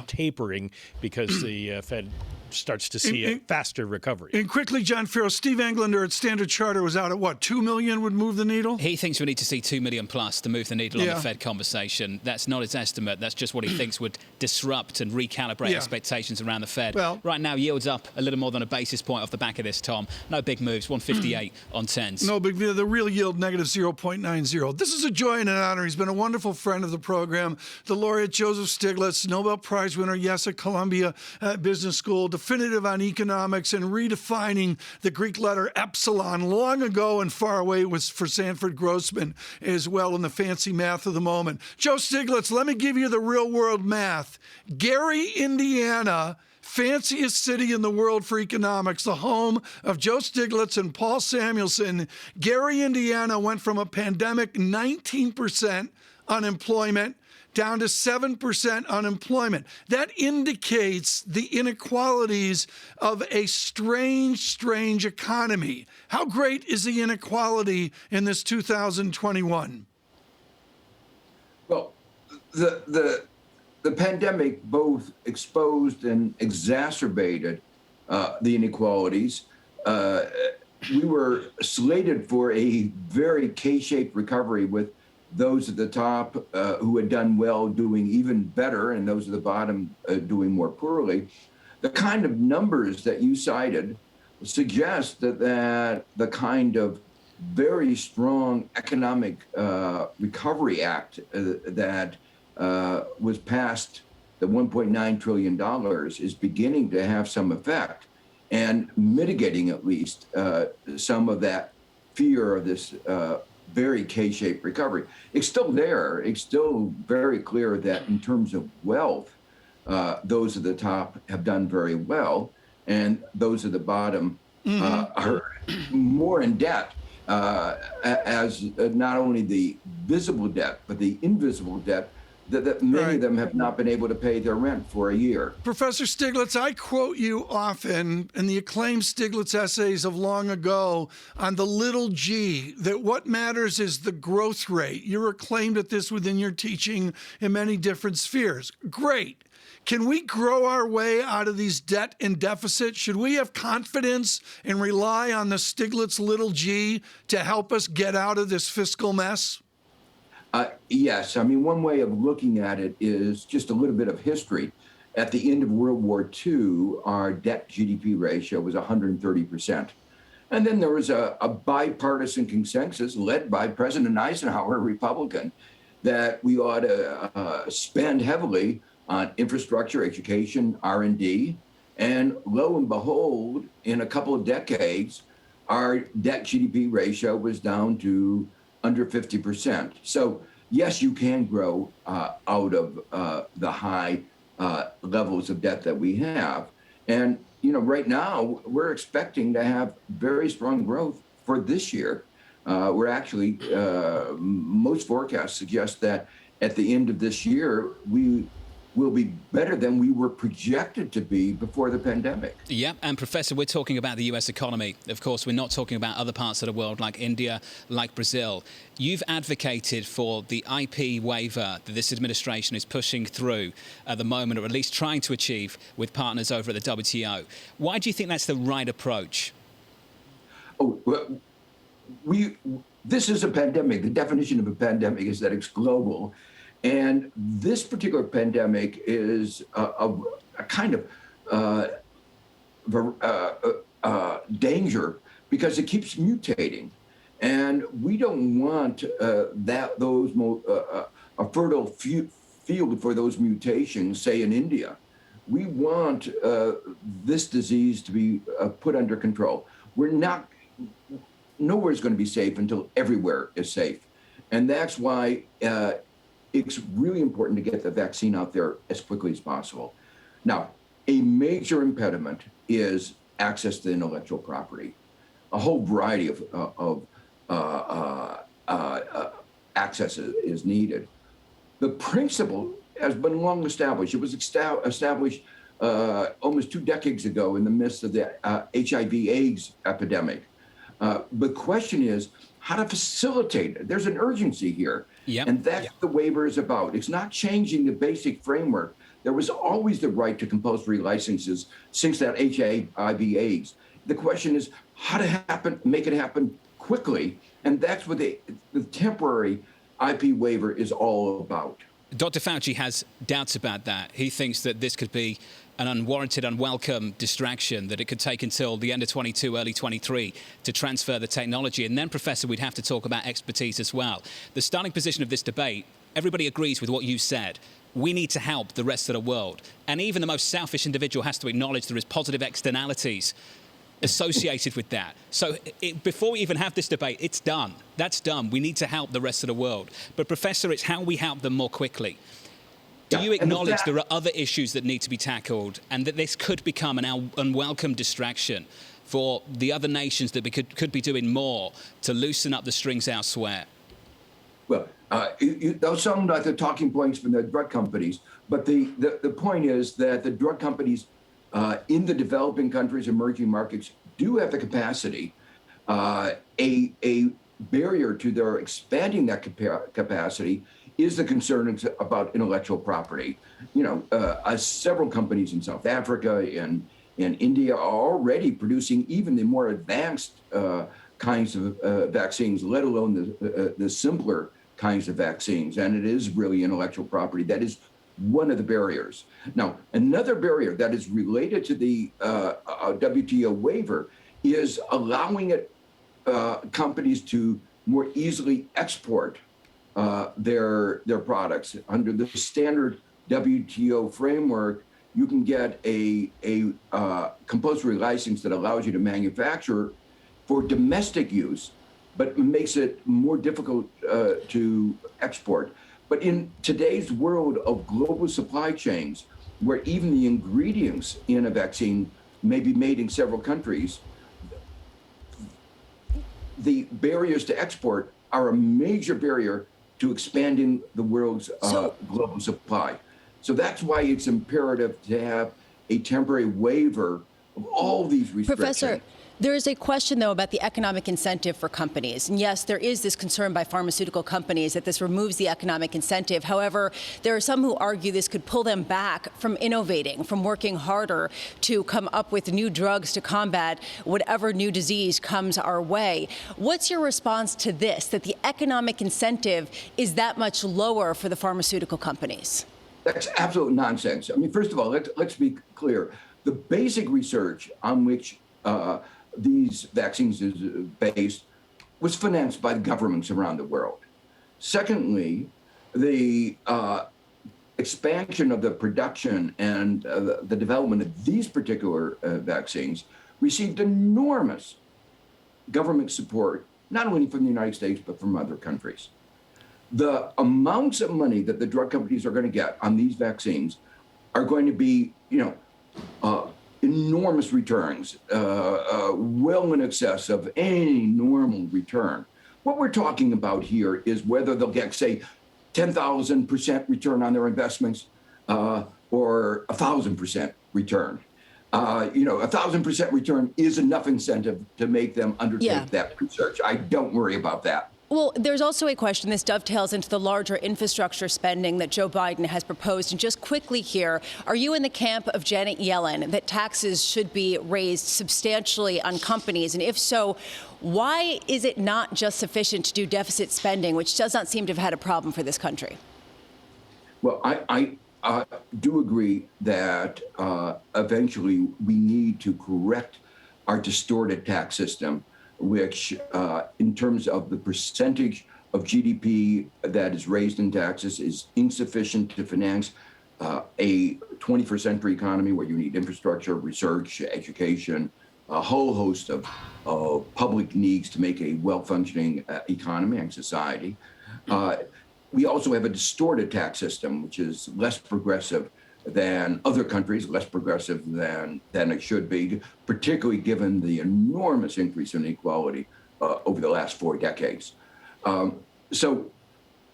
tapering because the Fed starts to see a faster recovery. And quickly, John Farrow, Steve Englander at Standard Charter was out at what, 2 million would move the needle? He thinks we need to see 2 million plus to move the needle on the Fed conversation. That's not his estimate. That's just what he thinks would disrupt and recalibrate expectations around the Fed. Well, right now, yields up a little more than a basis point off the back of this, Tom. No big moves, 158 on 10s. No big deal. The real yield, negative 0.90. This is a joy and an honor. He's been a wonderful friend of the program. The laureate Joseph Stiglitz, Nobel Prize winner, yes, at Columbia Business School, definitive on economics and redefining the Greek letter epsilon long ago and far away was for Sanford Grossman as well in the fancy math of the moment. Joe Stiglitz, let me give you the real world math. Gary, Indiana, fanciest city in the world for economics, the home of Joe Stiglitz and Paul Samuelson. Gary, Indiana went from a pandemic 19% unemployment down to 7% unemployment. That indicates the inequalities of a strange economy. How great is the inequality in this 2021? Well, the pandemic both exposed and exacerbated the inequalities. We were slated for a very K-shaped recovery with those at the top who had done well doing even better, and those at the bottom doing more poorly. The kind of numbers that you cited suggest that the kind of very strong economic recovery act that was passed, the $1.9 trillion, is beginning to have some effect and mitigating at least some of that fear of this very K-shaped recovery. It's still there. It's still very clear that in terms of wealth, those at the top have done very well, and those at the bottom are more in debt, as not only the visible debt, but the invisible debt that many of them have not been able to pay their rent for a year. Professor Stiglitz, I quote you often in the acclaimed Stiglitz essays of long ago on the little g, that what matters is the growth rate. You're acclaimed at this within your teaching in many different spheres. Great. Can we grow our way out of these debt and deficit? Should we have confidence and rely on the Stiglitz little g to help us get out of this fiscal mess? Yes. I mean, one way of looking at it is just a little bit of history. At the end of World War II, our debt-GDP ratio was 130%. And then there was a bipartisan consensus led by President Eisenhower, a Republican, that we ought to spend heavily on infrastructure, education, R&D. And lo and behold, in a couple of decades, our debt-GDP ratio was down to under 50%. So yes, you can grow out of the high levels of debt that we have. And, right now we're expecting to have very strong growth for this year. We're actually, most forecasts suggest that at the end of this year, we will be better than we were projected to be before the pandemic. Yeah, and Professor, we're talking about the US economy. Of course, we're not talking about other parts of the world like India, like Brazil. You've advocated for the IP waiver that this administration is pushing through at the moment, or at least trying to achieve with partners over at the WTO. Why do you think that's the right approach? Oh, well, this is a pandemic. The definition of a pandemic is that it's global. And this particular pandemic is a kind of danger because it keeps mutating. And we don't want a fertile field for those mutations, say in India. We want this disease to be put under control. Nowhere's going to be safe until everywhere is safe. And that's why it's really important to get the vaccine out there as quickly as possible. Now, a major impediment is access to intellectual property. A whole variety of access is needed. The principle has been long established. It was established almost 2 decades ago in the midst of the HIV/AIDS epidemic. The question is how to facilitate it. There's an urgency here. Yep. And that's what the waiver is about. It's not changing the basic framework. There was always the right to compulsory licenses since that HIV/AIDS. The question is how to make it happen quickly. And that's what the temporary IP waiver is all about. Dr. Fauci has doubts about that. He thinks that this could be an unwarranted, unwelcome distraction, that it could take until the end of 22, early 23 to transfer the technology. And then, Professor, we'd have to talk about expertise as well. The starting position of this debate, everybody agrees with what you said. We need to help the rest of the world. And even the most selfish individual has to acknowledge there is positive externalities associated with that. So before we even have this debate, it's done. That's done. We need to help the rest of the world. But, Professor, it's how we help them more quickly. Do you acknowledge there are other issues that need to be tackled and that this could become an unwelcome distraction for the other nations that we could be doing more to loosen up the strings elsewhere? Well, those sound like the talking points from the drug companies, but the point is that the drug companies in the developing countries, emerging markets, do have the capacity. A barrier to their expanding that capacity is the concern about intellectual property. Several companies in South Africa and India are already producing even the more advanced kinds of vaccines, let alone the simpler kinds of vaccines. And it is really intellectual property that is one of the barriers. Now, another barrier that is related to the WTO waiver is allowing companies to more easily export their products. Under the standard WTO framework, you can get a compulsory license that allows you to manufacture for domestic use, but makes it more difficult to export. But in today's world of global supply chains, where even the ingredients in a vaccine may be made in several countries, the barriers to export are a major barrier to expanding the world's global supply. So that's why it's imperative to have a temporary waiver of all these restrictions. Professor, there is a question, though, about the economic incentive for companies. And yes, there is this concern by pharmaceutical companies that this removes the economic incentive. However, there are some who argue this could pull them back from innovating, from working harder to come up with new drugs to combat whatever new disease comes our way. What's your response to this, that the economic incentive is that much lower for the pharmaceutical companies? That's absolute nonsense. I mean, first of all, let's be clear. The basic research on which these vaccines is based was financed by the governments around the world. Secondly, the expansion of the production and the development of these particular vaccines received enormous government support, not only from the United States, but from other countries. The amounts of money that the drug companies are going to get on these vaccines are going to be, enormous returns, well in excess of any normal return. What we're talking about here is whether they'll get, say, 10,000% return on their investments, or 1,000% return. 1,000% return is enough incentive to make them undertake that research. I don't worry about that. Well, there's also a question, this dovetails into the larger infrastructure spending that Joe Biden has proposed. And just quickly here, are you in the camp of Janet Yellen that taxes should be raised substantially on companies? And if so, why is it not just sufficient to do deficit spending, which does not seem to have had a problem for this country? Well, I do agree that eventually we need to correct our distorted tax system, which in terms of the percentage of GDP that is raised in taxes is insufficient to finance a 21st century economy where you need infrastructure, research, education, a whole host of public needs to make a well-functioning economy and society. We also have a distorted tax system, which is less progressive than other countries, less progressive than it should be, particularly given the enormous increase in inequality over the last 4 decades. So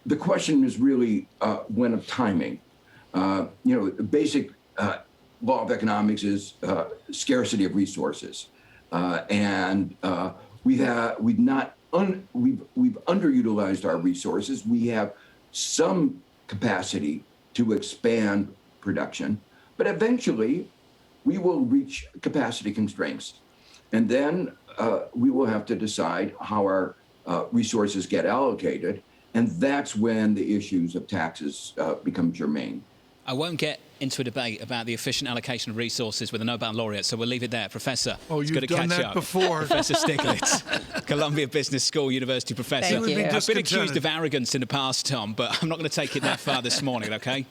the question is really one of timing. The basic law of economics is scarcity of resources, and we've underutilized our resources. We have some capacity to expand production, but eventually we will reach capacity constraints. And then we will have to decide how our resources get allocated. And that's when the issues of taxes become germane. I won't get into a debate about the efficient allocation of resources with a Nobel laureate, so we'll leave it there. Professor, it's good to catch up. Before. Professor Stiglitz, Columbia Business School University professor. Thank you. I've been accused of arrogance in the past, Tom, but I'm not going to take it that far this morning, okay?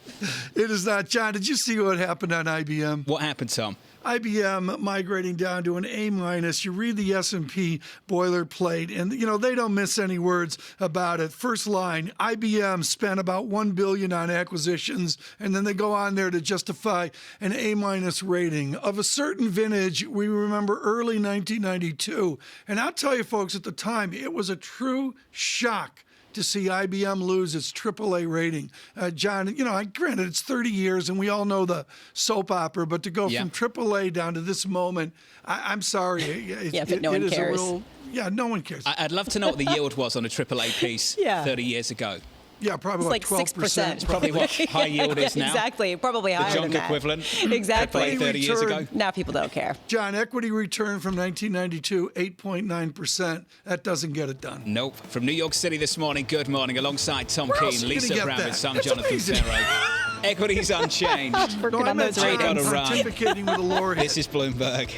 It is not. John, did you see what happened on IBM? What happened, Tom? IBM migrating down to an A-. You read the S&P boilerplate, and they don't miss any words about it. First line, IBM spent about $1 billion on acquisitions, and then they go on there to justify an A- rating of a certain vintage. We remember early 1992, and I'll tell you, folks, at the time it was a true shock to see IBM lose its AAA rating. John, granted, it's 30 years, and we all know the soap opera, but to go from AAA down to this moment, I'm sorry. But no one cares. No one cares. I'd love to know what the yield was on a AAA piece 30 years ago. Yeah, probably like 12%. It's probably what high yield is now. Exactly, probably higher the than junk that. equivalent. Exactly. AAA 30 years ago. Now people don't care. John, equity return from 1992, 8.9%. That doesn't get it done. Nope. From New York City this morning, good morning, alongside Tom Keene, Lisa Abramowicz, I'm Jonathan Ferro. Equities unchanged. Working on those ratings. Pontificating with a laureate. This is Bloomberg.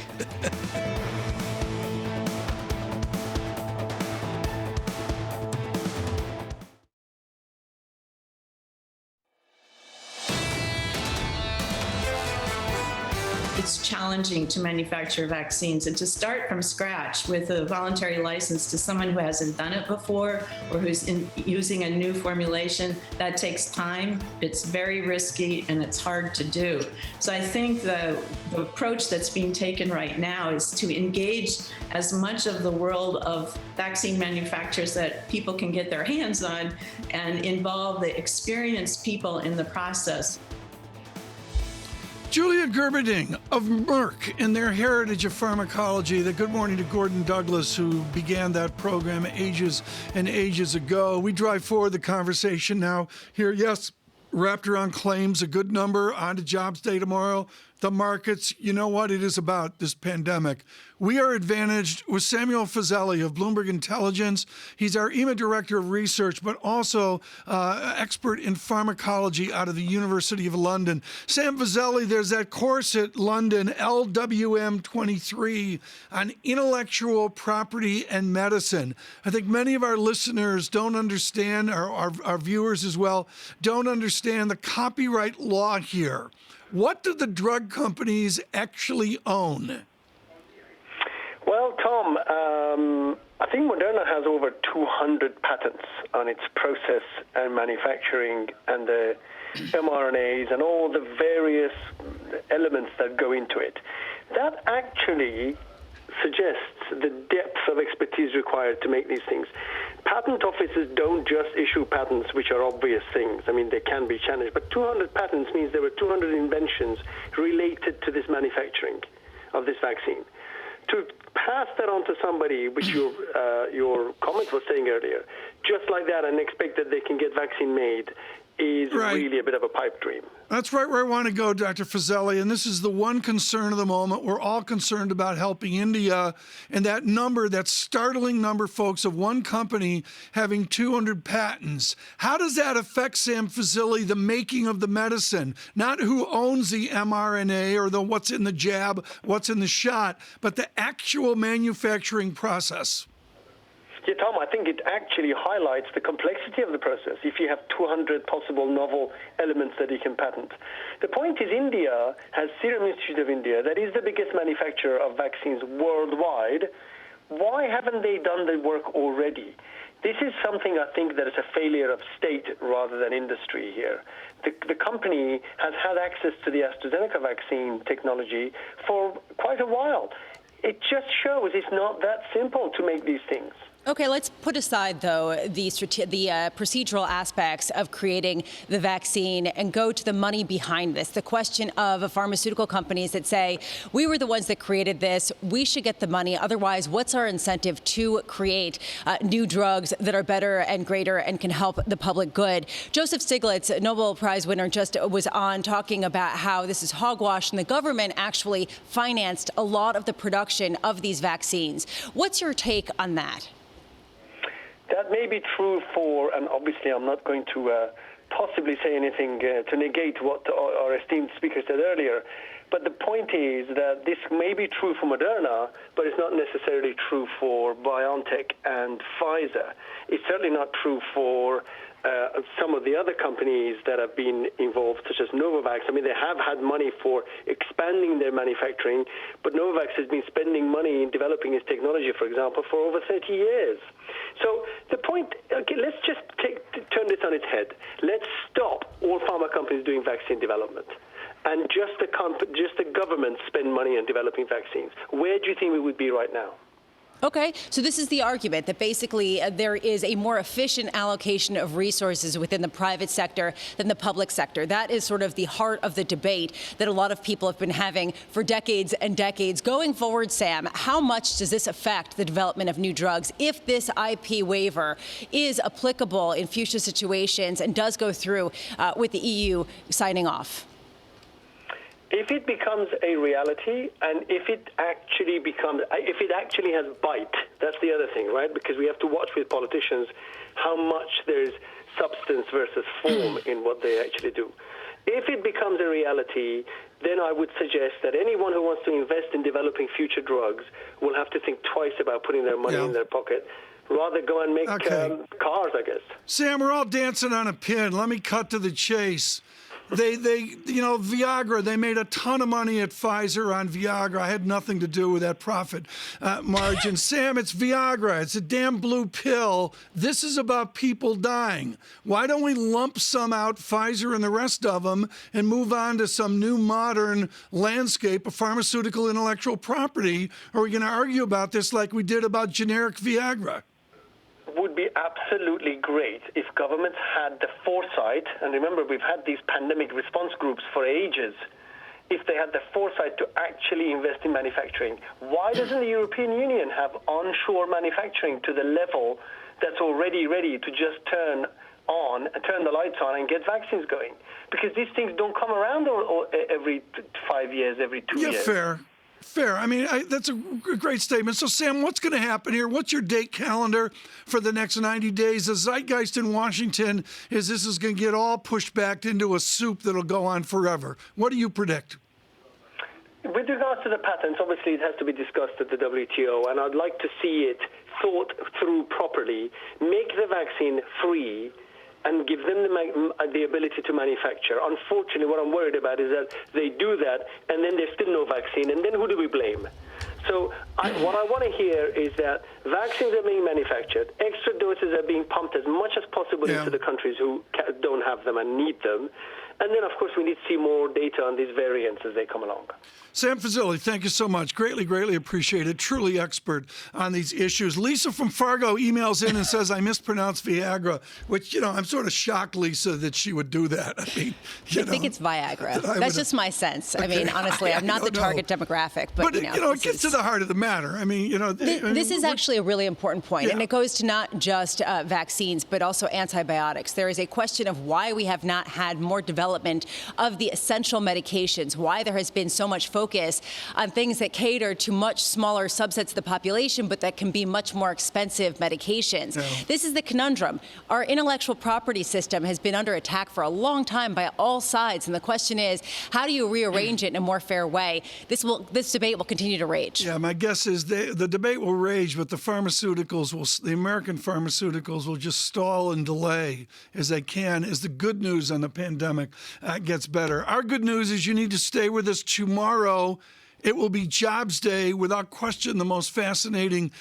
It's challenging to manufacture vaccines, and to start from scratch with a voluntary license to someone who hasn't done it before or who's using a new formulation, that takes time. It's very risky and it's hard to do. So I think the approach that's being taken right now is to engage as much of the world of vaccine manufacturers that people can get their hands on and involve the experienced people in the process. Julia Gerberding of Merck in their Heritage of Pharmacology. Good morning to Gordon Douglas, who began that program ages and ages ago. We drive forward the conversation now here. Yes, wrapped around claims, a good number, on to jobs day tomorrow. The markets, you know what it is about, this pandemic. We are advantaged with Samuel Fazeli of Bloomberg Intelligence. He's our EMA Director of Research, but also expert in pharmacology out of the University of London. Sam Fazeli, there's that course at London, LWM 23, on intellectual property and medicine. I think many of our listeners don't understand, our viewers as well, don't understand the copyright law here. What do the drug companies actually own? Well, Tom, I think Moderna has over 200 patents on its process and manufacturing and the mRNAs and all the various elements that go into it. That actually suggests the depth of expertise required to make these things. Patent offices don't just issue patents, which are obvious things. I mean, they can be challenged, but 200 patents means there were 200 inventions related to this manufacturing of this vaccine. To pass that on to somebody, which your comment was saying earlier, just like that, and expect that they can get vaccine made, is really a bit of a pipe dream. That's right where I want to go, Dr. Fazeli, and this is the one concern of the moment. We're all concerned about helping India, and that number, that startling number, folks, of one company having 200 patents. How does that affect, Sam Fazeli, the making of the medicine? Not who owns the mRNA or the what's in the jab, what's in the shot, but the actual manufacturing process. Yeah, Tom, I think it actually highlights the complexity of the process if you have 200 possible novel elements that you can patent. The point is India has Serum Institute of India, that is the biggest manufacturer of vaccines worldwide. Why haven't they done the work already? This is something I think that is a failure of state rather than industry here. The company has had access to the AstraZeneca vaccine technology for quite a while. It just shows it's not that simple to make these things. Okay, let's put aside, though, the procedural aspects of creating the vaccine and go to the money behind this. The question of pharmaceutical companies that say, we were the ones that created this, we should get the money. Otherwise, what's our incentive to create new drugs that are better and greater and can help the public good? Joseph Stiglitz, Nobel Prize winner, just was on talking about how this is hogwash and the government actually financed a lot of the production of these vaccines. What's your take on that? That may be true for, and obviously I'm not going to possibly say anything to negate what our esteemed speaker said earlier, but the point is that this may be true for Moderna, but it's not necessarily true for BioNTech and Pfizer. It's certainly not true for some of the other companies that have been involved, such as Novavax. I mean, they have had money for expanding their manufacturing, but Novavax has been spending money in developing its technology, for example, for over 30 years. So the point, okay, let's just turn this on its head. Let's stop all pharma companies doing vaccine development. And just the government spend money on developing vaccines. Where do you think we would be right now? Okay, so this is the argument that basically there is a more efficient allocation of resources within the private sector than the public sector. That is sort of the heart of the debate that a lot of people have been having for decades and decades. Going forward, Sam, how much does this affect the development of new drugs if this IP waiver is applicable in future situations and does go through with the EU signing off? If it becomes a reality, and if it actually has bite, that's the other thing, right? Because we have to watch with politicians how much there's substance versus form in what they actually do. If it becomes a reality, then I would suggest that anyone who wants to invest in developing future drugs will have to think twice about putting their money in their pocket. Rather go and make cars, I guess. Sam, we're all dancing on a pin. Let me cut to the chase. Viagra, they made a ton of money at Pfizer on Viagra. I had nothing to do with that profit margin. Sam, it's Viagra. It's a damn blue pill. This is about people dying. Why don't we lump some out, Pfizer and the rest of them, and move on to some new modern landscape of pharmaceutical intellectual property? Or are we going to argue about this like we did about generic Viagra? Would be absolutely great if governments had the foresight, and remember we've had these pandemic response groups for ages, if they had the foresight to actually invest in manufacturing. Why doesn't the European Union have onshore manufacturing to the level that's already ready to just turn the lights on and get vaccines going? Because these things don't come around every 5 years, every 2 years. Yeah, fair. I mean, that's a great statement. So, Sam, what's going to happen here? What's your date calendar for the next 90 days? The zeitgeist in Washington is this is going to get all pushed back into a soup that'll go on forever. What do you predict? With regards to the patents, obviously it has to be discussed at the WTO, and I'd like to see it thought through properly. Make the vaccine free and give them the ability to manufacture. Unfortunately, what I'm worried about is that they do that, and then there's still no vaccine, and then who do we blame? So what I want to hear is that vaccines are being manufactured, extra doses are being pumped as much as possible into the countries who don't have them and need them, And then, of course, we need to see more data on these variants as they come along. Sam Fazili, thank you so much. Greatly appreciated. Truly expert on these issues. Lisa from Fargo emails in and says, I mispronounced Viagra, which, I'm sort of shocked, Lisa, that she would do that. I mean, I think it's Viagra. That's just my sense. Okay. I mean, honestly, I'm not the target demographic. But it gets to the heart of the matter. I mean, This is actually a really important point, and it goes to not just vaccines, but also antibiotics. There is a question of why we have not had more development of the essential medications, why there has been so much focus on things that cater to much smaller subsets of the population, but that can be much more expensive medications. Yeah. This is the conundrum. Our intellectual property system has been under attack for a long time by all sides, and the question is, how do you rearrange it in a more fair way? This debate will continue to rage. Yeah, my guess is the debate will rage, but the American pharmaceuticals will just stall and delay as they can as the good news on the pandemic gets better. Our good news is you need to stay with us tomorrow. It will be Jobs Day, without question the most fascinating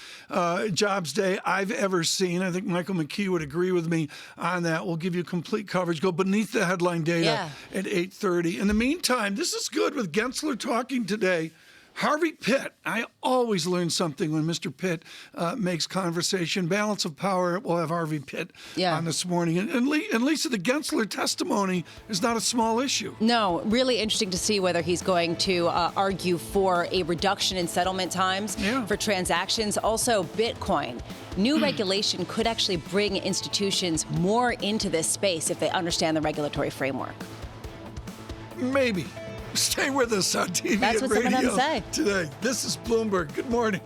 Jobs Day I've ever seen. I think Michael McKee would agree with me on that. We'll give you complete coverage. Go beneath the headline data at 8:30. In the meantime, this is good with Gensler talking today. Harvey Pitt. I always learn something when Mr. Pitt makes conversation. Balance of Power. We'll have Harvey Pitt on this morning. And Lisa, the Gensler testimony is not a small issue. No, really interesting to see whether he's going to argue for a reduction in settlement times for transactions. Also, Bitcoin. New regulation could actually bring institutions more into this space if they understand the regulatory framework. Maybe. Stay with us on TV That's and what some of them radio say today. This is Bloomberg. Good morning.